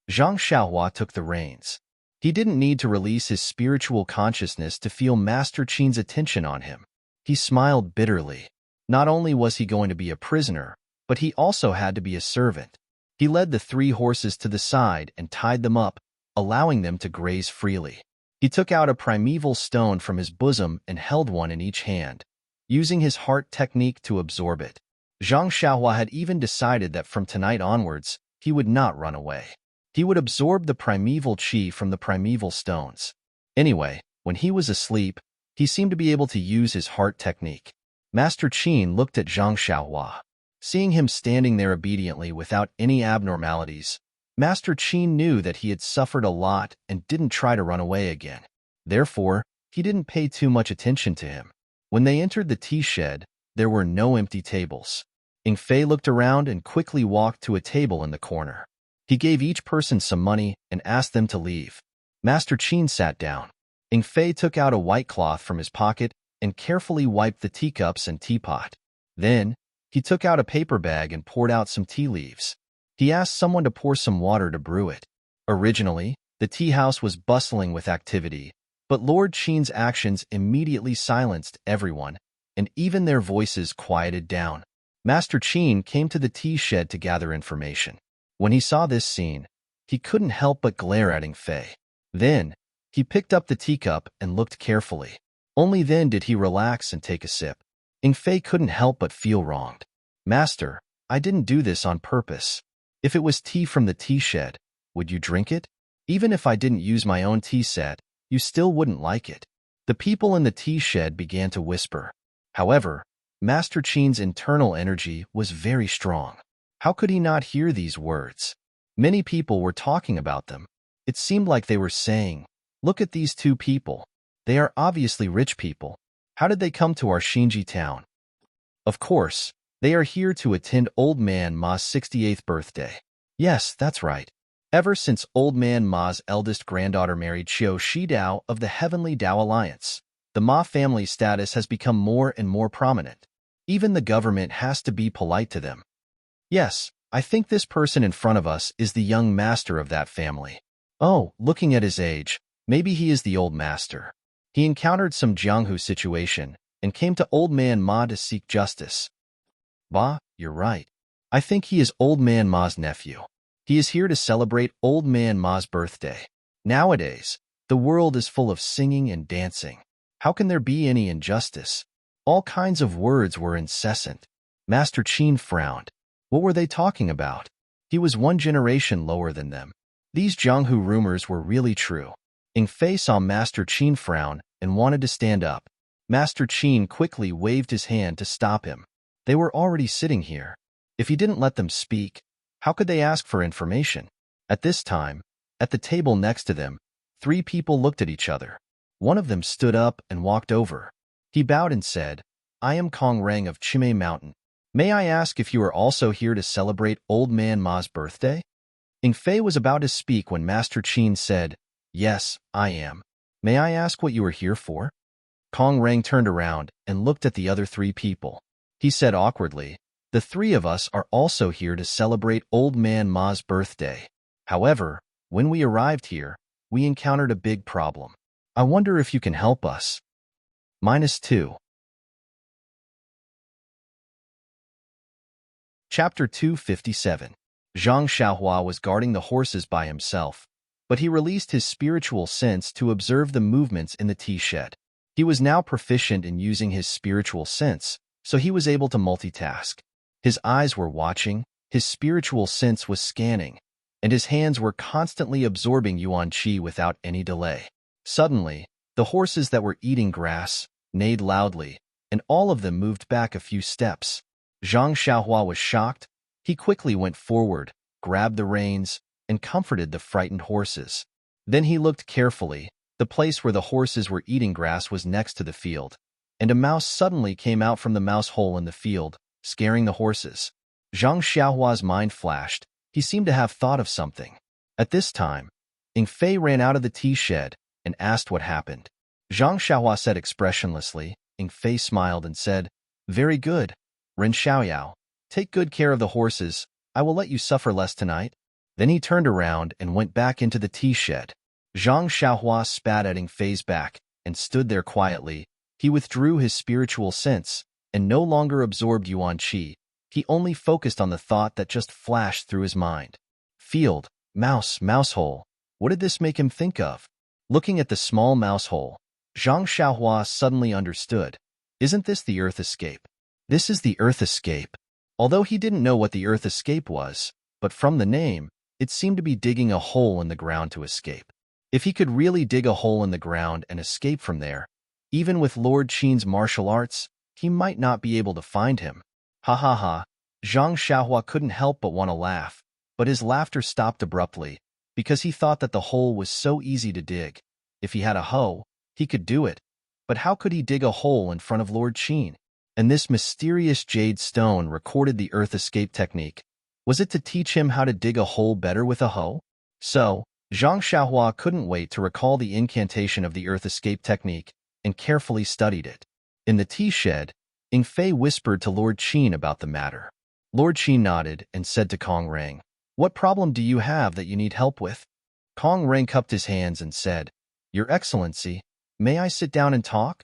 Zhang Xiaohua took the reins. He didn't need to release his spiritual consciousness to feel Master Qin's attention on him. He smiled bitterly. Not only was he going to be a prisoner, but he also had to be a servant. He led the 3 horses to the side and tied them up, allowing them to graze freely. He took out a primeval stone from his bosom and held one in each hand, using his heart technique to absorb it. Zhang Xiaohua had even decided that from tonight onwards, he would not run away. He would absorb the primeval qi from the primeval stones. Anyway, when he was asleep, he seemed to be able to use his heart technique. Master Qin looked at Zhang Xiaohua. Seeing him standing there obediently without any abnormalities, Master Qin knew that he had suffered a lot and didn't try to run away again. Therefore, he didn't pay too much attention to him. When they entered the tea shed, there were no empty tables. Ing Fei looked around and quickly walked to a table in the corner. He gave each person some money and asked them to leave. Master Qin sat down. Ing Fei took out a white cloth from his pocket and carefully wiped the teacups and teapot. Then, he took out a paper bag and poured out some tea leaves. He asked someone to pour some water to brew it. Originally, the tea house was bustling with activity, but Lord Qin's actions immediately silenced everyone, and even their voices quieted down. Master Qin came to the tea shed to gather information. When he saw this scene, He couldn't help but glare at Ing Fei. Then, he picked up the teacup and looked carefully. Only then did he relax and take a sip. Ing Fei couldn't help but feel wronged. Master, I didn't do this on purpose. If it was tea from the tea shed, would you drink it? Even if I didn't use my own tea set, you still wouldn't like it. The people in the tea shed began to whisper. However, Master Qin's internal energy was very strong. How could he not hear these words? Many people were talking about them. It seemed like they were saying, "Look at these two people. They are obviously rich people. How did they come to our Xinji town?" Of course, they are here to attend Old Man Ma's 68th birthday. Yes, that's right. Ever since Old Man Ma's eldest granddaughter married Xiao Shidao of the Heavenly Dao Alliance, the Ma family status has become more and more prominent. Even the government has to be polite to them. Yes, I think this person in front of us is the young master of that family. Oh, looking at his age, maybe he is the old master. He encountered some Jianghu situation and came to Old Man Ma to seek justice. Ba, you're right. I think he is Old Man Ma's nephew. He is here to celebrate Old Man Ma's birthday. Nowadays, the world is full of singing and dancing. How can there be any injustice? All kinds of words were incessant. Master Qin frowned. What were they talking about? He was one generation lower than them. These Jianghu rumors were really true. Ing Fei saw Master Qin frown and wanted to stand up. Master Qin quickly waved his hand to stop him. They were already sitting here. If he didn't let them speak, how could they ask for information? At this time, at the table next to them, 3 people looked at each other. One of them stood up and walked over. He bowed and said, "I am Kong Rang of Chimay Mountain. May I ask if you are also here to celebrate Old Man Ma's birthday?" Ing Fei was about to speak when Master Qin said, "Yes, I am. May I ask what you are here for?" Kong Rang turned around and looked at the other 3 people. He said awkwardly, "The 3 of us are also here to celebrate Old Man Ma's birthday. However, when we arrived here, we encountered a big problem. I wonder if you can help us." -2. Chapter 257. Zhang Xiaohua was guarding the horses by himself, but he released his spiritual sense to observe the movements in the tea shed. He was now proficient in using his spiritual sense, so he was able to multitask. His eyes were watching, his spiritual sense was scanning, and his hands were constantly absorbing yuan qi without any delay. Suddenly, the horses that were eating grass neighed loudly, and all of them moved back a few steps. Zhang Xiaohua was shocked. He quickly went forward, grabbed the reins, and comforted the frightened horses. Then he looked carefully. The place where the horses were eating grass was next to the field, and a mouse suddenly came out from the mouse hole in the field, scaring the horses. Zhang Xiaohua's mind flashed. He seemed to have thought of something. At this time, Ing Fei ran out of the tea shed and asked what happened. Zhang Xiaohua said expressionlessly. Ing Fei smiled and said, "Very good. Ren Xiaoyao, take good care of the horses. I will let you suffer less tonight." Then he turned around and went back into the tea shed. Zhang Xiaohua spat at Ing Fei's back and stood there quietly. He withdrew his spiritual sense and no longer absorbed yuan qi. He only focused on the thought that just flashed through his mind. Field, mouse, mouse hole. What did this make him think of? Looking at the small mouse hole, Zhang Xiaohua suddenly understood. Isn't this the Earth Escape? This is the Earth Escape. Although he didn't know what the Earth Escape was, but from the name, it seemed to be digging a hole in the ground to escape. If he could really dig a hole in the ground and escape from there, even with Lord Qin's martial arts, he might not be able to find him. Ha ha ha. Zhang Xiaohua couldn't help but want to laugh, but his laughter stopped abruptly, because he thought that the hole was so easy to dig. If he had a hoe, he could do it. But how could he dig a hole in front of Lord Qin? And this mysterious jade stone recorded the Earth Escape technique. Was it to teach him how to dig a hole better with a hoe? So, Zhang Xiaohua couldn't wait to recall the incantation of the Earth Escape technique and carefully studied it. In the tea shed, Ing Fei whispered to Lord Qin about the matter. Lord Qin nodded and said to Kong Rang, "What problem do you have that you need help with?" Kong Rang cupped his hands and said, "Your Excellency, may I sit down and talk?"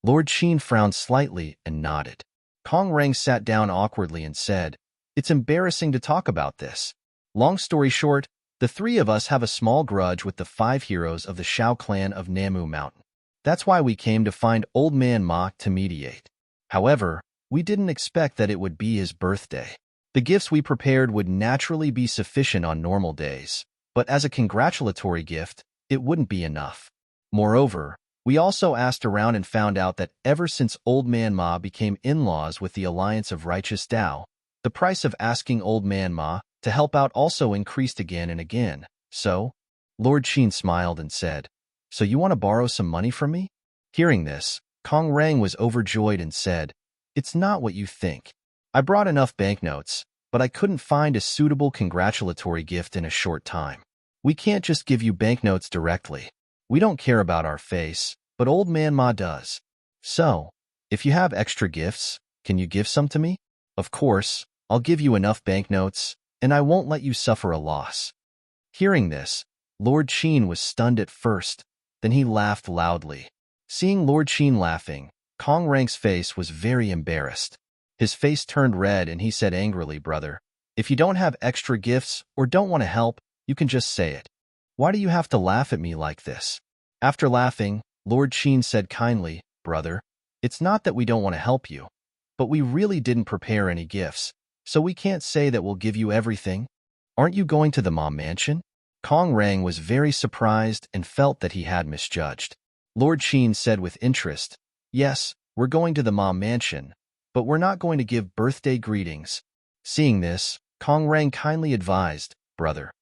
Lord Qin frowned slightly and nodded. Kong Rang sat down awkwardly and said, "It's embarrassing to talk about this. Long story short, The three of us have a small grudge with the 5 heroes of the Shao clan of Namu Mountain. That's why we came to find Old Man Ma to mediate. However, we didn't expect that it would be his birthday. The gifts we prepared would naturally be sufficient on normal days, but as a congratulatory gift, it wouldn't be enough. Moreover, we also asked around and found out that ever since Old Man Ma became in-laws with the Alliance of Righteous Tao, the price of asking Old Man Ma to help out also increased again and again. So, Lord Qin smiled and said, "So you want to borrow some money from me?" Hearing this, Kong Rang was overjoyed and said, "It's not what you think. I brought enough banknotes, but I couldn't find a suitable congratulatory gift in a short time. We can't just give you banknotes directly. We don't care about our face, but Old Man Ma does. So, if you have extra gifts, can you give some to me? Of course, I'll give you enough banknotes, and I won't let you suffer a loss." Hearing this, Lord Qin was stunned at first, then he laughed loudly. Seeing Lord Qin laughing, Kong Rang's face was very embarrassed. His face turned red and he said angrily, "Brother, if you don't have extra gifts or don't want to help, you can just say it. Why do you have to laugh at me like this?" After laughing, Lord Qin said kindly, "Brother, it's not that we don't want to help you, but we really didn't prepare any gifts, so we can't say that we'll give you everything. Aren't you going to the Ma Mansion?" Kong Rang was very surprised and felt that he had misjudged. Lord Qin said with interest, "Yes, we're going to the Ma Mansion, but we're not going to give birthday greetings." Seeing this, Kong Rang kindly advised, "Brother,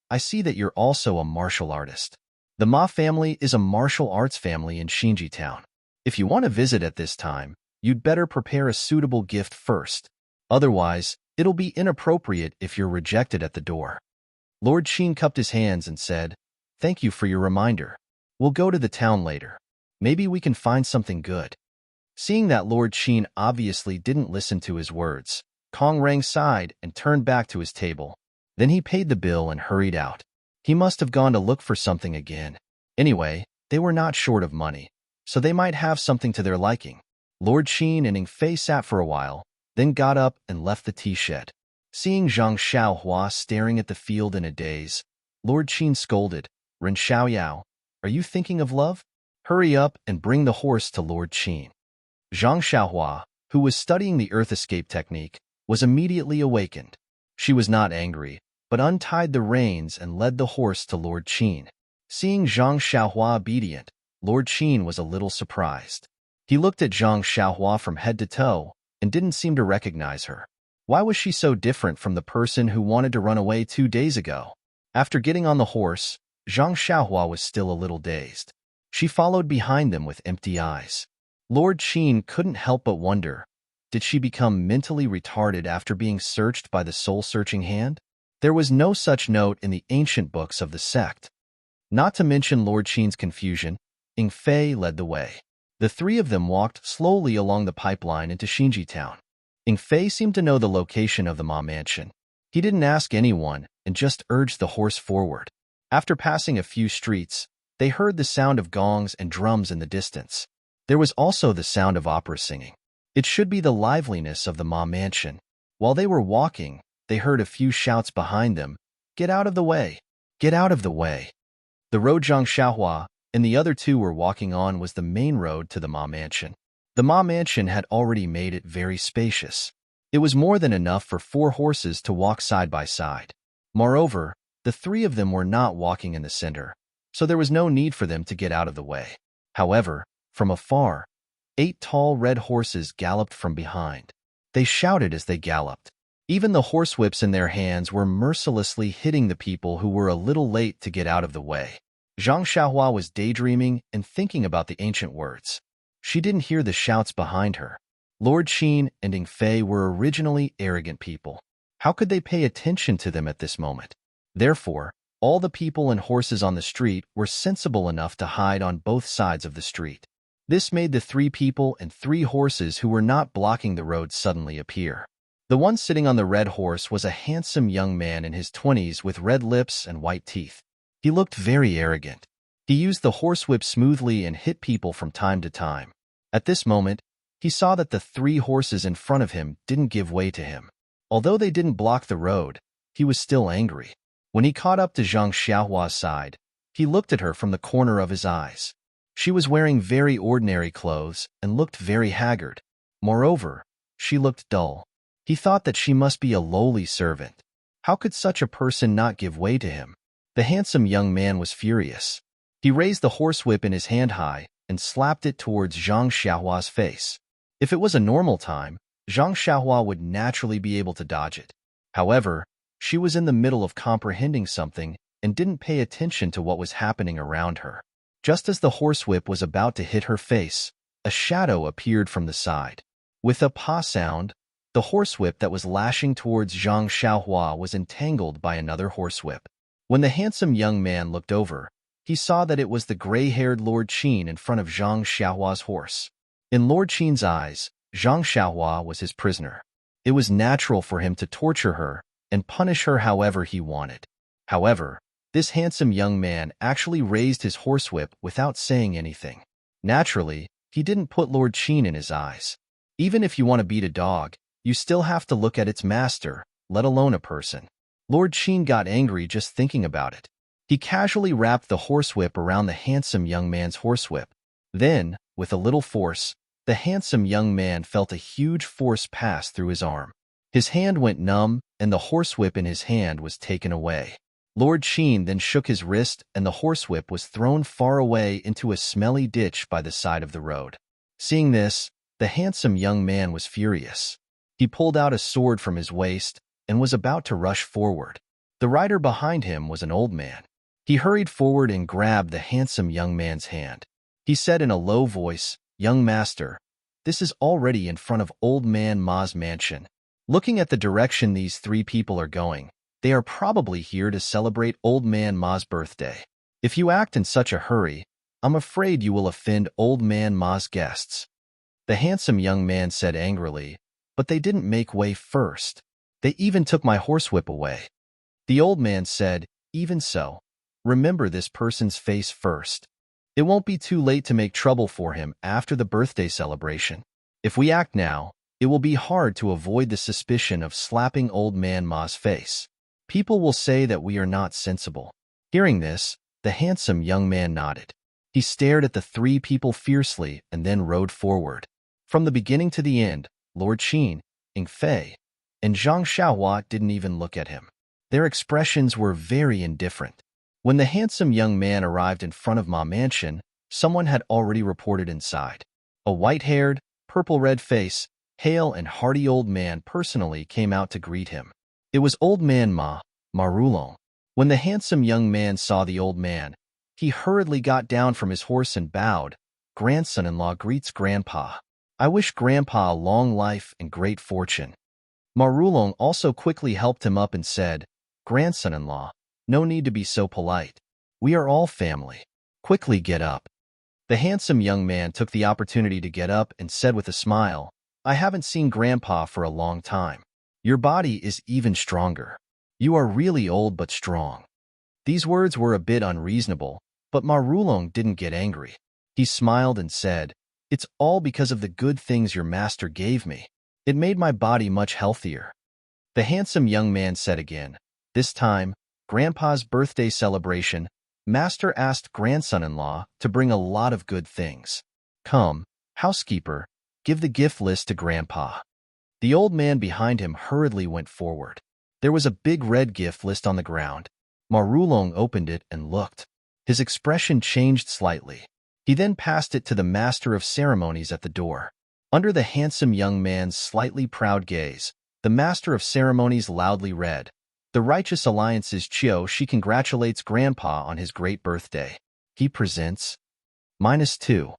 I see that you're also a martial artist. The Ma family is a martial arts family in Xinji Town. If you want to visit at this time, you'd better prepare a suitable gift first. Otherwise, it'll be inappropriate if you're rejected at the door." Lord Qin cupped his hands and said, "Thank you for your reminder. We'll go to the town later. Maybe we can find something good." Seeing that Lord Qin obviously didn't listen to his words, Kong Rang sighed and turned back to his table. Then he paid the bill and hurried out. He must have gone to look for something again. Anyway, they were not short of money, so they might have something to their liking. Lord Qin and Ning Fei sat for a while, then got up and left the tea shed. Seeing Zhang Xiaohua staring at the field in a daze, Lord Qin scolded, "Ren Xiaoyao, are you thinking of love? Hurry up and bring the horse to Lord Qin." Zhang Xiaohua, who was studying the earth escape technique, was immediately awakened. She was not angry, but untied the reins and led the horse to Lord Qin. Seeing Zhang Xiaohua obedient, Lord Qin was a little surprised. He looked at Zhang Xiaohua from head to toe and didn't seem to recognize her. Why was she so different from the person who wanted to run away 2 days ago? After getting on the horse, Zhang Xiaohua was still a little dazed. She followed behind them with empty eyes. Lord Qin couldn't help but wonder, did she become mentally retarded after being searched by the soul-searching hand? There was no such note in the ancient books of the sect. Not to mention Lord Qin's confusion, Ning Fei led the way. The three of them walked slowly along the pipeline into Xinji Town. Ning Fei seemed to know the location of the Ma Mansion. He didn't ask anyone and just urged the horse forward. After passing a few streets, they heard the sound of gongs and drums in the distance. There was also the sound of opera singing. It should be the liveliness of the Ma Mansion. While they were walking, they heard a few shouts behind them, "Get out of the way! Get out of the way!" The road Zhang Xiaohua and the other two were walking on was the main road to the Ma Mansion. The Ma Mansion had already made it very spacious. It was more than enough for 4 horses to walk side by side. Moreover, the 3 of them were not walking in the center, so there was no need for them to get out of the way. However, from afar, 8 tall red horses galloped from behind. They shouted as they galloped. Even the horsewhips in their hands were mercilessly hitting the people who were a little late to get out of the way. Zhang Xiaohua was daydreaming and thinking about the ancient words. She didn't hear the shouts behind her. Lord Qin and Ning Fei were originally arrogant people. How could they pay attention to them at this moment? Therefore, all the people and horses on the street were sensible enough to hide on both sides of the street. This made the 3 people and 3 horses who were not blocking the road suddenly appear. The one sitting on the red horse was a handsome young man in his 20s with red lips and white teeth. He looked very arrogant. He used the horsewhip smoothly and hit people from time to time. At this moment, he saw that the 3 horses in front of him didn't give way to him. Although they didn't block the road, he was still angry. When he caught up to Zhang Xiaohua's side, he looked at her from the corner of his eyes. She was wearing very ordinary clothes and looked very haggard. Moreover, she looked dull. He thought that she must be a lowly servant. How could such a person not give way to him? The handsome young man was furious. He raised the horsewhip in his hand high and slapped it towards Zhang Xiaohua's face. If it was a normal time, Zhang Xiaohua would naturally be able to dodge it. However, she was in the middle of comprehending something and didn't pay attention to what was happening around her. Just as the horsewhip was about to hit her face, a shadow appeared from the side. With a pa sound, the horsewhip that was lashing towards Zhang Xiaohua was entangled by another horsewhip. When the handsome young man looked over, he saw that it was the gray-haired Lord Qin in front of Zhang Xiaohua's horse. In Lord Qin's eyes, Zhang Xiaohua was his prisoner. It was natural for him to torture her and punish her however he wanted. However, this handsome young man actually raised his horsewhip without saying anything. Naturally, he didn't put Lord Qin in his eyes. Even if you want to beat a dog, you still have to look at its master, let alone a person. Lord Qin got angry just thinking about it. He casually wrapped the horsewhip around the handsome young man's horsewhip. Then, with a little force, the handsome young man felt a huge force pass through his arm. His hand went numb, and the horsewhip in his hand was taken away. Lord Qin then shook his wrist, and the horsewhip was thrown far away into a smelly ditch by the side of the road. Seeing this, the handsome young man was furious. He pulled out a sword from his waist and was about to rush forward. The rider behind him was an old man. He hurried forward and grabbed the handsome young man's hand. He said in a low voice, "Young master, this is already in front of Old Man Ma's mansion. Looking at the direction these three people are going, they are probably here to celebrate Old Man Ma's birthday. If you act in such a hurry, I'm afraid you will offend Old Man Ma's guests." The handsome young man said angrily, "But they didn't make way first. They even took my horsewhip away." The old man said, "Even so, remember this person's face first. It won't be too late to make trouble for him after the birthday celebration. If we act now, it will be hard to avoid the suspicion of slapping Old Man Ma's face. People will say that we are not sensible." Hearing this, the handsome young man nodded. He stared at the three people fiercely and then rode forward. From the beginning to the end, Lord Qin, Ing Fei, and Zhang Xiaohua didn't even look at him. Their expressions were very indifferent. When the handsome young man arrived in front of Ma Mansion, someone had already reported inside. A white-haired, purple-red face, hale and hearty old man personally came out to greet him. It was Old Man Ma, Marulong. When the handsome young man saw the old man, he hurriedly got down from his horse and bowed. "Grandson-in-law greets Grandpa. I wish Grandpa a long life and great fortune." Marulong also quickly helped him up and said, "Grandson-in-law, no need to be so polite. We are all family. Quickly get up." The handsome young man took the opportunity to get up and said with a smile, "I haven't seen Grandpa for a long time. Your body is even stronger. You are really old but strong." These words were a bit unreasonable, but Marulong didn't get angry. He smiled and said, "It's all because of the good things your master gave me. It made my body much healthier." The handsome young man said again, "This time, Grandpa's birthday celebration, Master asked grandson-in-law to bring a lot of good things. Come, housekeeper, give the gift list to Grandpa." The old man behind him hurriedly went forward. There was a big red gift list on the ground. Marulong opened it and looked. His expression changed slightly. He then passed it to the master of ceremonies at the door. Under the handsome young man's slightly proud gaze, the master of ceremonies loudly read, "The Righteous Alliance's Chio Shi congratulates Grandpa on his great birthday. He presents -2."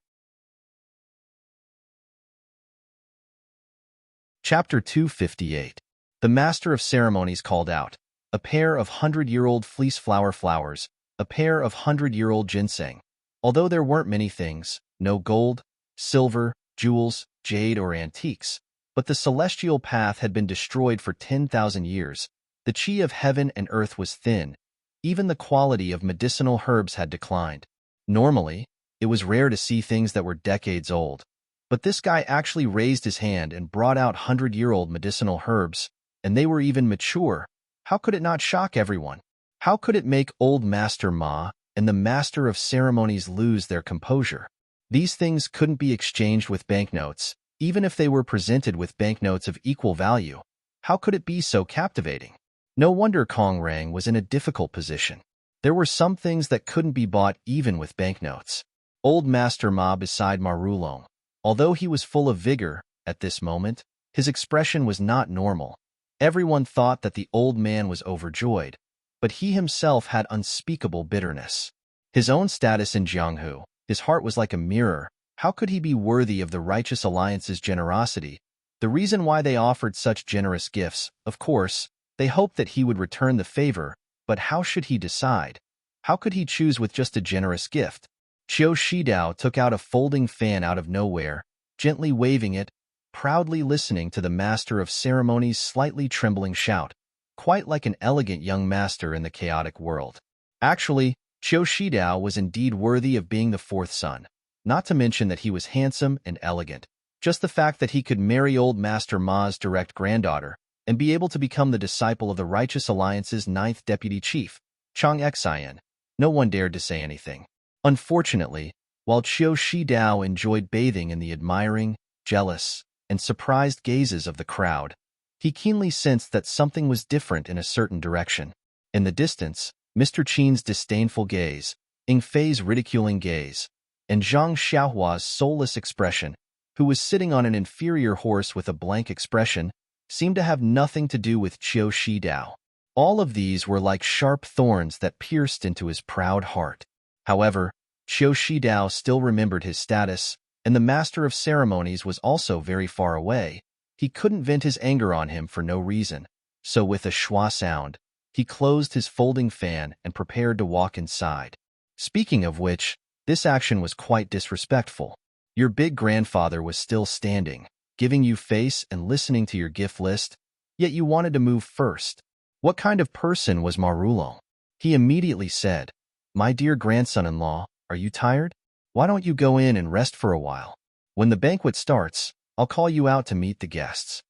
Chapter 258. The master of ceremonies called out, "A pair of 100-year-old fleece flower flowers, a pair of 100-year-old ginseng." Although there weren't many things, no gold, silver, jewels, jade, or antiques, but the celestial path had been destroyed for 10,000 years. The chi of heaven and earth was thin. Even the quality of medicinal herbs had declined. Normally, it was rare to see things that were decades old. But this guy actually raised his hand and brought out 100-year-old medicinal herbs, and they were even mature. How could it not shock everyone? How could it make old Master Ma and the Master of Ceremonies lose their composure? These things couldn't be exchanged with banknotes, even if they were presented with banknotes of equal value. How could it be so captivating? No wonder Kong Rang was in a difficult position. There were some things that couldn't be bought even with banknotes. Old Master Ma beside Marulong. Although he was full of vigor at this moment, his expression was not normal. Everyone thought that the old man was overjoyed, but he himself had unspeakable bitterness. His own status in Jianghu, his heart was like a mirror. How could he be worthy of the Righteous Alliance's generosity? The reason why they offered such generous gifts, of course, they hoped that he would return the favor, but how should he decide? How could he choose with just a generous gift? Qiu Shidao took out a folding fan out of nowhere, gently waving it, proudly listening to the Master of Ceremonies' slightly trembling shout, quite like an elegant young master in the chaotic world. Actually, Qiu Shidao was indeed worthy of being the fourth son, not to mention that he was handsome and elegant. Just the fact that he could marry old Master Ma's direct granddaughter and be able to become the disciple of the Righteous Alliance's 9th deputy chief, Chang Xian, no one dared to say anything. Unfortunately, while Qiu Shidao enjoyed bathing in the admiring, jealous, and surprised gazes of the crowd, he keenly sensed that something was different in a certain direction. In the distance, Mr. Qin's disdainful gaze, Ing Fei's ridiculing gaze, and Zhang Xiaohua's soulless expression, who was sitting on an inferior horse with a blank expression, seemed to have nothing to do with Qiu Shidao. All of these were like sharp thorns that pierced into his proud heart. However, Qiu Shidao still remembered his status, and the Master of Ceremonies was also very far away. He couldn't vent his anger on him for no reason, so with a schwa sound, he closed his folding fan and prepared to walk inside. Speaking of which, this action was quite disrespectful. Your big grandfather was still standing, giving you face and listening to your gift list, yet you wanted to move first. What kind of person was Marulong? He immediately said, "My dear grandson-in-law, are you tired? Why don't you go in and rest for a while? When the banquet starts, I'll call you out to meet the guests."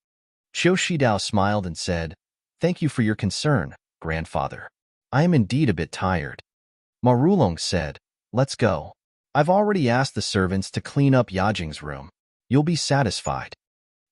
Qiu Shidao smiled and said, "Thank you for your concern, grandfather. I am indeed a bit tired." Marulong said, "Let's go. I've already asked the servants to clean up Yajing's room. You'll be satisfied."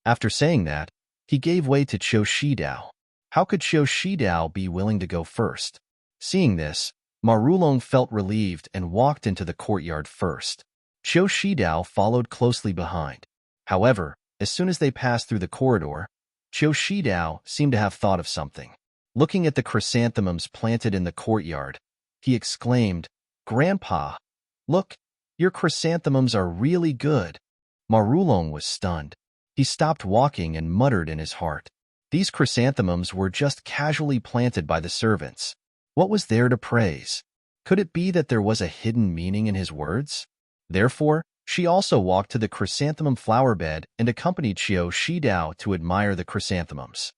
After saying that, he gave way to Qiu Shidao. How could Qiu Shidao be willing to go first? Seeing this, Marulong felt relieved and walked into the courtyard first. Qiu Shidao followed closely behind. However, as soon as they passed through the corridor, Qiu Shidao seemed to have thought of something. Looking at the chrysanthemums planted in the courtyard, he exclaimed, "Grandpa, look, your chrysanthemums are really good." Marulong was stunned. He stopped walking and muttered in his heart. These chrysanthemums were just casually planted by the servants. What was there to praise? Could it be that there was a hidden meaning in his words? Therefore, she also walked to the chrysanthemum flower bed and accompanied Qiu Shidao to admire the chrysanthemums.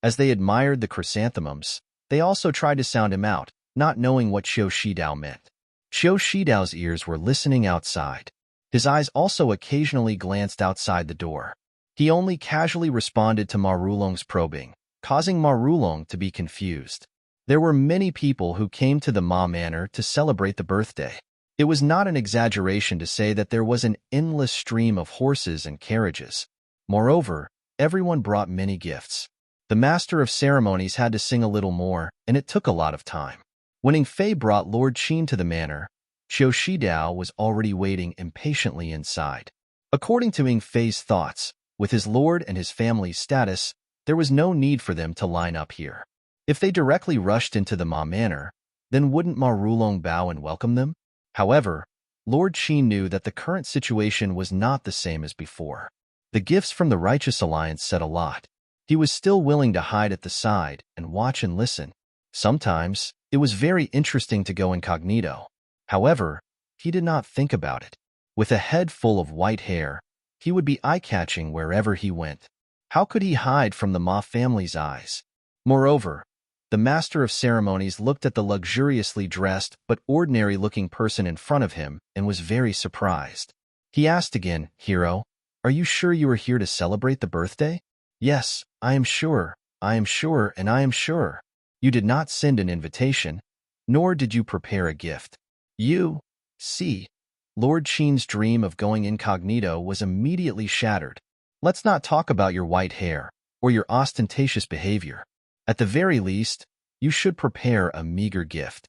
As they admired the chrysanthemums, they also tried to sound him out, not knowing what Qiu Shidao meant. Qiu Shidao's ears were listening outside. His eyes also occasionally glanced outside the door. He only casually responded to Marulong's probing, causing Marulong to be confused. There were many people who came to the Ma Manor to celebrate the birthday. It was not an exaggeration to say that there was an endless stream of horses and carriages. Moreover, everyone brought many gifts. The Master of Ceremonies had to sing a little more, and it took a lot of time. When Ing Fei brought Lord Qin to the manor, Qiu Shidao was already waiting impatiently inside. According to Ing Fei's thoughts, with his lord and his family's status, there was no need for them to line up here. If they directly rushed into the Ma Manor, then wouldn't Marulong bow and welcome them? However, Lord Qin knew that the current situation was not the same as before. The gifts from the Righteous Alliance said a lot. He was still willing to hide at the side and watch and listen. Sometimes, it was very interesting to go incognito. However, he did not think about it. With a head full of white hair, he would be eye-catching wherever he went. How could he hide from the Ma family's eyes? Moreover, the Master of Ceremonies looked at the luxuriously dressed but ordinary-looking person in front of him and was very surprised. He asked again, "Hero, are you sure you are here to celebrate the birthday?" "Yes, I am sure, and I am sure. You did not send an invitation, nor did you prepare a gift. You, see, Lord Qin's dream of going incognito was immediately shattered. Let's not talk about your white hair or your ostentatious behavior. At the very least, you should prepare a meager gift.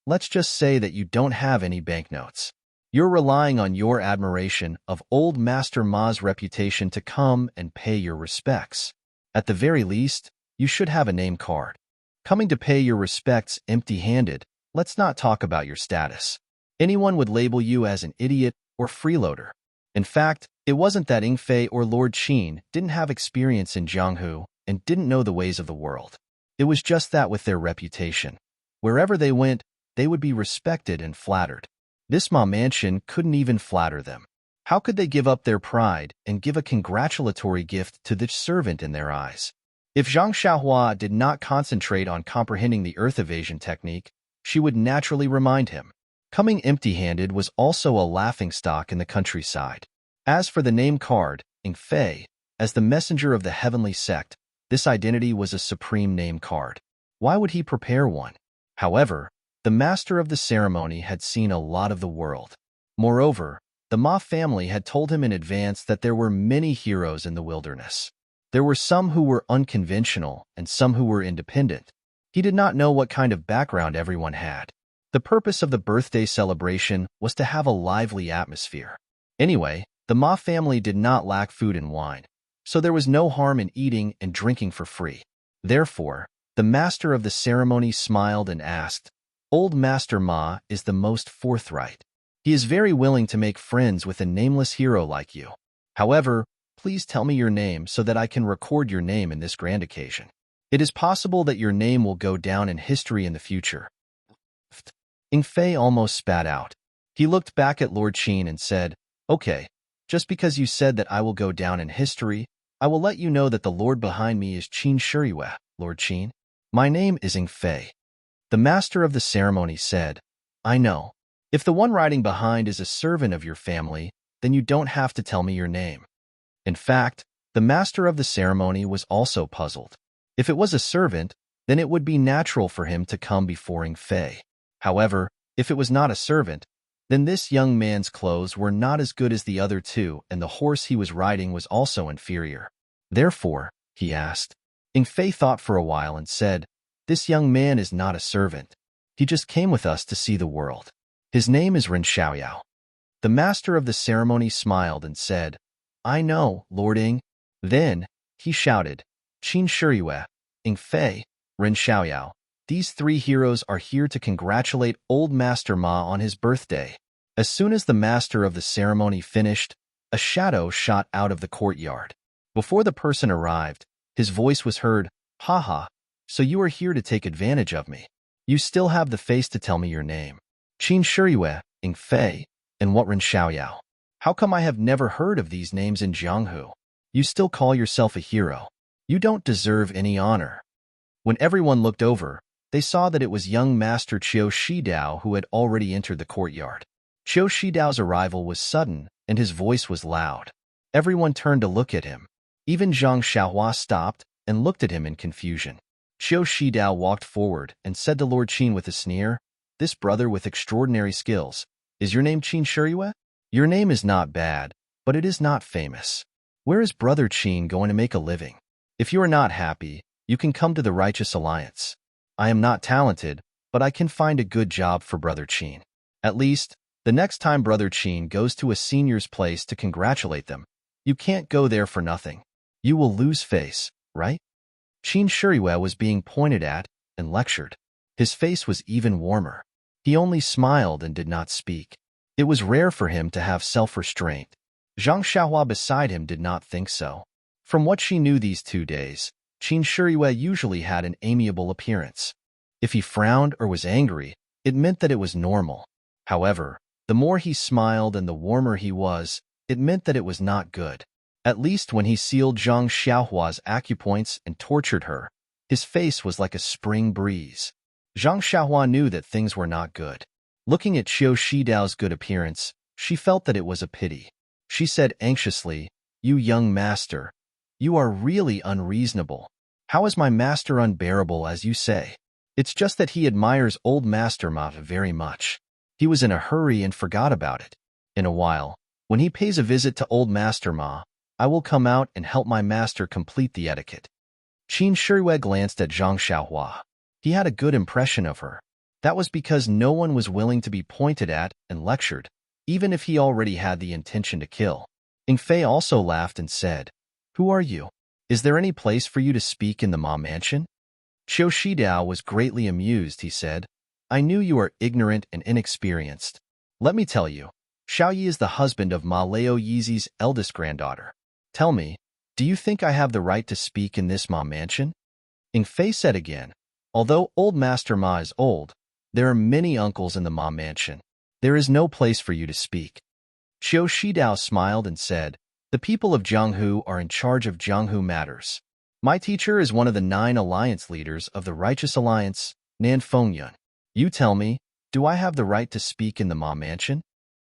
Let's just say that you don't have any banknotes. You're relying on your admiration of old Master Ma's reputation to come and pay your respects. At the very least, you should have a name card. Coming to pay your respects empty-handed, let's not talk about your status. Anyone would label you as an idiot or freeloader. In fact, it wasn't that Ingfei or Lord Qin didn't have experience in Jianghu and didn't know the ways of the world. It was just that with their reputation, wherever they went, they would be respected and flattered. This Ma mansion couldn't even flatter them. How could they give up their pride and give a congratulatory gift to the servant in their eyes? If Zhang Xiaohua did not concentrate on comprehending the earth evasion technique, she would naturally remind him. Coming empty-handed was also a laughingstock in the countryside. As for the name card, Ingfei, as the messenger of the heavenly sect, this identity was a supreme name card. Why would he prepare one? However, the master of the ceremony had seen a lot of the world. Moreover, the Ma family had told him in advance that there were many heroes in the wilderness. There were some who were unconventional and some who were independent. He did not know what kind of background everyone had. The purpose of the birthday celebration was to have a lively atmosphere. Anyway, the Ma family did not lack food and wine, so there was no harm in eating and drinking for free. Therefore, the master of the ceremony smiled and asked, "Old Master Ma is the most forthright. He is very willing to make friends with a nameless hero like you. However, please tell me your name so that I can record your name in this grand occasion. It is possible that your name will go down in history in the future." Ingfei almost spat out. He looked back at Lord Qin and said, "Okay, just because you said that I will go down in history, I will let you know that the lord behind me is Qin Shiyue, Lord Qin. My name is Ingfei." The master of the ceremony said, "I know. If the one riding behind is a servant of your family, then you don't have to tell me your name." In fact, the master of the ceremony was also puzzled. If it was a servant, then it would be natural for him to come before Ingfei. However, if it was not a servant, then this young man's clothes were not as good as the other two and the horse he was riding was also inferior. Therefore, he asked. Ingfei thought for a while and said, "This young man is not a servant. He just came with us to see the world. His name is Ren Xiaoyao." The master of the ceremony smiled and said, "I know, Lord Ing." Then, he shouted, "Qin Shiyue, Ingfei, Ren Xiaoyao. These three heroes are here to congratulate old Master Ma on his birthday." As soon as the master of the ceremony finished, a shadow shot out of the courtyard. Before the person arrived, his voice was heard, "Ha ha, so you are here to take advantage of me. You still have the face to tell me your name. Qin Shiyue, Ingfei, and what Ren Xiaoyao? How come I have never heard of these names in Jianghu? You still call yourself a hero. You don't deserve any honor." When everyone looked over, they saw that it was young Master Qiu Shidao who had already entered the courtyard. Qiu Shidao's arrival was sudden, and his voice was loud. Everyone turned to look at him. Even Zhang Xiaohua stopped and looked at him in confusion. Qiu Shidao walked forward and said to Lord Qin with a sneer, "This brother with extraordinary skills, is your name Qin Shiyue? Your name is not bad, but it is not famous. Where is Brother Qin going to make a living? If you are not happy, you can come to the Righteous Alliance. I am not talented, but I can find a good job for Brother Qin. At least, the next time Brother Qin goes to a senior's place to congratulate them, you can't go there for nothing. You will lose face, right?" Qin Shiyue was being pointed at and lectured. His face was even warmer. He only smiled and did not speak. It was rare for him to have self-restraint. Zhang Xiaohua beside him did not think so. From what she knew these 2 days, Qin Shiyue usually had an amiable appearance. If he frowned or was angry, it meant that it was normal. However, the more he smiled and the warmer he was, it meant that it was not good. At least when he sealed Zhang Xiaohua's acupoints and tortured her, his face was like a spring breeze. Zhang Xiaohua knew that things were not good. Looking at Qiu Shidao's good appearance, she felt that it was a pity. She said anxiously, "You young master, you are really unreasonable. How is my master unbearable as you say? It's just that he admires old Master Ma very much. He was in a hurry and forgot about it. In a while, when he pays a visit to old Master Ma, I will come out and help my master complete the etiquette. Qin Shirue glanced at Zhang Xiaohua. He had a good impression of her. That was because no one was willing to be pointed at and lectured, even if he already had the intention to kill. Ing Fei also laughed and said, "Who are you? Is there any place for you to speak in the Ma Mansion?" Qiu Shidao was greatly amused, he said. "I knew you are ignorant and inexperienced. Let me tell you, Xiao Yi is the husband of Ma Leo Yizi's eldest granddaughter. Tell me, do you think I have the right to speak in this Ma Mansion?" Ing Fei said again, "Although old Master Ma is old, there are many uncles in the Ma Mansion. There is no place for you to speak." Qiu Shidao smiled and said, "The people of Jianghu are in charge of Jianghu matters. My teacher is one of the 9 alliance leaders of the Righteous Alliance, Nan Fengyun. You tell me, do I have the right to speak in the Ma Mansion?"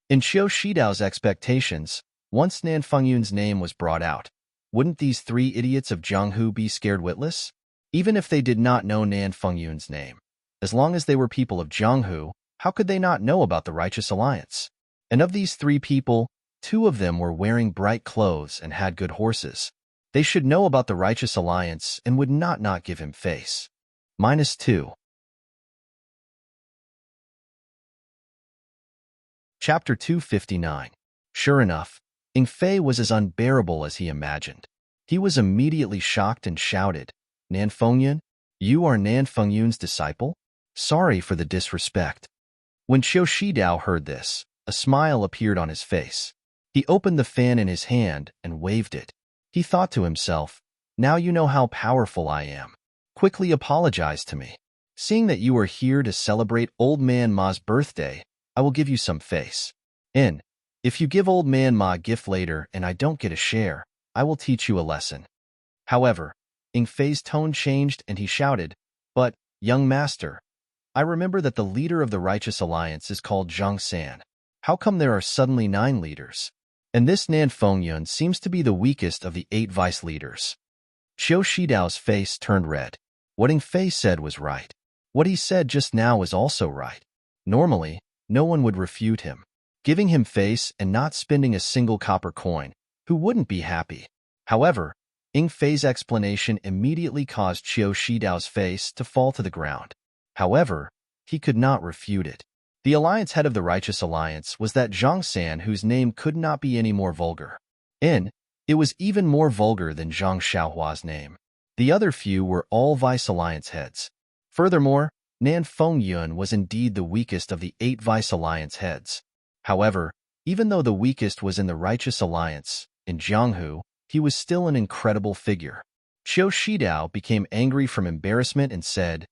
In Qiu Shidao's expectations, once Nan Fengyun's name was brought out, wouldn't these 3 idiots of Jianghu be scared witless? Even if they did not know Nan Fengyun's name, as long as they were people of Jianghu, how could they not know about the Righteous Alliance? And of these 3 people, 2 of them were wearing bright clothes and had good horses. They should know about the Righteous Alliance and would not give him face. -2. Chapter 259. Sure enough, Ing Fei was as unbearable as he imagined. He was immediately shocked and shouted, "Nan Fengyun, you are Nan Fengyun's disciple? Sorry for the disrespect." When Qiu Shidao heard this, a smile appeared on his face. He opened the fan in his hand and waved it. He thought to himself, "Now you know how powerful I am. Quickly apologize to me. Seeing that you are here to celebrate Old Man Ma's birthday, I will give you some face. If you give Old Man Ma a gift later and I don't get a share, I will teach you a lesson." However, Ing Fei's tone changed and he shouted, "But, young master, I remember that the leader of the Righteous Alliance is called Zhang San. How come there are suddenly 9 leaders? And this Nan Fengyun seems to be the weakest of the 8 vice leaders." Qiu Shidao's face turned red. What Ing Fei said was right. What he said just now was also right. Normally, no one would refute him. Giving him face and not spending a single copper coin, who wouldn't be happy? However, Ing Fei's explanation immediately caused Qiu Shidao's face to fall to the ground. However, he could not refute it. The alliance head of the Righteous Alliance was that Zhang San whose name could not be any more vulgar. It was even more vulgar than Zhang Xiaohua's name. The other few were all Vice Alliance heads. Furthermore, Nan Fengyun was indeed the weakest of the 8 Vice Alliance heads. However, even though the weakest was in the Righteous Alliance, in Jianghu, he was still an incredible figure. Qiu Shidao became angry from embarrassment and said,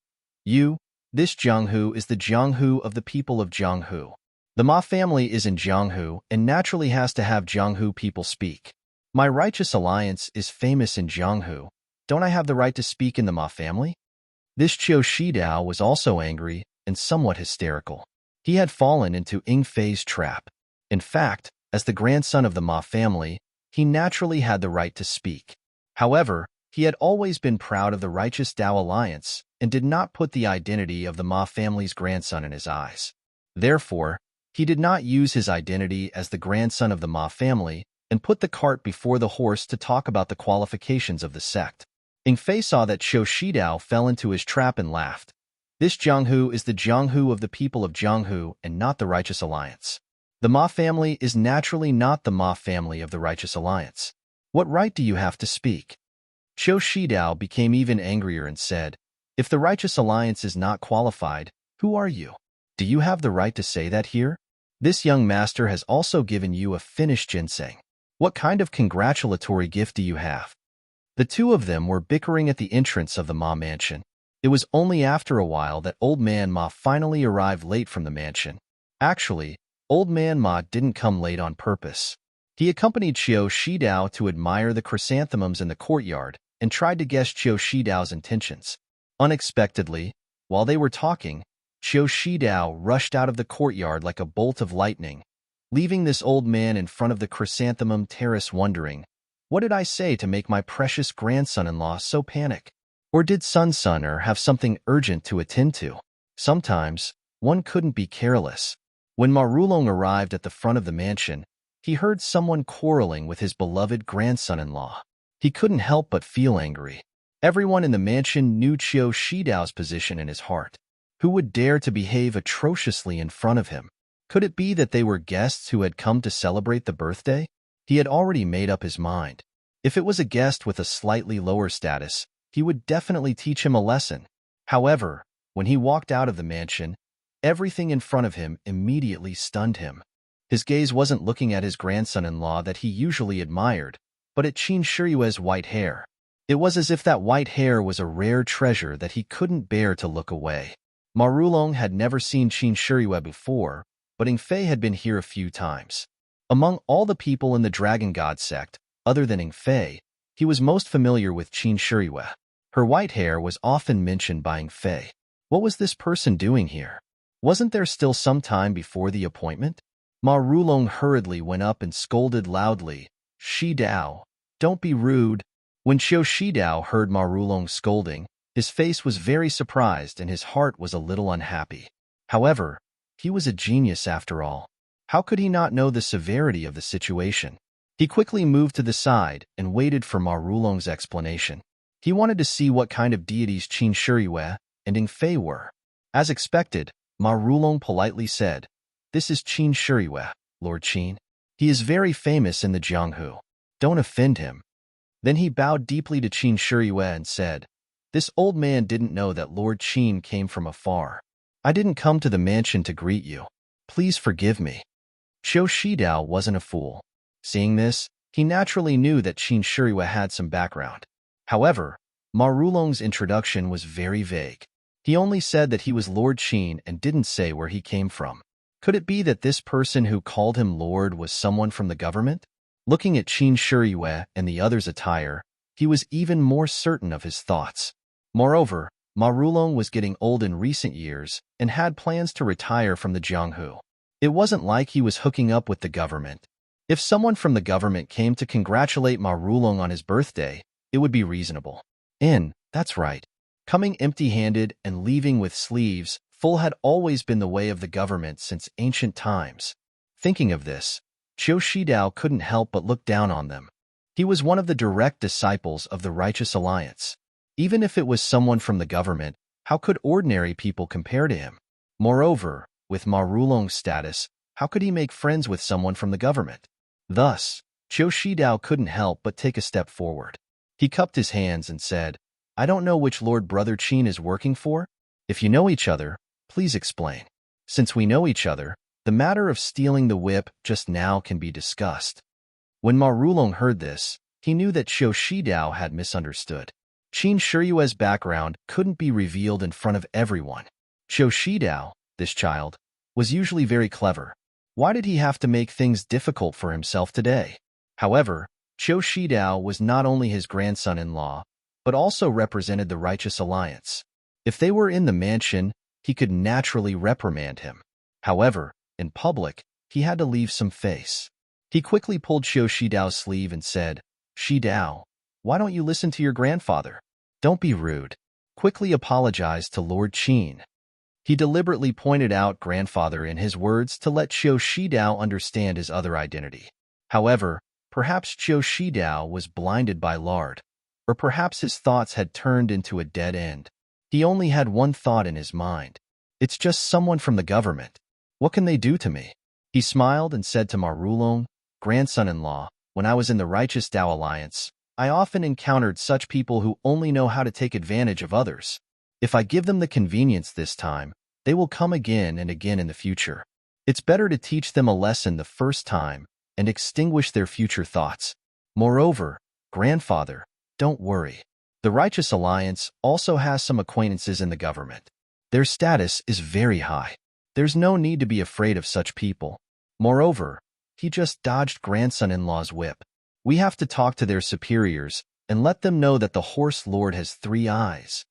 This Jianghu is the Jianghu of the people of Jianghu. The Ma family is in Jianghu and naturally has to have Jianghu people speak. My Righteous Alliance is famous in Jianghu. Don't I have the right to speak in the Ma family?" This Qiu Shidao was also angry and somewhat hysterical. He had fallen into Ing Fei's trap. In fact, as the grandson of the Ma family, he naturally had the right to speak. However, he had always been proud of the Righteous Dao Alliance and did not put the identity of the Ma family's grandson in his eyes. Therefore, he did not use his identity as the grandson of the Ma family and put the cart before the horse to talk about the qualifications of the sect. Ing Fei saw that Qiu Shidao fell into his trap and laughed. This Jianghu is the Jianghu of the people of Jianghu and not the Righteous Alliance. The Ma family is naturally not the Ma family of the Righteous Alliance. What right do you have to speak? Qiu Shidao became even angrier and said, "If the Righteous Alliance is not qualified, who are you? Do you have the right to say that here? This young master has also given you a finished ginseng. What kind of congratulatory gift do you have?" The 2 of them were bickering at the entrance of the Ma mansion. It was only after a while that Old Man Ma finally arrived late from the mansion. Actually, Old Man Ma didn't come late on purpose. He accompanied Qiu Shidao to admire the chrysanthemums in the courtyard and tried to guess Qiu Shidao's intentions. Unexpectedly, while they were talking, Qiu Shidao rushed out of the courtyard like a bolt of lightning, leaving this old man in front of the chrysanthemum terrace wondering, "What did I say to make my precious grandson-in-law so panic? Or did Sun have something urgent to attend to? Sometimes, one couldn't be careless. When Marulong arrived at the front of the mansion, he heard someone quarreling with his beloved grandson-in-law. He couldn't help but feel angry. Everyone in the mansion knew Qiu Shidao's position in his heart. Who would dare to behave atrociously in front of him? Could it be that they were guests who had come to celebrate the birthday? He had already made up his mind. If it was a guest with a slightly lower status, he would definitely teach him a lesson. However, when he walked out of the mansion, everything in front of him immediately stunned him. His gaze wasn't looking at his grandson-in-law that he usually admired, but at Qin Shiyue's white hair. It was as if that white hair was a rare treasure that he couldn't bear to look away. Marulong had never seen Qin Shiyue before, but Ingfei had been here a few times. Among all the people in the Dragon God sect, other than Ingfei, he was most familiar with Qin Shiyue. Her white hair was often mentioned by Ingfei. What was this person doing here? Wasn't there still some time before the appointment? Ma Rulong hurriedly went up and scolded loudly, "Shi Dao, don't be rude." When Qiu Shidao heard Ma Rulong scolding, his face was very surprised and his heart was a little unhappy. However, he was a genius after all. How could he not know the severity of the situation? He quickly moved to the side and waited for Ma Rulong's explanation. He wanted to see what kind of deities Qin Shiyue and Ingfei were. As expected, Ma Rulong politely said, "This is Qin Shiyue, Lord Qin. He is very famous in the Jianghu. Don't offend him." Then he bowed deeply to Qin Shiyue and said, "This old man didn't know that Lord Qin came from afar. I didn't come to the mansion to greet you. Please forgive me." Qiu Shidao wasn't a fool. Seeing this, he naturally knew that Qin Shiyue had some background. However, Ma Rulong's introduction was very vague. He only said that he was Lord Qin and didn't say where he came from. Could it be that this person who called him Lord was someone from the government? Looking at Qin Shiyue and the other's attire, he was even more certain of his thoughts. Moreover, Ma Rulong was getting old in recent years and had plans to retire from the Jianghu. It wasn't like he was hooking up with the government. If someone from the government came to congratulate Ma Rulong on his birthday, it would be reasonable. That's right. Coming empty-handed and leaving with sleeves full had always been the way of the government since ancient times. Thinking of this, Qiu Shidao couldn't help but look down on them. He was one of the direct disciples of the Righteous Alliance. Even if it was someone from the government, how could ordinary people compare to him? Moreover, with Ma Rulong's status, how could he make friends with someone from the government? Thus, Qiu Shidao couldn't help but take a step forward. He cupped his hands and said, "I don't know which Lord Brother Qin is working for. If you know each other, please explain. Since we know each other, the matter of stealing the whip just now can be discussed." When Ma Rulong heard this, he knew that Qiu Shidao had misunderstood. Qin Shiyue's background couldn't be revealed in front of everyone. Qiu Shidao, this child, was usually very clever. Why did he have to make things difficult for himself today? However, Qiu Shidao was not only his grandson-in-law, but also represented the Righteous Alliance. If they were in the mansion, he could naturally reprimand him. However, in public, he had to leave some face. He quickly pulled Qiu Shidao's sleeve and said, "Shidao, why don't you listen to your grandfather? Don't be rude." Quickly apologized to Lord Qin. He deliberately pointed out grandfather in his words to let Qiu Shidao understand his other identity. However, perhaps Qiu Shidao was blinded by lard, or perhaps his thoughts had turned into a dead end. He only had one thought in his mind. It's just someone from the government. What can they do to me? He smiled and said to Ma Rulong, "Grandson-in-law, when I was in the Righteous Dao Alliance, I often encountered such people who only know how to take advantage of others. If I give them the convenience this time, they will come again and again in the future. It's better to teach them a lesson the first time and extinguish their future thoughts. Moreover, grandfather, don't worry. The Righteous Alliance also has some acquaintances in the government. Their status is very high. There's no need to be afraid of such people. Moreover, he just dodged grandson-in-law's whip. We have to talk to their superiors and let them know that the Horse Lord has 3 eyes."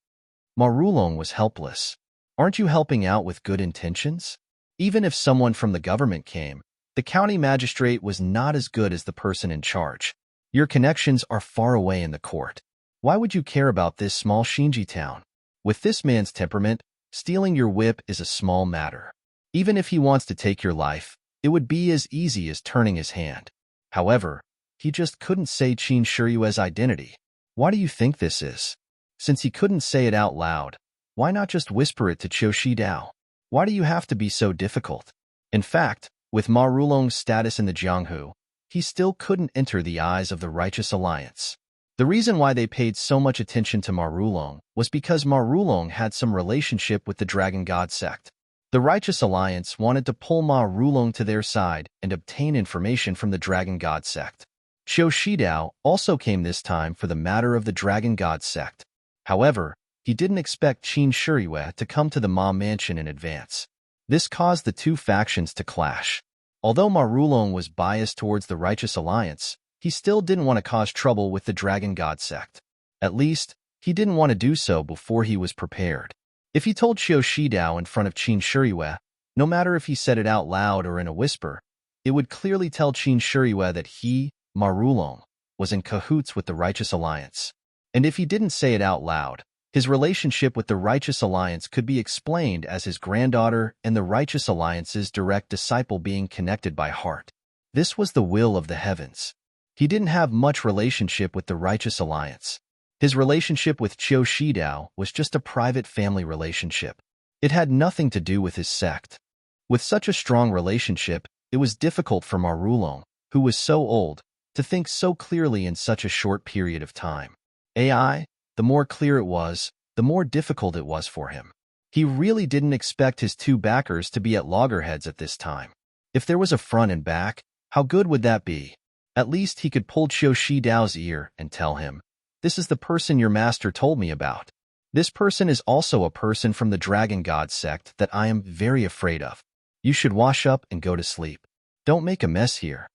Ma Rulong was helpless. Aren't you helping out with good intentions? Even if someone from the government came, the county magistrate was not as good as the person in charge. Your connections are far away in the court. Why would you care about this small Shinji town? With this man's temperament, stealing your whip is a small matter. Even if he wants to take your life, it would be as easy as turning his hand. However, he just couldn't say Qin Shiyue's identity. Why do you think this is? Since he couldn't say it out loud, why not just whisper it to Qiu Shidao? Why do you have to be so difficult? In fact, with Ma Rulong's status in the Jianghu, he still couldn't enter the eyes of the Righteous Alliance. The reason why they paid so much attention to Ma Rulong was because Ma Rulong had some relationship with the Dragon God sect. The Righteous Alliance wanted to pull Ma Rulong to their side and obtain information from the Dragon God sect. Qiu Shidao also came this time for the matter of the Dragon God sect. However, he didn't expect Qin Shiyue to come to the Ma mansion in advance. This caused the two factions to clash. Although Ma Rulong was biased towards the Righteous Alliance, he still didn't want to cause trouble with the Dragon God sect. At least, he didn't want to do so before he was prepared. If he told Qiu Shidao in front of Qin Shiyue, no matter if he said it out loud or in a whisper, it would clearly tell Qin Shiyue that he, Ma Rulong, was in cahoots with the Righteous Alliance. And if he didn't say it out loud, his relationship with the Righteous Alliance could be explained as his granddaughter and the Righteous Alliance's direct disciple being connected by heart. This was the will of the heavens. He didn't have much relationship with the Righteous Alliance. His relationship with Qiu Shidao was just a private family relationship. It had nothing to do with his sect. With such a strong relationship, it was difficult for Ma Rulong, who was so old, to think so clearly in such a short period of time. The more clear it was, the more difficult it was for him. He really didn't expect his two backers to be at loggerheads at this time. If there was a front and back, how good would that be? At least he could pull Qiu Shidao's ear and tell him, "This is the person your master told me about. This person is also a person from the Dragon God sect that I am very afraid of. You should wash up and go to sleep. Don't make a mess here."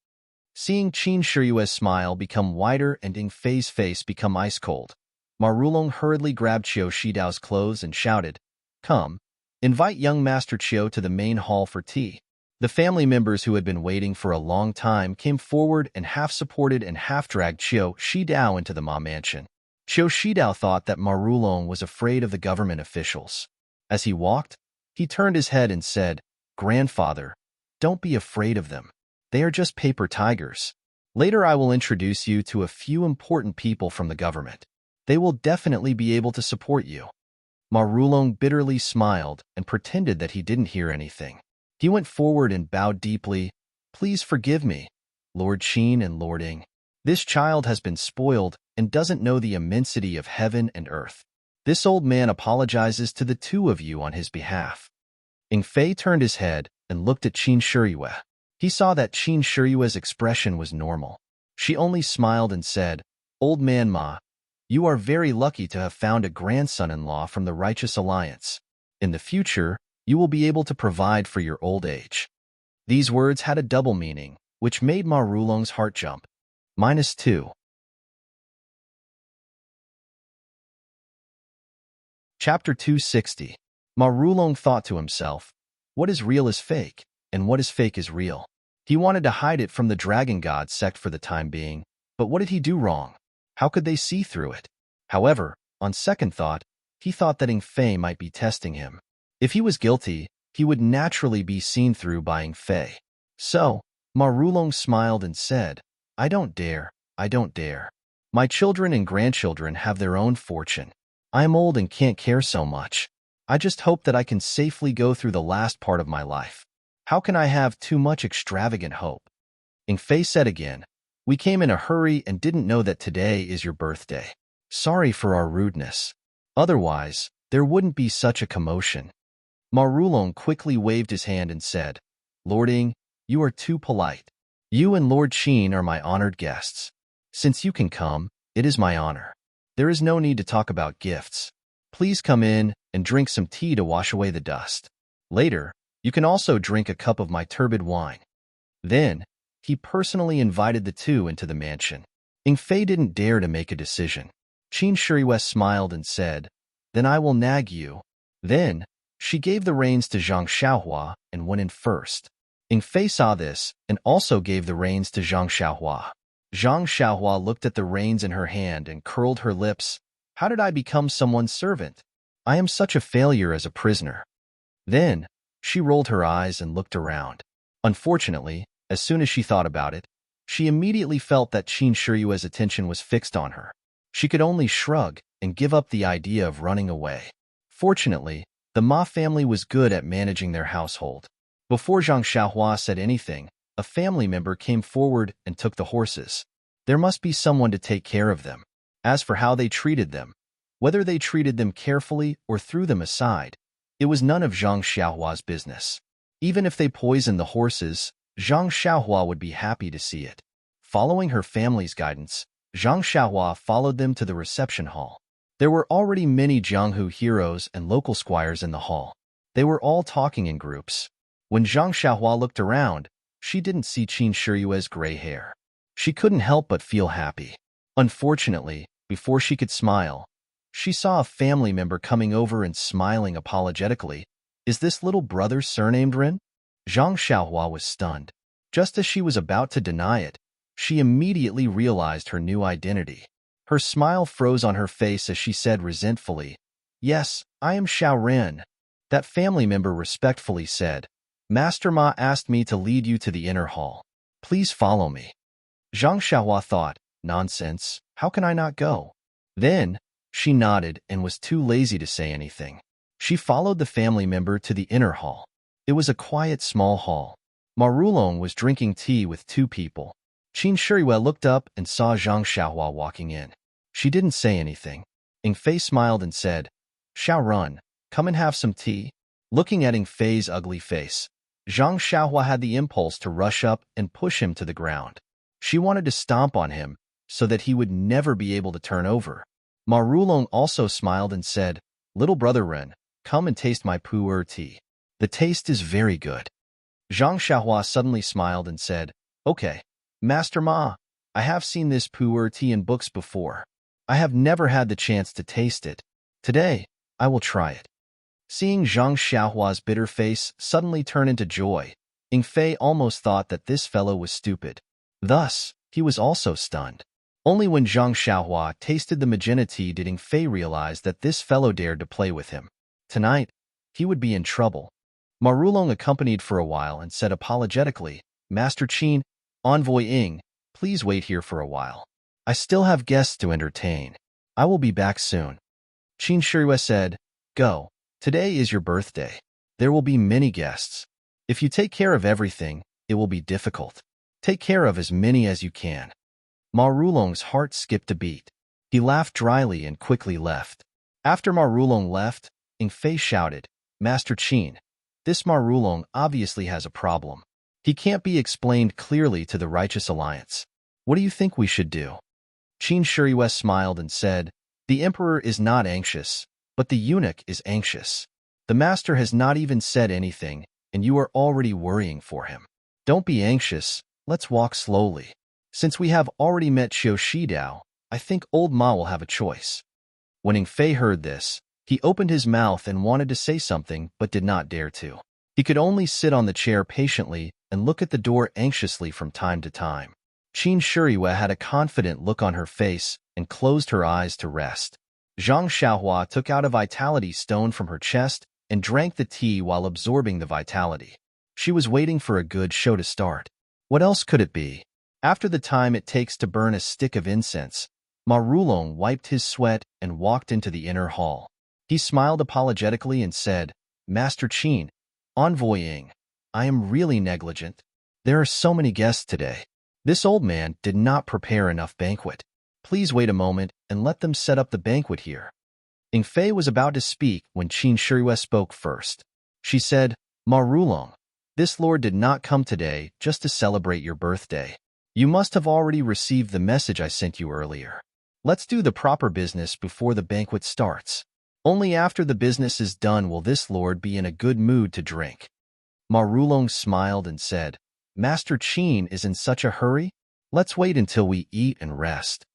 Seeing Qin Shiyue's smile become wider and Ing Fei's face become ice cold, Ma Rulong hurriedly grabbed Qiu Shidao's clothes and shouted, "Come, invite young Master Qiu to the main hall for tea." The family members who had been waiting for a long time came forward and half-supported and half-dragged Qiu Shidao into the Ma mansion. Qiu Shidao thought that Ma Rulong was afraid of the government officials. As he walked, he turned his head and said, "Grandfather, don't be afraid of them. They are just paper tigers. Later I will introduce you to a few important people from the government. They will definitely be able to support you." Ma Rulong bitterly smiled and pretended that he didn't hear anything. He went forward and bowed deeply. "Please forgive me, Lord Qin and Lord Ing. This child has been spoiled and doesn't know the immensity of heaven and earth. This old man apologizes to the two of you on his behalf." Ing Fei turned his head and looked at Qin Shiyue. He saw that Qin Shiyue's expression was normal. She only smiled and said, "Old man Ma, you are very lucky to have found a grandson-in-law from the Righteous Alliance. In the future, you will be able to provide for your old age." These words had a double meaning, which made Ma Rulong's heart jump. -2. Chapter 260. Ma Rulong thought to himself, what is real is fake, and what is fake is real. He wanted to hide it from the Dragon God sect for the time being, but what did he do wrong? How could they see through it? However, on second thought, he thought that Ing Fei might be testing him. If he was guilty, he would naturally be seen through by Ing Fei. So, Ma Rulong smiled and said, I don't dare. My children and grandchildren have their own fortune. I am old and can't care so much. I just hope that I can safely go through the last part of my life. How can I have too much extravagant hope?" Ing Fei said again, "We came in a hurry and didn't know that today is your birthday. Sorry for our rudeness. Otherwise, there wouldn't be such a commotion." Ma Rulong quickly waved his hand and said, "Lord Ing, you are too polite. You and Lord Qin are my honored guests. Since you can come, it is my honor. There is no need to talk about gifts. Please come in and drink some tea to wash away the dust. Later, you can also drink a cup of my turbid wine." Then, he personally invited the two into the mansion. Ing Fei didn't dare to make a decision. Qin Shiyue smiled and said, "Then I will nag you." Then, she gave the reins to Zhang Xiaohua and went in first. Ing Fei saw this and also gave the reins to Zhang Xiaohua. Zhang Xiaohua looked at the reins in her hand and curled her lips. How did I become someone's servant? I am such a failure as a prisoner. Then, she rolled her eyes and looked around. Unfortunately, as soon as she thought about it, she immediately felt that Qin Shiyue's attention was fixed on her. She could only shrug and give up the idea of running away. Fortunately, the Ma family was good at managing their household. Before Zhang Xiaohua said anything, a family member came forward and took the horses. There must be someone to take care of them. As for how they treated them, whether they treated them carefully or threw them aside, it was none of Zhang Xiaohua's business. Even if they poisoned the horses, Zhang Xiaohua would be happy to see it. Following her family's guidance, Zhang Xiaohua followed them to the reception hall. There were already many Jianghu heroes and local squires in the hall. They were all talking in groups. When Zhang Xiaohua looked around, she didn't see Qin Shiyue's gray hair. She couldn't help but feel happy. Unfortunately, before she could smile, she saw a family member coming over and smiling apologetically. Is this little brother surnamed Ren? Zhang Xiaohua was stunned. Just as she was about to deny it, she immediately realized her new identity. Her smile froze on her face as she said resentfully, "Yes, I am Xiao Ren." That family member respectfully said, "Master Ma asked me to lead you to the inner hall. Please follow me." Zhang Xiaohua thought, "Nonsense, how can I not go?" Then, she nodded and was too lazy to say anything. She followed the family member to the inner hall. It was a quiet small hall. Ma Rulong was drinking tea with two people. Qin Shiyue looked up and saw Zhang Xiaohua walking in. She didn't say anything. Ying Fei smiled and said, "Xiao Run, come and have some tea." Looking at Ying Fei's ugly face, Zhang Xiaohua had the impulse to rush up and push him to the ground. She wanted to stomp on him so that he would never be able to turn over. Ma Rulong also smiled and said, "Little brother Ren, come and taste my pu'er tea. The taste is very good." Zhang Xiaohua suddenly smiled and said, "Okay, Master Ma, I have seen this pu'er tea in books before. I have never had the chance to taste it. Today, I will try it." Seeing Zhang Xiaohua's bitter face suddenly turn into joy, Ying Fei almost thought that this fellow was stupid. Thus, he was also stunned. Only when Zhang Xiaohua tasted the magenta tea did Ying Fei realize that this fellow dared to play with him. Tonight, he would be in trouble. Ma Rulong accompanied for a while and said apologetically, "Master Qin, Envoy Ying, please wait here for a while. I still have guests to entertain. I will be back soon." Qin Shiyue said, "Go. Today is your birthday. There will be many guests. If you take care of everything, it will be difficult. Take care of as many as you can." Ma Rulong's heart skipped a beat. He laughed dryly and quickly left. After Ma Rulong left, Ying Fei shouted, "Master Qin, this Ma Rulong obviously has a problem. He can't be explained clearly to the Righteous Alliance. What do you think we should do?" Qin Shiyue smiled and said, "The Emperor is not anxious, but the eunuch is anxious. The master has not even said anything, and you are already worrying for him. Don't be anxious, let's walk slowly. Since we have already met Xiu Shidao, I think old Ma will have a choice." When Ying Fei heard this, he opened his mouth and wanted to say something but did not dare to. He could only sit on the chair patiently and look at the door anxiously from time to time. Qin Shiyue had a confident look on her face and closed her eyes to rest. Zhang Xiaohua took out a vitality stone from her chest and drank the tea while absorbing the vitality. She was waiting for a good show to start. What else could it be? After the time it takes to burn a stick of incense, Ma Rulong wiped his sweat and walked into the inner hall. He smiled apologetically and said, "Master Qin, Envoy Ying, I am really negligent. There are so many guests today. This old man did not prepare enough banquet. Please wait a moment and let them set up the banquet here." Ying Fei was about to speak when Qin Shiyue spoke first. She said, "Ma Rulong, this lord did not come today just to celebrate your birthday. You must have already received the message I sent you earlier. Let's do the proper business before the banquet starts. Only after the business is done will this lord be in a good mood to drink." Ma Rulong smiled and said, "Master Qin is in such a hurry? Let's wait until we eat and rest."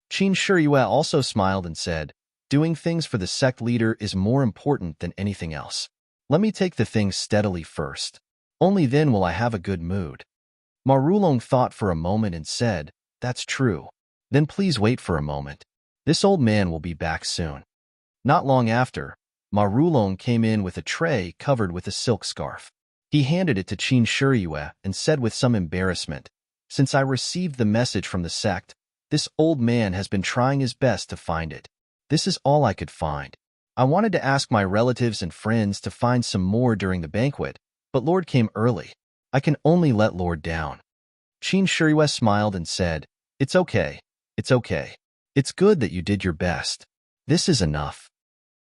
Qin Shiyue also smiled and said, "Doing things for the sect leader is more important than anything else. Let me take the things steadily first. Only then will I have a good mood." Ma Rulong thought for a moment and said, That's true. Then please wait for a moment. This old man will be back soon. Not long after, Ma Rulong came in with a tray covered with a silk scarf. He handed it to Qin Shiyue and said with some embarrassment, "Since I received the message from the sect, this old man has been trying his best to find it. This is all I could find. I wanted to ask my relatives and friends to find some more during the banquet, but Lord came early. I can only let Lord down." Qin Shiyue smiled and said, "It's okay. It's okay. It's good that you did your best. This is enough."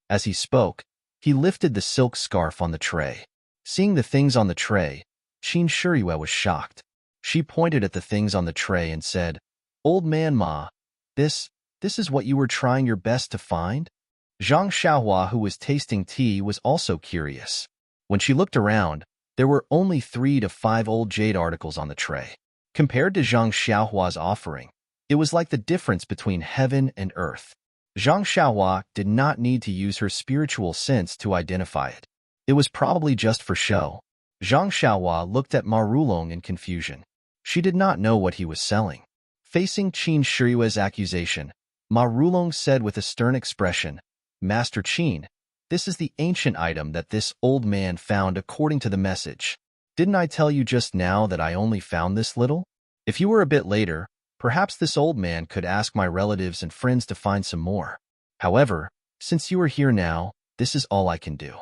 As he spoke, he lifted the silk scarf on the tray. Seeing the things on the tray, Qin Shiyue was shocked. She pointed at the things on the tray and said, "Old man Ma, this is what you were trying your best to find?" Zhang Xiaohua, who was tasting tea, was also curious. When she looked around, there were only 3 to 5 old jade articles on the tray. Compared to Zhang Xiaohua's offering, it was like the difference between heaven and earth. Zhang Xiaohua did not need to use her spiritual sense to identify it. It was probably just for show. Zhang Xiaohua looked at Ma Rulong in confusion. She did not know what he was selling. Facing Qin Shiyue's accusation, Ma Rulong said with a stern expression, "Master Qin, this is the ancient item that this old man found according to the message. Didn't I tell you just now that I only found this little? If you were a bit later, perhaps this old man could ask my relatives and friends to find some more. However, since you are here now, this is all I can do."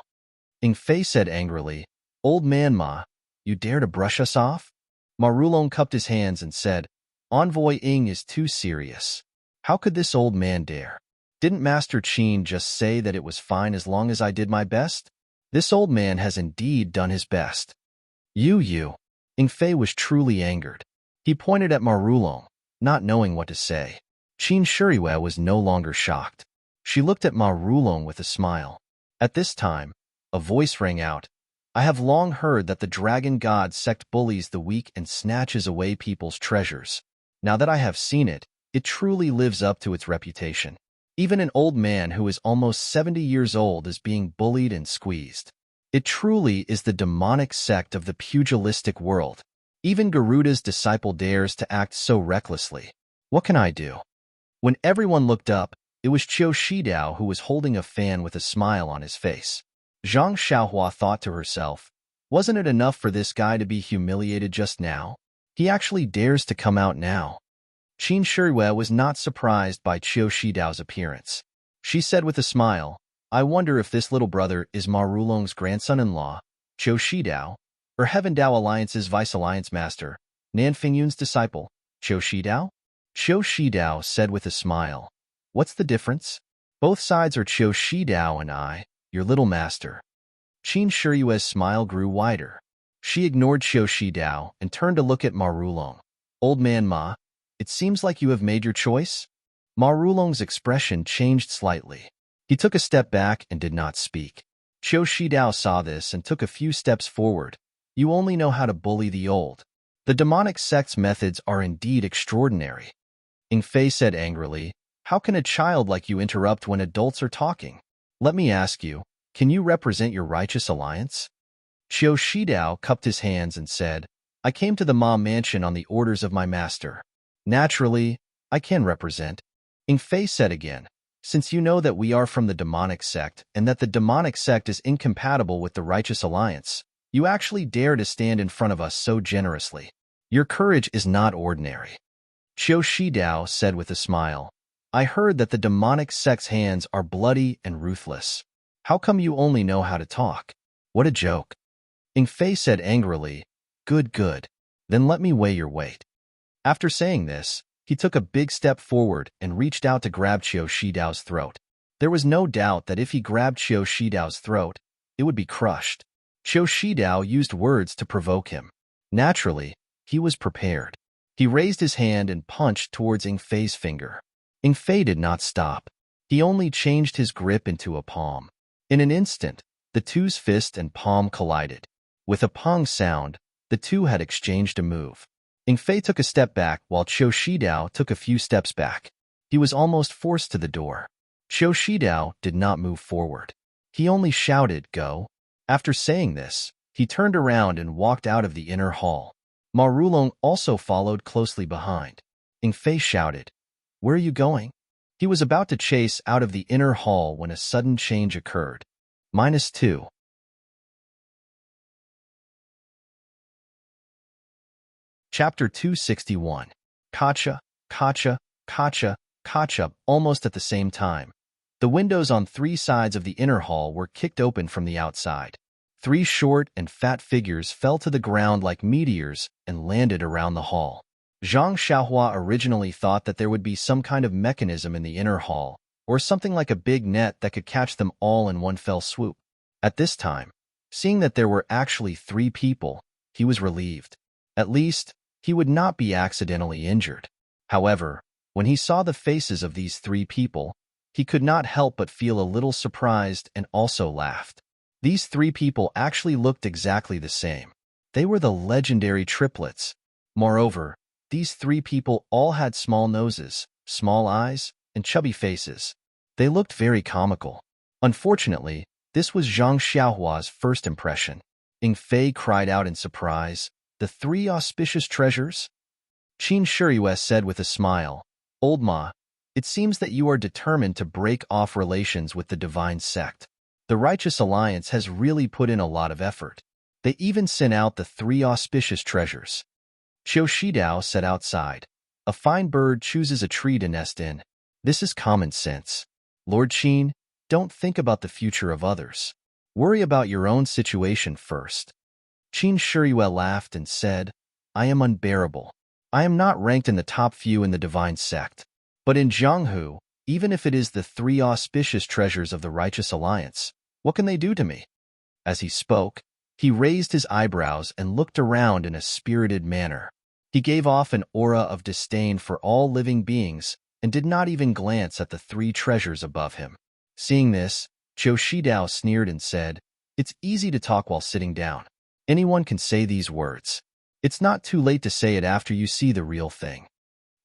Ing Fei said angrily, "Old man Ma, you dare to brush us off?" Ma Rulong cupped his hands and said, "Envoy Ing is too serious. How could this old man dare? Didn't Master Qin just say that it was fine as long as I did my best? This old man has indeed done his best." You. Ing Fei was truly angered. He pointed at Ma Rulong, not knowing what to say. Qin Shiyue was no longer shocked. She looked at Ma Rulong with a smile. At this time, a voice rang out, "I have long heard that the Dragon God sect bullies the weak and snatches away people's treasures. Now that I have seen it, it truly lives up to its reputation. Even an old man who is almost 70 years old is being bullied and squeezed. It truly is the demonic sect of the pugilistic world. Even Garuda's disciple dares to act so recklessly. What can I do?" When everyone looked up, it was Qiu Shidao who was holding a fan with a smile on his face. Zhang Xiaohua thought to herself, wasn't it enough for this guy to be humiliated just now? He actually dares to come out now. Qin Shiyue was not surprised by Qiu Shidao's appearance. She said with a smile, "I wonder if this little brother is Ma Rulong's grandson-in-law, Qiu Shidao, or Heaven Dao Alliance's vice-alliance master, Nan Fingyun's disciple, Qiu Shidao?" Qiu Shidao said with a smile, "What's the difference? Both sides are Qiu Shidao and I, your little master." Qin Shiyue's smile grew wider. She ignored Qiu Shidao and turned to look at Ma Rulong. "Old man Ma, it seems like you have made your choice?" Ma Rulong's expression changed slightly. He took a step back and did not speak. Qiu Shidao saw this and took a few steps forward. "You only know how to bully the old. The demonic sect's methods are indeed extraordinary." Ing Fei said angrily, "How can a child like you interrupt when adults are talking? Let me ask you, can you represent your righteous alliance?" Qiu Shidao cupped his hands and said, "I came to the Ma mansion on the orders of my master. Naturally, I can represent." Ing Fei said again, "Since you know that we are from the demonic sect and that the demonic sect is incompatible with the righteous alliance, you actually dare to stand in front of us so generously. Your courage is not ordinary." Qiu Shidao said with a smile, "I heard that the demonic sect's hands are bloody and ruthless. How come you only know how to talk? What a joke." Ing Fei said angrily, Good. Then let me weigh your weight." After saying this, he took a big step forward and reached out to grab Qiu Shidao's throat. There was no doubt that if he grabbed Qiu Shidao's throat, it would be crushed. Qiu Shidao used words to provoke him. Naturally, he was prepared. He raised his hand and punched towards Ing Fei's finger. Ing Fei did not stop. He only changed his grip into a palm. In an instant, the two's fist and palm collided. With a pong sound, the two had exchanged a move. Ing Fei took a step back while Qiu Shidao took a few steps back. He was almost forced to the door. Qiu Shidao did not move forward. He only shouted, "Go." After saying this, he turned around and walked out of the inner hall. Ma Rulong also followed closely behind. Fei shouted. Where are you going? He was about to chase out of the inner hall when a sudden change occurred. -2. Chapter 261. Kacha, Kacha, Kacha, Kacha, almost at the same time. The windows on 3 sides of the inner hall were kicked open from the outside. 3 short and fat figures fell to the ground like meteors and landed around the hall. Zhang Xiaohua originally thought that there would be some kind of mechanism in the inner hall, or something like a big net that could catch them all in one fell swoop. At this time, seeing that there were actually 3 people, he was relieved. At least, he would not be accidentally injured. However, when he saw the faces of these 3 people, he could not help but feel a little surprised and also laughed. These 3 people actually looked exactly the same. They were the legendary triplets. Moreover, these 3 people all had small noses, small eyes, and chubby faces. They looked very comical. Unfortunately, this was Zhang Xiaohua's first impression. Fei cried out in surprise, "The 3 auspicious treasures?" Qin Shiyue said with a smile, "Old Ma, it seems that you are determined to break off relations with the divine sect. The Righteous Alliance has really put in a lot of effort. They even sent out the 3 auspicious treasures." Qiu Shidao said outside, "A fine bird chooses a tree to nest in. This is common sense. Lord Qin, don't think about the future of others. Worry about your own situation first." Qin Shiyue laughed and said, "I am unbearable. I am not ranked in the top few in the divine sect. But in Jianghu, even if it is the 3 auspicious treasures of the Righteous Alliance, what can they do to me?" As he spoke, he raised his eyebrows and looked around in a spirited manner. He gave off an aura of disdain for all living beings and did not even glance at the 3 treasures above him. Seeing this, Qiu Shidao sneered and said, "It's easy to talk while sitting down. Anyone can say these words. It's not too late to say it after you see the real thing."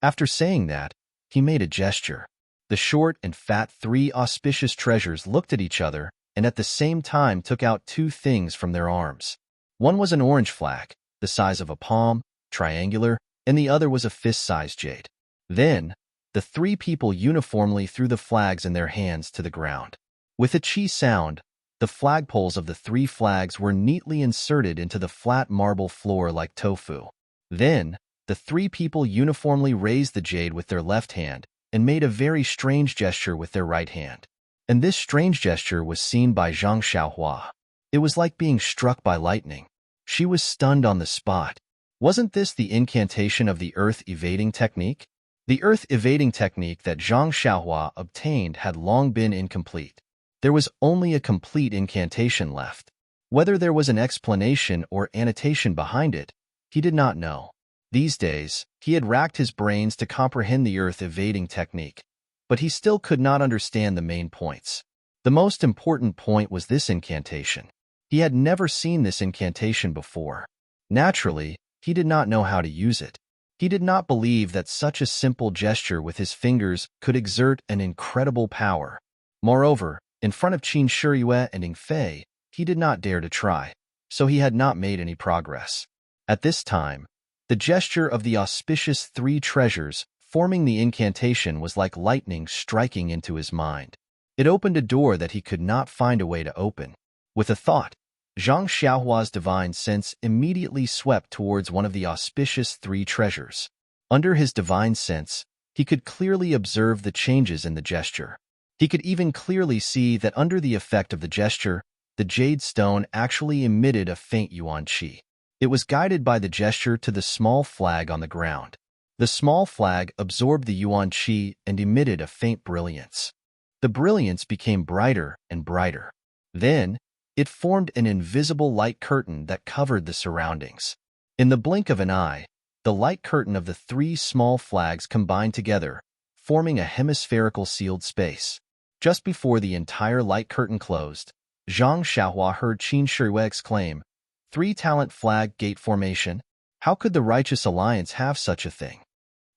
After saying that, he made a gesture. The short and fat 3 auspicious treasures looked at each other and at the same time took out 2 things from their arms. One was an orange flag, the size of a palm, triangular, and the other was a fist-sized jade. Then, the 3 people uniformly threw the flags in their hands to the ground. With a chi sound, the flagpoles of the 3 flags were neatly inserted into the flat marble floor like tofu. Then, the 3 people uniformly raised the jade with their left hand and made a very strange gesture with their right hand. And this strange gesture was seen by Zhang Xiaohua. It was like being struck by lightning. She was stunned on the spot. Wasn't this the incantation of the earth-evading technique? The earth-evading technique that Zhang Xiaohua obtained had long been incomplete. There was only a complete incantation left. Whether there was an explanation or annotation behind it, he did not know. These days, he had racked his brains to comprehend the earth-evading technique, but he still could not understand the main points. The most important point was this incantation. He had never seen this incantation before. Naturally, he did not know how to use it. He did not believe that such a simple gesture with his fingers could exert an incredible power. Moreover, in front of Qin Shiyue and Fei, he did not dare to try, so he had not made any progress. At this time, the gesture of the auspicious 3 treasures forming the incantation was like lightning striking into his mind. It opened a door that he could not find a way to open. With a thought, Zhang Xiaohua's divine sense immediately swept towards one of the auspicious 3 treasures. Under his divine sense, he could clearly observe the changes in the gesture. He could even clearly see that under the effect of the gesture, the jade stone actually emitted a faint yuan qi. It was guided by the gesture to the small flag on the ground. The small flag absorbed the yuan qi and emitted a faint brilliance. The brilliance became brighter and brighter. Then, it formed an invisible light curtain that covered the surroundings. In the blink of an eye, the light curtain of the 3 small flags combined together, forming a hemispherical sealed space. Just before the entire light curtain closed, Zhang Xiaohua heard Qin Shiyue exclaim, 3-talent flag gate formation? How could the Righteous Alliance have such a thing?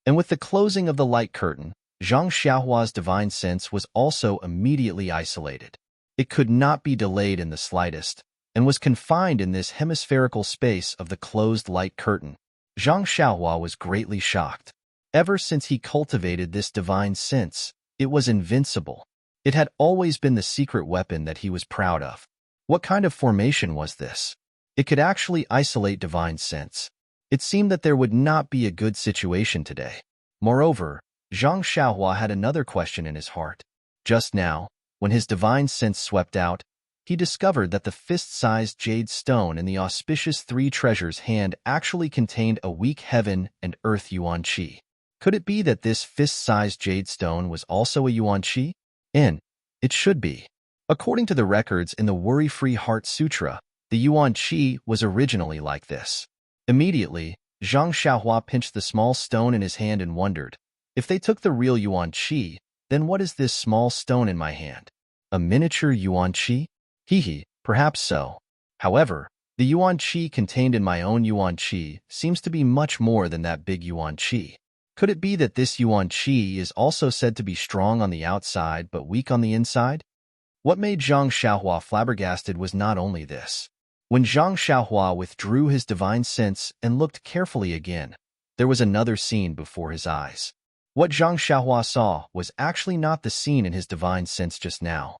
And with the closing of the light curtain, Zhang Xiaohua's divine sense was also immediately isolated. It could not be delayed in the slightest, and was confined in this hemispherical space of the closed light curtain. Zhang Xiaohua was greatly shocked. Ever since he cultivated this divine sense, it was invincible. It had always been the secret weapon that he was proud of. What kind of formation was this? It could actually isolate divine sense. It seemed that there would not be a good situation today. Moreover, Zhang Xiaohua had another question in his heart. Just now, when his divine sense swept out, he discovered that the fist-sized jade stone in the auspicious three treasures hand actually contained a weak heaven and earth yuan qi. Could it be that this fist-sized jade stone was also a yuan qi? It should be. According to the records in the Worry-Free Heart Sutra, the yuan qi was originally like this. Immediately, Zhang Xiaohua pinched the small stone in his hand and wondered, if they took the real yuan qi, then what is this small stone in my hand? A miniature yuan qi? Perhaps so. However, the yuan qi contained in my own yuan qi seems to be much more than that big yuan qi. Could it be that this yuan qi is also said to be strong on the outside but weak on the inside? What made Zhang Xiaohua flabbergasted was not only this. When Zhang Xiaohua withdrew his divine sense and looked carefully again, there was another scene before his eyes. What Zhang Xiaohua saw was actually not the scene in his divine sense just now.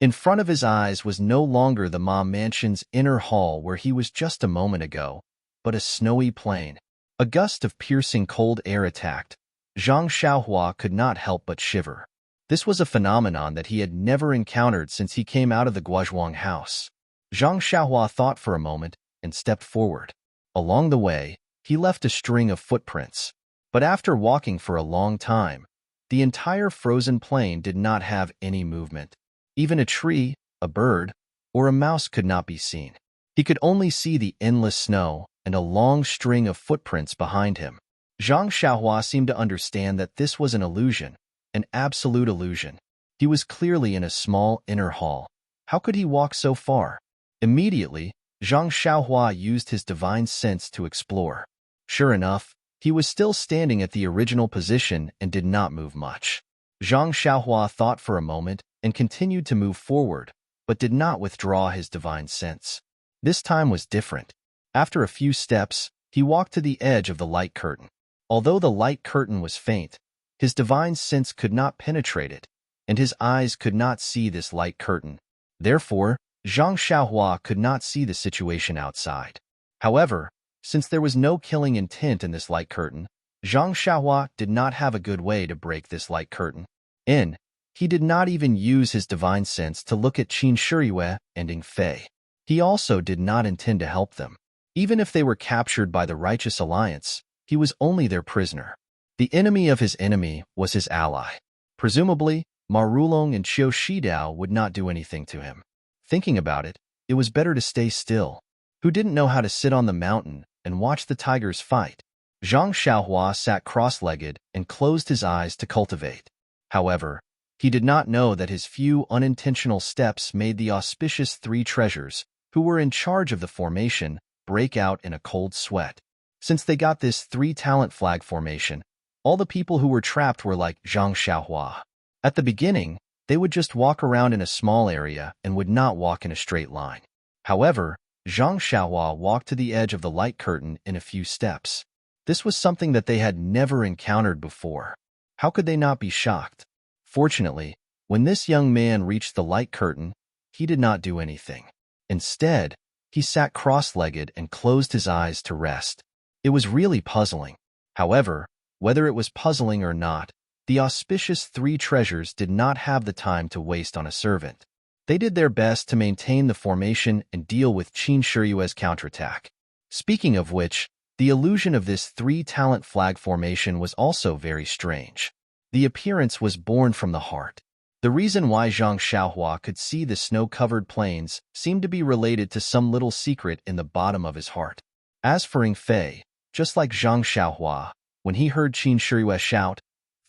In front of his eyes was no longer the Ma Mansion's inner hall where he was just a moment ago, but a snowy plain. A gust of piercing cold air attacked. Zhang Xiaohua could not help but shiver. This was a phenomenon that he had never encountered since he came out of the Guozhuang house. Zhang Xiaohua thought for a moment and stepped forward. Along the way, he left a string of footprints. But after walking for a long time, the entire frozen plain did not have any movement. Even a tree, a bird, or a mouse could not be seen. He could only see the endless snow and a long string of footprints behind him. Zhang Xiaohua seemed to understand that this was an illusion, an absolute illusion. He was clearly in a small inner hall. How could he walk so far? Immediately, Zhang Xiaohua used his divine sense to explore. Sure enough, he was still standing at the original position and did not move much. Zhang Xiaohua thought for a moment and continued to move forward, but did not withdraw his divine sense. This time was different. After a few steps, he walked to the edge of the light curtain. Although the light curtain was faint, his divine sense could not penetrate it, and his eyes could not see this light curtain. Therefore, Zhang Xiaohua could not see the situation outside. However, since there was no killing intent in this light curtain, Zhang Xiaohua did not have a good way to break this light curtain. He did not even use his divine sense to look at Qin Shiyue and Ying Fei. He also did not intend to help them. Even if they were captured by the Righteous Alliance, he was only their prisoner. The enemy of his enemy was his ally. Presumably, Ma Rulong and Qiu Shidao would not do anything to him. Thinking about it, it was better to stay still. Who didn't know how to sit on the mountain and watch the tigers fight? Zhang Xiaohua sat cross-legged and closed his eyes to cultivate. However, he did not know that his few unintentional steps made the auspicious three treasures, who were in charge of the formation, break out in a cold sweat. Since they got this three-talent flag formation, all the people who were trapped were like Zhang Xiaohua. At the beginning, they would just walk around in a small area and would not walk in a straight line. However, Zhang Xiaohua walked to the edge of the light curtain in a few steps. This was something that they had never encountered before. How could they not be shocked? Fortunately, when this young man reached the light curtain, he did not do anything. Instead, he sat cross-legged and closed his eyes to rest. It was really puzzling. However, whether it was puzzling or not, the auspicious three treasures did not have the time to waste on a servant. They did their best to maintain the formation and deal with Qin Shiyue's counterattack. Speaking of which, the illusion of this three-talent flag formation was also very strange. The appearance was born from the heart. The reason why Zhang Xiaohua could see the snow-covered plains seemed to be related to some little secret in the bottom of his heart. As for Ying Fei, just like Zhang Xiaohua, when he heard Qin Shiyue shout,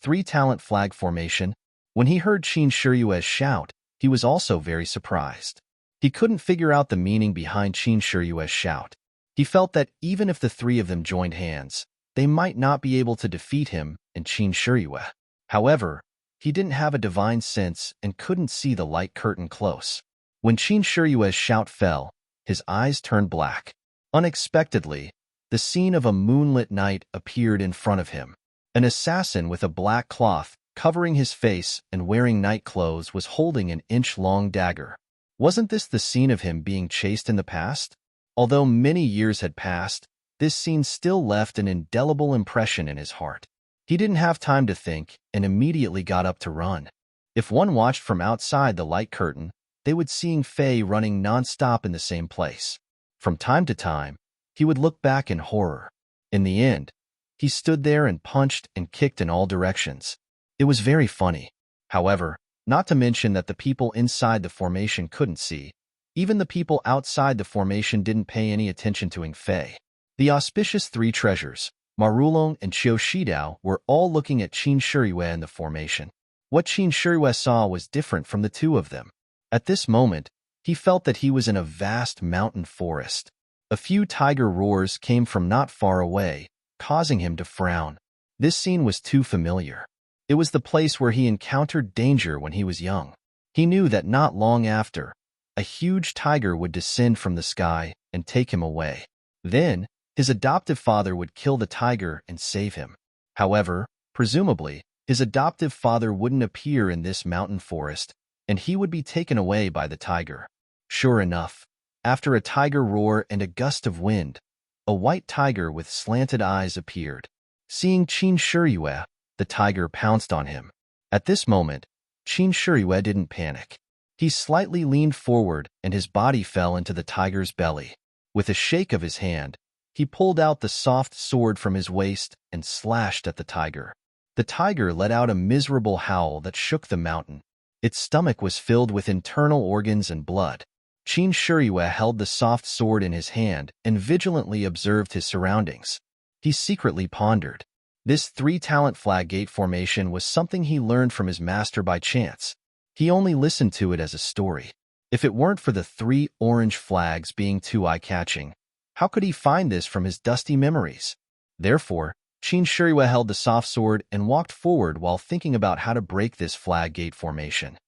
three-talent flag formation, when he heard Qin Shiyue shout, he was also very surprised. He couldn't figure out the meaning behind Qin Shiyue's shout. He felt that even if the three of them joined hands, they might not be able to defeat him and Qin Shiyue. However, he didn't have a divine sense and couldn't see the light curtain close. When Qin Shiyue's shout fell, his eyes turned black. Unexpectedly, the scene of a moonlit night appeared in front of him. An assassin with a black cloth, covering his face and wearing night clothes, was holding an inch-long dagger. Wasn't this the scene of him being chased in the past? Although many years had passed, this scene still left an indelible impression in his heart. He didn't have time to think and immediately got up to run. If one watched from outside the light curtain, they would see Faye running non-stop in the same place. From time to time, he would look back in horror. In the end, he stood there and punched and kicked in all directions. It was very funny. However, not to mention that the people inside the formation couldn't see. Even the people outside the formation didn't pay any attention to Faye. The auspicious three treasures, Marulong and Qiu Shidao, were all looking at Qin Shiyue in the formation. What Qin Shiyue saw was different from the two of them. At this moment, he felt that he was in a vast mountain forest. A few tiger roars came from not far away, causing him to frown. This scene was too familiar. It was the place where he encountered danger when he was young. He knew that not long after, a huge tiger would descend from the sky and take him away. Then, his adoptive father would kill the tiger and save him. However, presumably, his adoptive father wouldn't appear in this mountain forest, and he would be taken away by the tiger. Sure enough, after a tiger roar and a gust of wind, a white tiger with slanted eyes appeared. Seeing Qin Shiyue, the tiger pounced on him. At this moment, Qin Shiyue didn't panic. He slightly leaned forward and his body fell into the tiger's belly. With a shake of his hand, he pulled out the soft sword from his waist and slashed at the tiger. The tiger let out a miserable howl that shook the mountain. Its stomach was filled with internal organs and blood. Qin Shiyue held the soft sword in his hand and vigilantly observed his surroundings. He secretly pondered. This three-talent flag gate formation was something he learned from his master by chance. He only listened to it as a story. If it weren't for the three orange flags being too eye-catching, how could he find this from his dusty memories? Therefore, Qin Shiyue held the soft sword and walked forward while thinking about how to break this flag gate formation.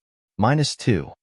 -2.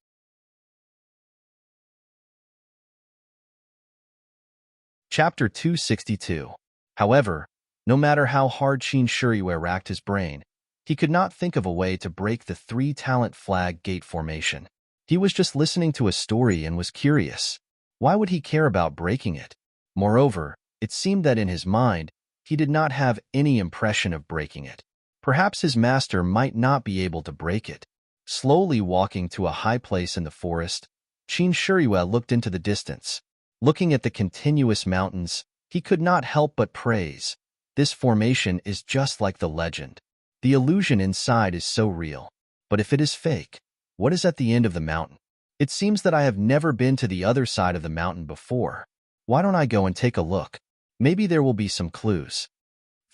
Chapter 262. However, no matter how hard Qin Shiyue racked his brain, he could not think of a way to break the three-talent flag gate formation. He was just listening to a story and was curious. Why would he care about breaking it? Moreover, it seemed that in his mind, he did not have any impression of breaking it. Perhaps his master might not be able to break it. Slowly walking to a high place in the forest, Qin Shiyue looked into the distance. Looking at the continuous mountains, he could not help but praise. This formation is just like the legend. The illusion inside is so real. But if it is fake, what is at the end of the mountain? It seems that I have never been to the other side of the mountain before. Why don't I go and take a look? Maybe there will be some clues.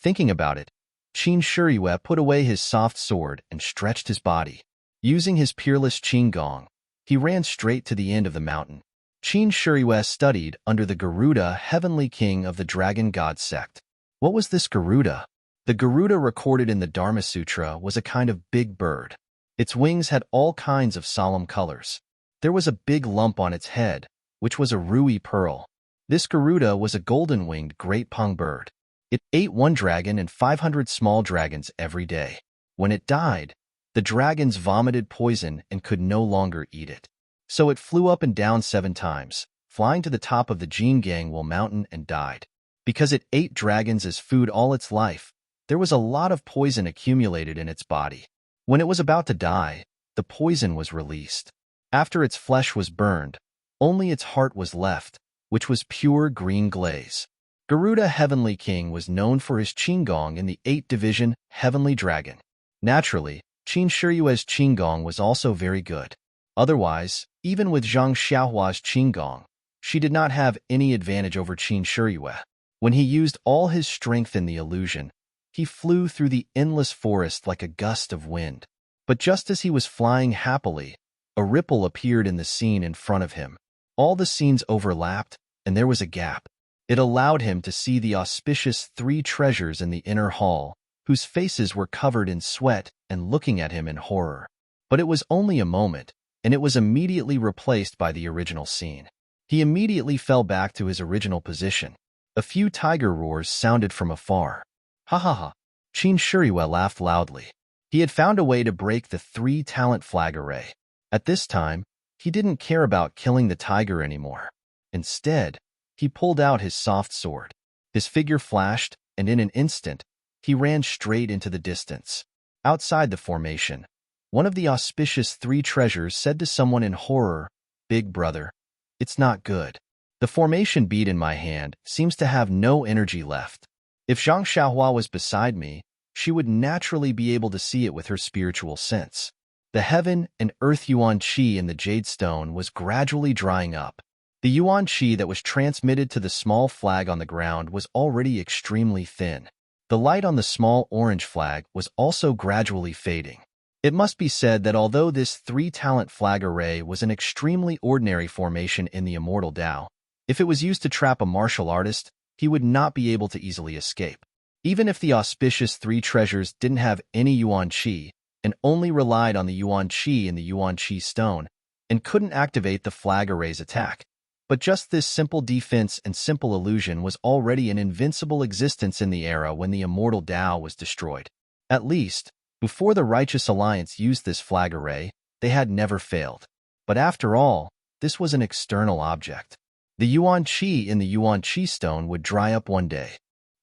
Thinking about it, Qin Shiyue put away his soft sword and stretched his body. Using his peerless qinggong, he ran straight to the end of the mountain. Qin Shiyue studied under the Garuda, heavenly king of the dragon god sect. What was this Garuda? The Garuda recorded in the Dharma Sutra was a kind of big bird. Its wings had all kinds of solemn colors. There was a big lump on its head, which was a ruby pearl. This Garuda was a golden-winged great pung bird. It ate one dragon and 500 small dragons every day. When it died, the dragons vomited poison and could no longer eat it. So it flew up and down 7 times, flying to the top of the Jingangwil mountain and died. Because it ate dragons as food all its life, there was a lot of poison accumulated in its body. When it was about to die, the poison was released. After its flesh was burned, only its heart was left, which was pure green glaze. Garuda Heavenly King was known for his qinggong in the 8th Division Heavenly Dragon. Naturally, Qin Shiyue's qinggong was also very good. Otherwise, even with Zhang Xiaohua's qinggong, she did not have any advantage over Qin Shiyue. When he used all his strength in the illusion, he flew through the endless forest like a gust of wind. But just as he was flying happily, a ripple appeared in the scene in front of him. All the scenes overlapped, and there was a gap. It allowed him to see the auspicious 3 treasures in the inner hall, whose faces were covered in sweat and looking at him in horror. But it was only a moment, and it was immediately replaced by the original scene. He immediately fell back to his original position. A few tiger roars sounded from afar. Ha ha ha. Qin Shuriwe laughed loudly. He had found a way to break the three-talent flag array. At this time, he didn't care about killing the tiger anymore. Instead, he pulled out his soft sword. His figure flashed, and in an instant, he ran straight into the distance. Outside the formation, one of the auspicious three treasures said to someone in horror, "Big brother, it's not good. The formation bead in my hand seems to have no energy left." If Zhang Xiaohua was beside me, she would naturally be able to see it with her spiritual sense. The heaven and earth yuan qi in the jade stone was gradually drying up. The yuan qi that was transmitted to the small flag on the ground was already extremely thin. The light on the small orange flag was also gradually fading. It must be said that although this three-talent flag array was an extremely ordinary formation in the Immortal Tao, if it was used to trap a martial artist, he would not be able to easily escape. Even if the auspicious three treasures didn't have any yuan qi and only relied on the yuan qi in the yuan qi stone and couldn't activate the flag array's attack, but just this simple defense and simple illusion was already an invincible existence in the era when the Immortal Tao was destroyed. At least, before the Righteous Alliance used this flag array, they had never failed. But after all, this was an external object. The yuan qi in the yuan qi stone would dry up one day.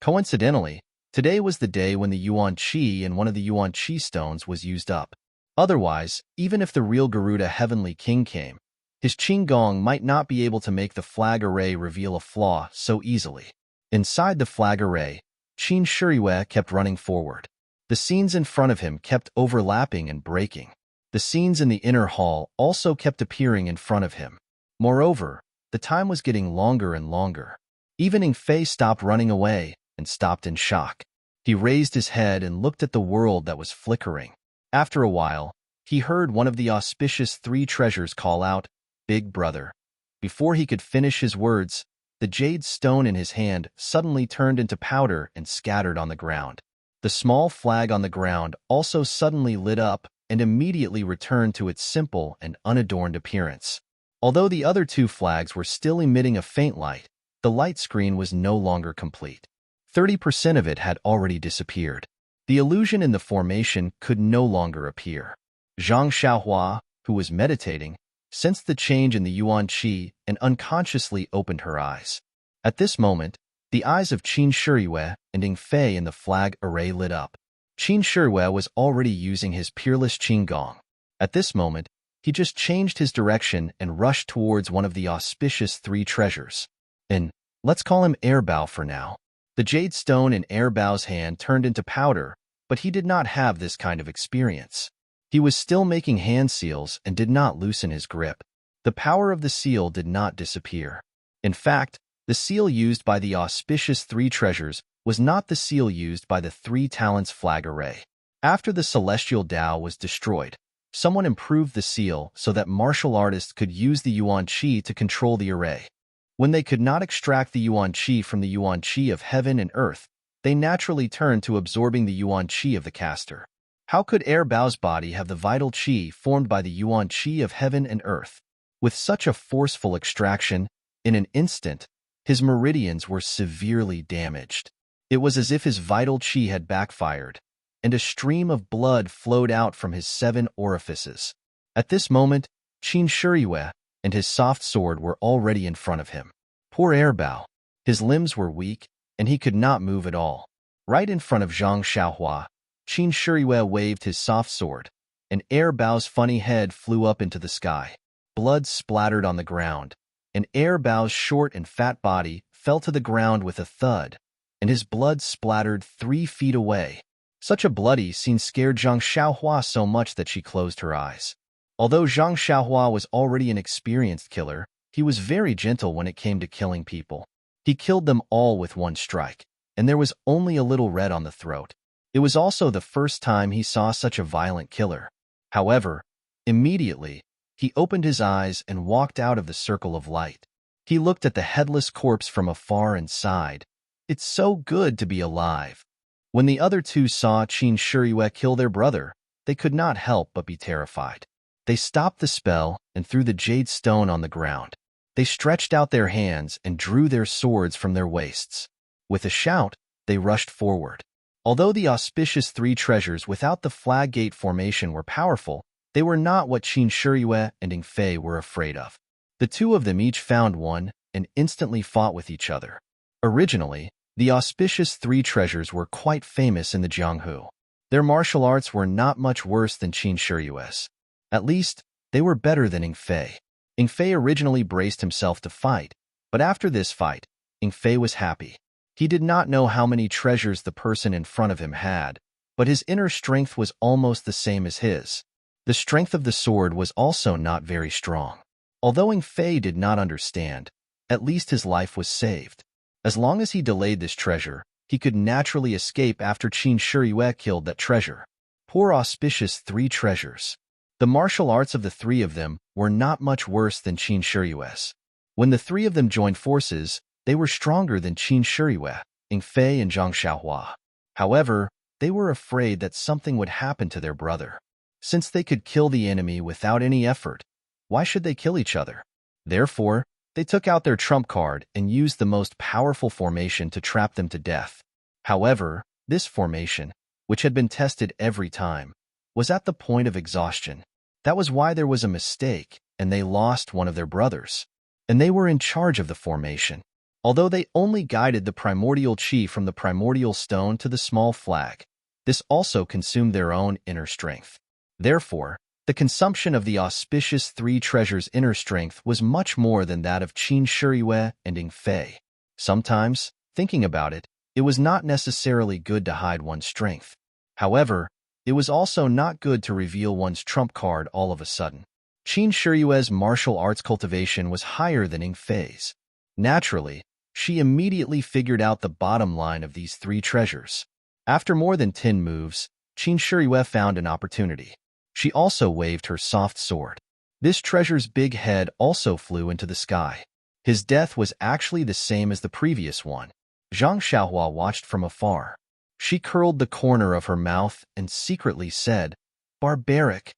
Coincidentally, today was the day when the yuan qi in one of the yuan qi stones was used up. Otherwise, even if the real Garuda Heavenly King came, his Qinggong might not be able to make the flag array reveal a flaw so easily. Inside the flag array, Qin Shuriwe kept running forward. The scenes in front of him kept overlapping and breaking. The scenes in the inner hall also kept appearing in front of him. Moreover, the time was getting longer and longer. Even Ing Fei stopped running away and stopped in shock. He raised his head and looked at the world that was flickering. After a while, he heard one of the auspicious three treasures call out, "Big brother." Before he could finish his words, the jade stone in his hand suddenly turned into powder and scattered on the ground. The small flag on the ground also suddenly lit up and immediately returned to its simple and unadorned appearance. Although the other two flags were still emitting a faint light, the light screen was no longer complete. 30% of it had already disappeared. The illusion in the formation could no longer appear. Zhang Xiaohua, who was meditating, sensed the change in the yuan qi and unconsciously opened her eyes. At this moment, the eyes of Qin Shuriwe and Ing Fei in the flag array lit up. Qin Shuriwe was already using his peerless Qinggong. At this moment, he just changed his direction and rushed towards one of the auspicious three treasures. And let's call him Airbao for now. The jade stone in Airbao's hand turned into powder, but he did not have this kind of experience. He was still making hand seals and did not loosen his grip. The power of the seal did not disappear. In fact, the seal used by the auspicious three treasures was not the seal used by the three talents flag array. After the celestial Tao was destroyed, someone improved the seal so that martial artists could use the yuan qi to control the array. When they could not extract the yuan qi from the yuan qi of heaven and earth, they naturally turned to absorbing the yuan qi of the caster. How could Airbao's body have the vital qi formed by the yuan qi of heaven and earth? With such a forceful extraction, in an instant, his meridians were severely damaged. It was as if his vital qi had backfired, and a stream of blood flowed out from his 7 orifices. At this moment, Qin Shuriwe and his soft sword were already in front of him. Poor Airbao. His limbs were weak, and he could not move at all. Right in front of Zhang Xiaohua, Qin Shuriwe waved his soft sword, and Airbao's funny head flew up into the sky. Blood splattered on the ground, and Airbao's short and fat body fell to the ground with a thud, and his blood splattered 3 feet away. Such a bloody scene scared Zhang Xiaohua so much that she closed her eyes. Although Zhang Xiaohua was already an experienced killer, he was very gentle when it came to killing people. He killed them all with one strike, and there was only a little red on the throat. It was also the first time he saw such a violent killer. However, immediately, he opened his eyes and walked out of the circle of light. He looked at the headless corpse from afar and sighed. It's so good to be alive. When the other two saw Qin Shuriwe kill their brother, they could not help but be terrified. They stopped the spell and threw the jade stone on the ground. They stretched out their hands and drew their swords from their waists. With a shout, they rushed forward. Although the auspicious three treasures without the flag gate formation were powerful, they were not what Qin Shiyue and Ing Fei were afraid of. The two of them each found one and instantly fought with each other. Originally, the auspicious three treasures were quite famous in the Jianghu. Their martial arts were not much worse than Qin Shiyue's. At least, they were better than Ing Fei. Ing Fei originally braced himself to fight, but after this fight, Ing Fei was happy. He did not know how many treasures the person in front of him had, but his inner strength was almost the same as his. The strength of the sword was also not very strong. Although Ing Fei did not understand, at least his life was saved. As long as he delayed this treasure, he could naturally escape after Qin Shiyue killed that treasure. Poor auspicious three treasures. The martial arts of the three of them were not much worse than Qin Shiyue's. When the three of them joined forces, they were stronger than Qin Shiyue, Ing Fei, and Zhang Xiaohua. However, they were afraid that something would happen to their brother. Since they could kill the enemy without any effort, why should they kill each other? Therefore, they took out their trump card and used the most powerful formation to trap them to death. However, this formation, which had been tested every time, was at the point of exhaustion. That was why there was a mistake, and they lost one of their brothers. And they were in charge of the formation. Although they only guided the primordial qi from the primordial stone to the small flag, this also consumed their own inner strength. Therefore, the consumption of the auspicious three treasures' inner strength was much more than that of Qin Shiyue and Ing Fei. Sometimes, thinking about it, it was not necessarily good to hide one's strength. However, it was also not good to reveal one's trump card all of a sudden. Qin Shiyue's martial arts cultivation was higher than Ing Fei's. Naturally, she immediately figured out the bottom line of these three treasures. After more than 10 moves, Qin Shiyue found an opportunity. She also waved her soft sword. This treasure's big head also flew into the sky. His death was actually the same as the previous one. Zhang Xiaohua watched from afar. She curled the corner of her mouth and secretly said, "Barbaric."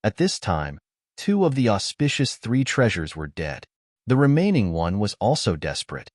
At this time, 2 of the auspicious 3 treasures were dead. The remaining one was also desperate.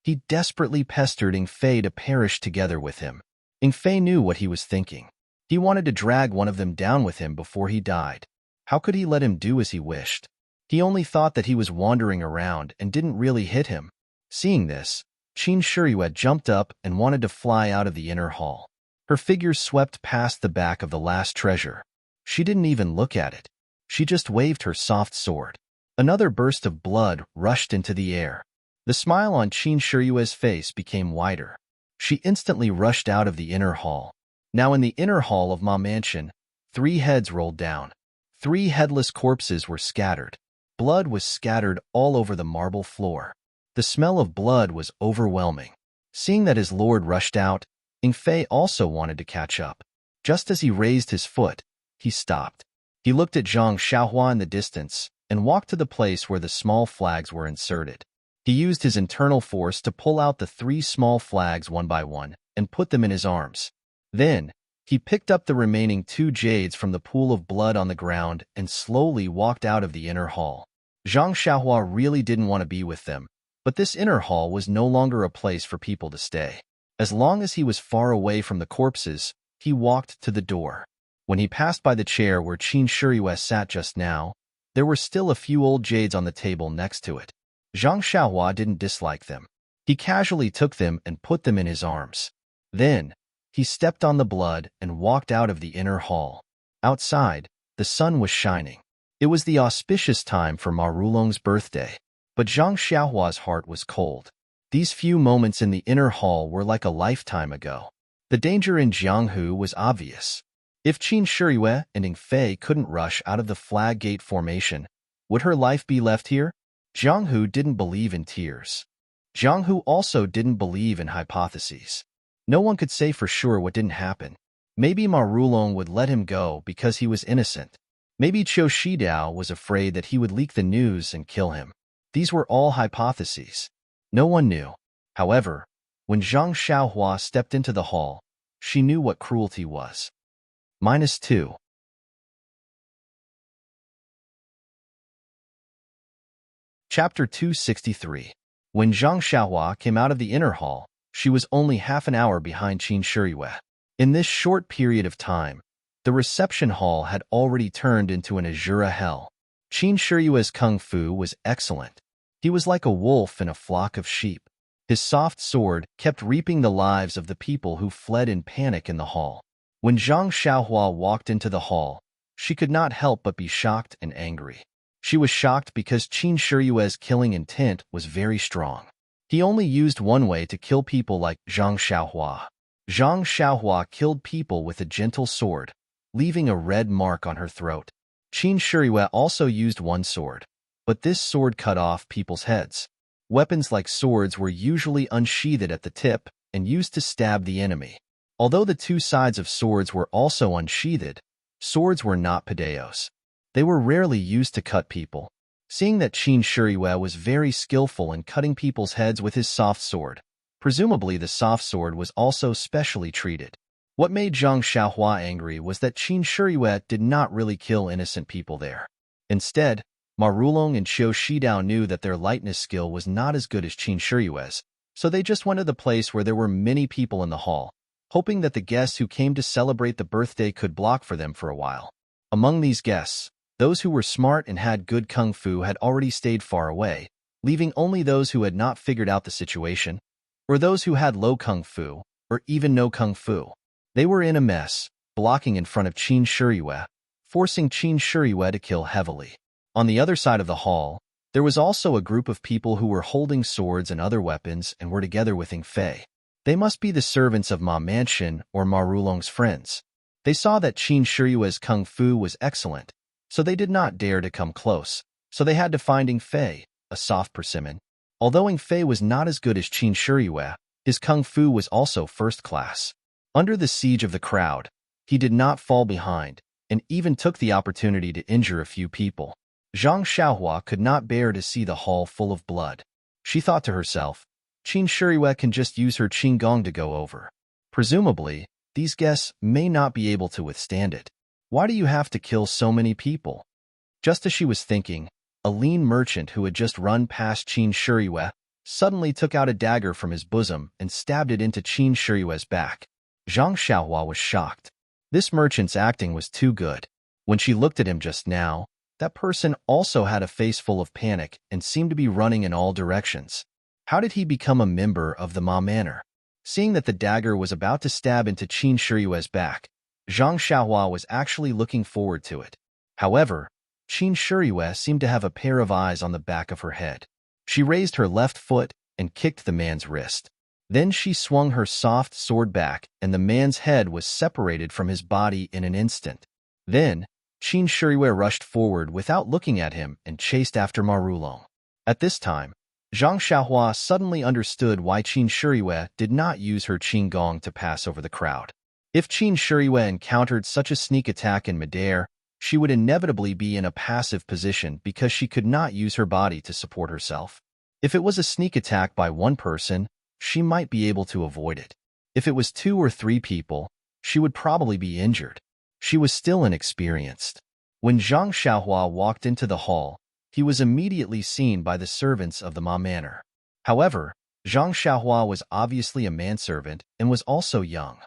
He desperately pestered Ing Fei to perish together with him. Ing Fei knew what he was thinking. He wanted to drag one of them down with him before he died. How could he let him do as he wished? He only thought that he was wandering around and didn't really hit him. Seeing this, Qin Shiyue jumped up and wanted to fly out of the inner hall. Her figure swept past the back of the last treasure. She didn't even look at it. She just waved her soft sword. Another burst of blood rushed into the air. The smile on Qin Shiyue's face became wider. She instantly rushed out of the inner hall. Now in the inner hall of Ma Mansion, 3 heads rolled down. 3 headless corpses were scattered. Blood was scattered all over the marble floor. The smell of blood was overwhelming. Seeing that his lord rushed out, Ing Fei also wanted to catch up. Just as he raised his foot, he stopped. He looked at Zhang Xiaohua in the distance and walked to the place where the small flags were inserted. He used his internal force to pull out the 3 small flags one by one and put them in his arms. Then, he picked up the remaining 2 jades from the pool of blood on the ground and slowly walked out of the inner hall. Zhang Xiaohua really didn't want to be with them, but this inner hall was no longer a place for people to stay. As long as he was far away from the corpses, he walked to the door. When he passed by the chair where Qin Shiyue sat just now, there were still a few old jades on the table next to it. Zhang Xiaohua didn't dislike them. He casually took them and put them in his arms. Then, he stepped on the blood and walked out of the inner hall. Outside, the sun was shining. It was the auspicious time for Ma Rulong's birthday, but Zhang Xiaohua's heart was cold. These few moments in the inner hall were like a lifetime ago. The danger in Jianghu was obvious. If Qin Shiyue and Ing Fei couldn't rush out of the flag gate formation, would her life be left here? Jianghu didn't believe in tears. Jianghu also didn't believe in hypotheses. No one could say for sure what didn't happen. Maybe Ma Rulong would let him go because he was innocent. Maybe Qiu Shidao was afraid that he would leak the news and kill him. These were all hypotheses. No one knew. However, when Zhang Xiaohua stepped into the hall, she knew what cruelty was. -2. Chapter 263. When Zhang Xiaohua came out of the inner hall, she was only half an hour behind Qin Shiyue. In this short period of time, the reception hall had already turned into an azure hell. Qin Shiyue's kung fu was excellent. He was like a wolf in a flock of sheep. His soft sword kept reaping the lives of the people who fled in panic in the hall. When Zhang Xiaohua walked into the hall, she could not help but be shocked and angry. She was shocked because Qin Shiyue's killing intent was very strong. He only used one way to kill people like Zhang Xiaohua. Zhang Xiaohua killed people with a gentle sword, leaving a red mark on her throat. Qin Shiyue also used one sword, but this sword cut off people's heads. Weapons like swords were usually unsheathed at the tip and used to stab the enemy. Although the two sides of swords were also unsheathed, swords were not padeos. They were rarely used to cut people. Seeing that Qin Shiyue was very skillful in cutting people's heads with his soft sword, presumably the soft sword was also specially treated. What made Zhang Xiaohua angry was that Qin Shiyue did not really kill innocent people there. Instead, Ma Rulong and Qiu Shidao knew that their lightness skill was not as good as Qin Shiyue's, so they just went to the place where there were many people in the hall, hoping that the guests who came to celebrate the birthday could block for them for a while. Among these guests, those who were smart and had good kung fu had already stayed far away, leaving only those who had not figured out the situation, or those who had low kung fu, or even no kung fu. They were in a mess, blocking in front of Qin Shiyue, forcing Qin Shiyue to kill heavily. On the other side of the hall, there was also a group of people who were holding swords and other weapons and were together with Ying Fei. They must be the servants of Ma Mansion or Ma Rulong's friends. They saw that Qin Shiyue's kung fu was excellent, so they did not dare to come close, so they had to find Ying Fei, a soft persimmon. Although Ying Fei was not as good as Qin Shiyue, his kung fu was also first class. Under the siege of the crowd, he did not fall behind, and even took the opportunity to injure a few people. Zhang Xiaohua could not bear to see the hall full of blood. She thought to herself, Qin Shiyue can just use her qinggong to go over. Presumably, these guests may not be able to withstand it. Why do you have to kill so many people? Just as she was thinking, a lean merchant who had just run past Qin Shiyue suddenly took out a dagger from his bosom and stabbed it into Qin Shiyue's back. Zhang Xiaohua was shocked. This merchant's acting was too good. When she looked at him just now, that person also had a face full of panic and seemed to be running in all directions. How did he become a member of the Ma Manor? Seeing that the dagger was about to stab into Qin Shiyue's back, Zhang Xiaohua was actually looking forward to it. However, Qin Shiyue seemed to have a pair of eyes on the back of her head. She raised her left foot and kicked the man's wrist. Then she swung her soft sword back, and the man's head was separated from his body in an instant. Then, Qin Shiyue rushed forward without looking at him and chased after Ma Rulong. At this time, Zhang Xiaohua suddenly understood why Qin Shiyue did not use her qinggong to pass over the crowd. If Qin Shiyue encountered such a sneak attack in midair, she would inevitably be in a passive position because she could not use her body to support herself. If it was a sneak attack by one person, she might be able to avoid it. If it was 2 or 3 people, she would probably be injured. She was still inexperienced. When Zhang Xiaohua walked into the hall, he was immediately seen by the servants of the Ma Manor. However, Zhang Xiaohua was obviously a manservant and was also young.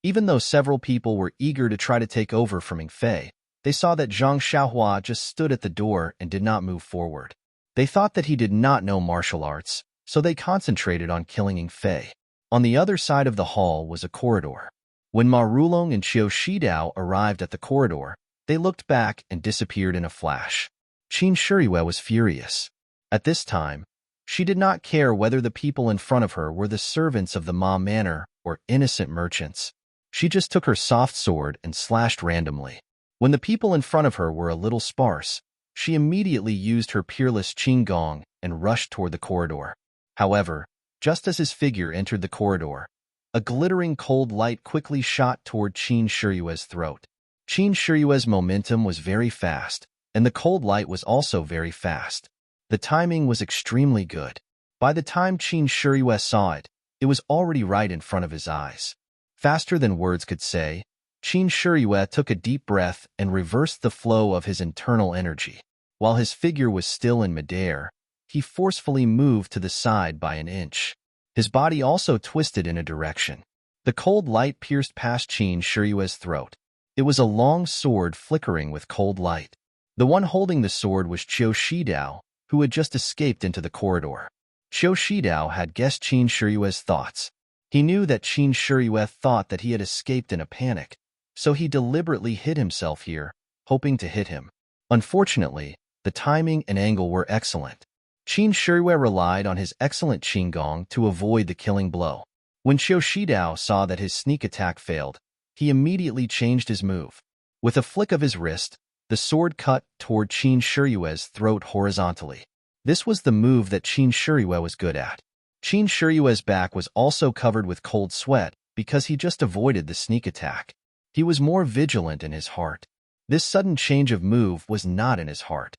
Even though several people were eager to try to take over from Ying Fei, they saw that Zhang Xiaohua just stood at the door and did not move forward. They thought that he did not know martial arts, so they concentrated on killing Ying Fei. On the other side of the hall was a corridor. When Ma Rulong and Qiu Shidao arrived at the corridor, they looked back and disappeared in a flash. Qin Shiyue was furious. At this time, she did not care whether the people in front of her were the servants of the Ma Manor or innocent merchants. She just took her soft sword and slashed randomly. When the people in front of her were a little sparse, she immediately used her peerless qinggong and rushed toward the corridor. However, just as his figure entered the corridor, a glittering cold light quickly shot toward Qin Shiyue's throat. Qin Shiyue's momentum was very fast, and the cold light was also very fast. The timing was extremely good. By the time Qin Shiyue saw it, it was already right in front of his eyes. Faster than words could say, Qin Shiyue took a deep breath and reversed the flow of his internal energy. While his figure was still in midair, he forcefully moved to the side by an inch. His body also twisted in a direction. The cold light pierced past Qin Shiyue's throat. It was a long sword flickering with cold light. The one holding the sword was Qiu Shidao, who had just escaped into the corridor. Qiu Shidao had guessed Qin Shiyue's thoughts. He knew that Qin Shiyue thought that he had escaped in a panic, so he deliberately hid himself here, hoping to hit him. Unfortunately, the timing and angle were excellent. Qin Shiyue relied on his excellent qinggong to avoid the killing blow. When Qiu Shidao saw that his sneak attack failed, he immediately changed his move. With a flick of his wrist, the sword cut toward Qin Shiyue's throat horizontally. This was the move that Qin Shiyue was good at. Qin Shiyue's back was also covered with cold sweat because he just avoided the sneak attack. He was more vigilant in his heart. This sudden change of move was not in his heart.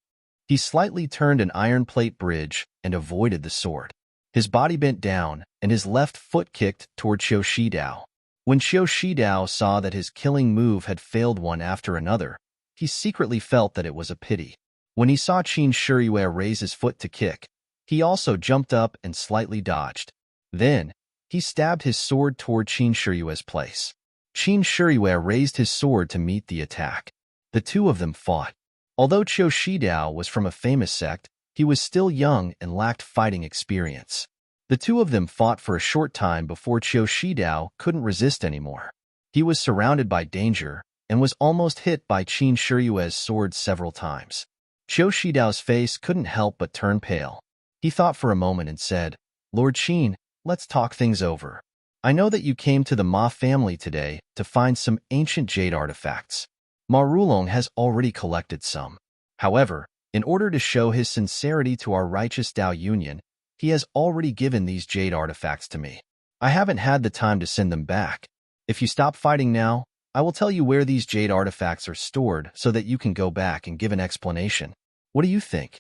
He slightly turned an iron plate bridge and avoided the sword. His body bent down, and his left foot kicked toward Qiu Shidao. When Qiu Shidao saw that his killing move had failed one after another, he secretly felt that it was a pity. When he saw Qin Shiyue raise his foot to kick, he also jumped up and slightly dodged. Then, he stabbed his sword toward Qin Shiyue's place. Qin Shiyue raised his sword to meet the attack. The two of them fought. Although Qiu Shidao was from a famous sect, he was still young and lacked fighting experience. The two of them fought for a short time before Qiu Shidao couldn't resist anymore. He was surrounded by danger and was almost hit by Qin Shiyue's sword several times. Qiu Shidao's face couldn't help but turn pale. He thought for a moment and said, "Lord Qin, let's talk things over. I know that you came to the Ma family today to find some ancient jade artifacts. Ma Rulong has already collected some. However, in order to show his sincerity to our righteous Dao Union, he has already given these jade artifacts to me. I haven't had the time to send them back. If you stop fighting now, I will tell you where these jade artifacts are stored so that you can go back and give an explanation. What do you think?"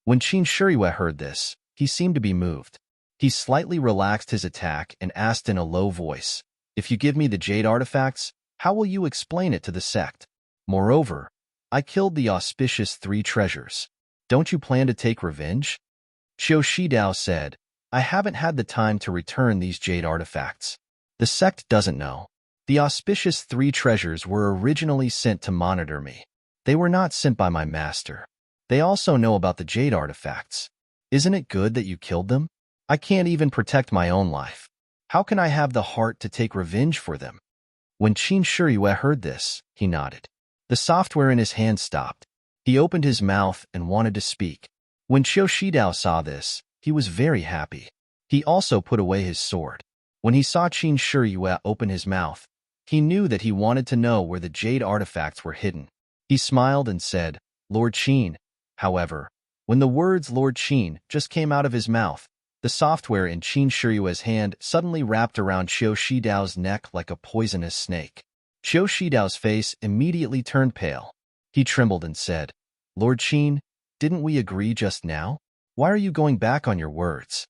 When Qin Shiyue heard this, he seemed to be moved. He slightly relaxed his attack and asked in a low voice, "If you give me the jade artifacts, how will you explain it to the sect? Moreover, I killed the auspicious 3 treasures. Don't you plan to take revenge?" Qiu Shidao said, "I haven't had the time to return these jade artifacts. The sect doesn't know. The auspicious 3 treasures were originally sent to monitor me. They were not sent by my master. They also know about the jade artifacts. Isn't it good that you killed them? I can't even protect my own life. How can I have the heart to take revenge for them?" When Qin Shiyue heard this, he nodded. The software in his hand stopped. He opened his mouth and wanted to speak. When Qiu Shidao saw this, he was very happy. He also put away his sword. When he saw Qin Shiyue open his mouth, he knew that he wanted to know where the jade artifacts were hidden. He smiled and said, "Lord Qin." However, when the words Lord Qin just came out of his mouth, the software in Qin Shiyue's hand suddenly wrapped around Qiu Shidao's neck like a poisonous snake. Qiu Shidao's face immediately turned pale. He trembled and said, "Lord Qin, didn't we agree just now? Why are you going back on your words?"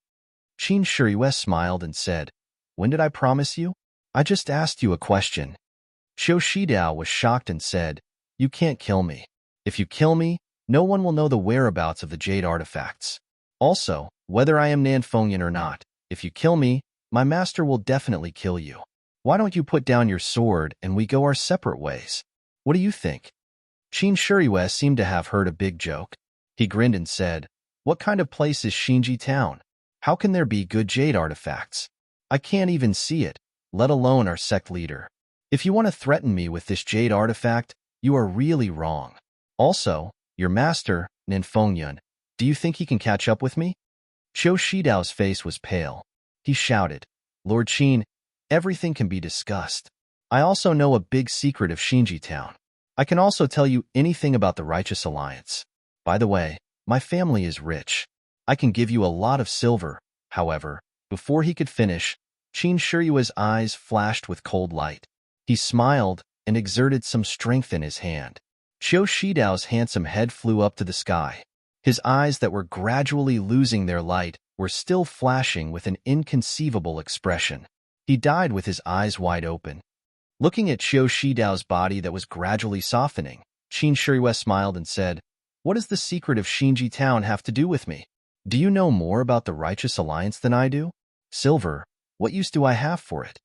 Qin Shiyue smiled and said, "When did I promise you? I just asked you a question." Qiu Shidao was shocked and said, "You can't kill me. If you kill me, no one will know the whereabouts of the jade artifacts. Also, whether I am Nanfengyan or not, if you kill me, my master will definitely kill you. Why don't you put down your sword and we go our separate ways? What do you think?" Qin Shiyue seemed to have heard a big joke. He grinned and said, "What kind of place is Xinji Town? How can there be good jade artifacts? I can't even see it, let alone our sect leader. If you want to threaten me with this jade artifact, you are really wrong. Also, your master, Nanfengyan, do you think he can catch up with me?" Qiu Shidao's face was pale. He shouted, "Lord Qin, everything can be discussed. I also know a big secret of Xinji Town. I can also tell you anything about the Righteous Alliance. By the way, my family is rich. I can give you a lot of silver." However, before he could finish, Qin Shiyue's eyes flashed with cold light. He smiled and exerted some strength in his hand. Qiu Shidao's handsome head flew up to the sky. His eyes that were gradually losing their light were still flashing with an inconceivable expression. He died with his eyes wide open. Looking at Qiu Shidao's body that was gradually softening, Qin Shiyue smiled and said, "What does the secret of Xinji Town have to do with me? Do you know more about the Righteous Alliance than I do? Silver, what use do I have for it?"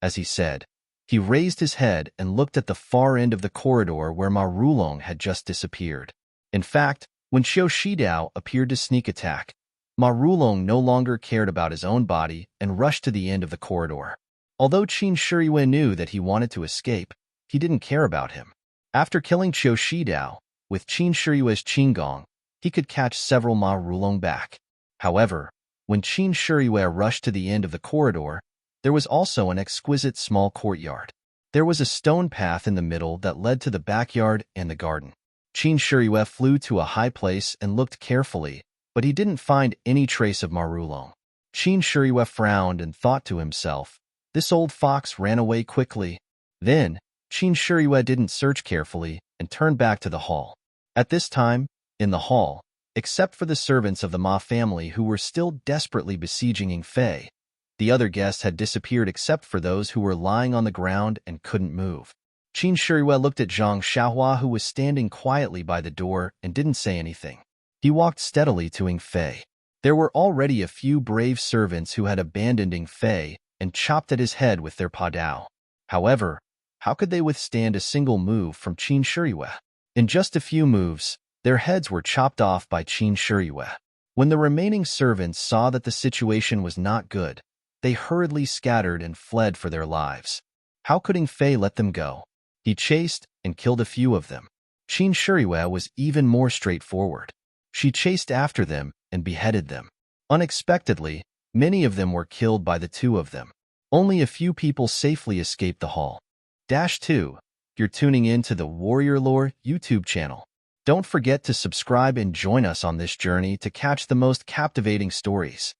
as he said. He raised his head and looked at the far end of the corridor where Ma Rulong had just disappeared. In fact, when Xiao Shidao appeared to sneak attack, Ma Rulong no longer cared about his own body and rushed to the end of the corridor. Although Qin Shiyue knew that he wanted to escape, he didn't care about him. After killing Xiao Shidao, with Qin Shiyue's Qinggong, he could catch several Ma Rulong back. However, when Qin Shiyue rushed to the end of the corridor, there was also an exquisite small courtyard. There was a stone path in the middle that led to the backyard and the garden. Qin Shiyue flew to a high place and looked carefully, but he didn't find any trace of Ma Rulong. Qin Shiyue frowned and thought to himself, "This old fox ran away quickly." Then, Qin Shiyue didn't search carefully and turned back to the hall. At this time, in the hall, except for the servants of the Ma family who were still desperately besieging Yingfei, the other guests had disappeared except for those who were lying on the ground and couldn't move. Qin Shiyue looked at Zhang Xiaohua, who was standing quietly by the door and didn't say anything. He walked steadily to Yingfei. There were already a few brave servants who had abandoned Yingfei and chopped at his head with their padao. However, how could they withstand a single move from Qin Shiyue? In just a few moves, their heads were chopped off by Qin Shiyue. When the remaining servants saw that the situation was not good, they hurriedly scattered and fled for their lives. How could Yingfei let them go? He chased and killed a few of them. Qin Shiyue was even more straightforward. She chased after them and beheaded them. Unexpectedly, many of them were killed by the two of them. Only a few people safely escaped the hall. -2. You're tuning in to the Warrior Lore YouTube channel. Don't forget to subscribe and join us on this journey to catch the most captivating stories.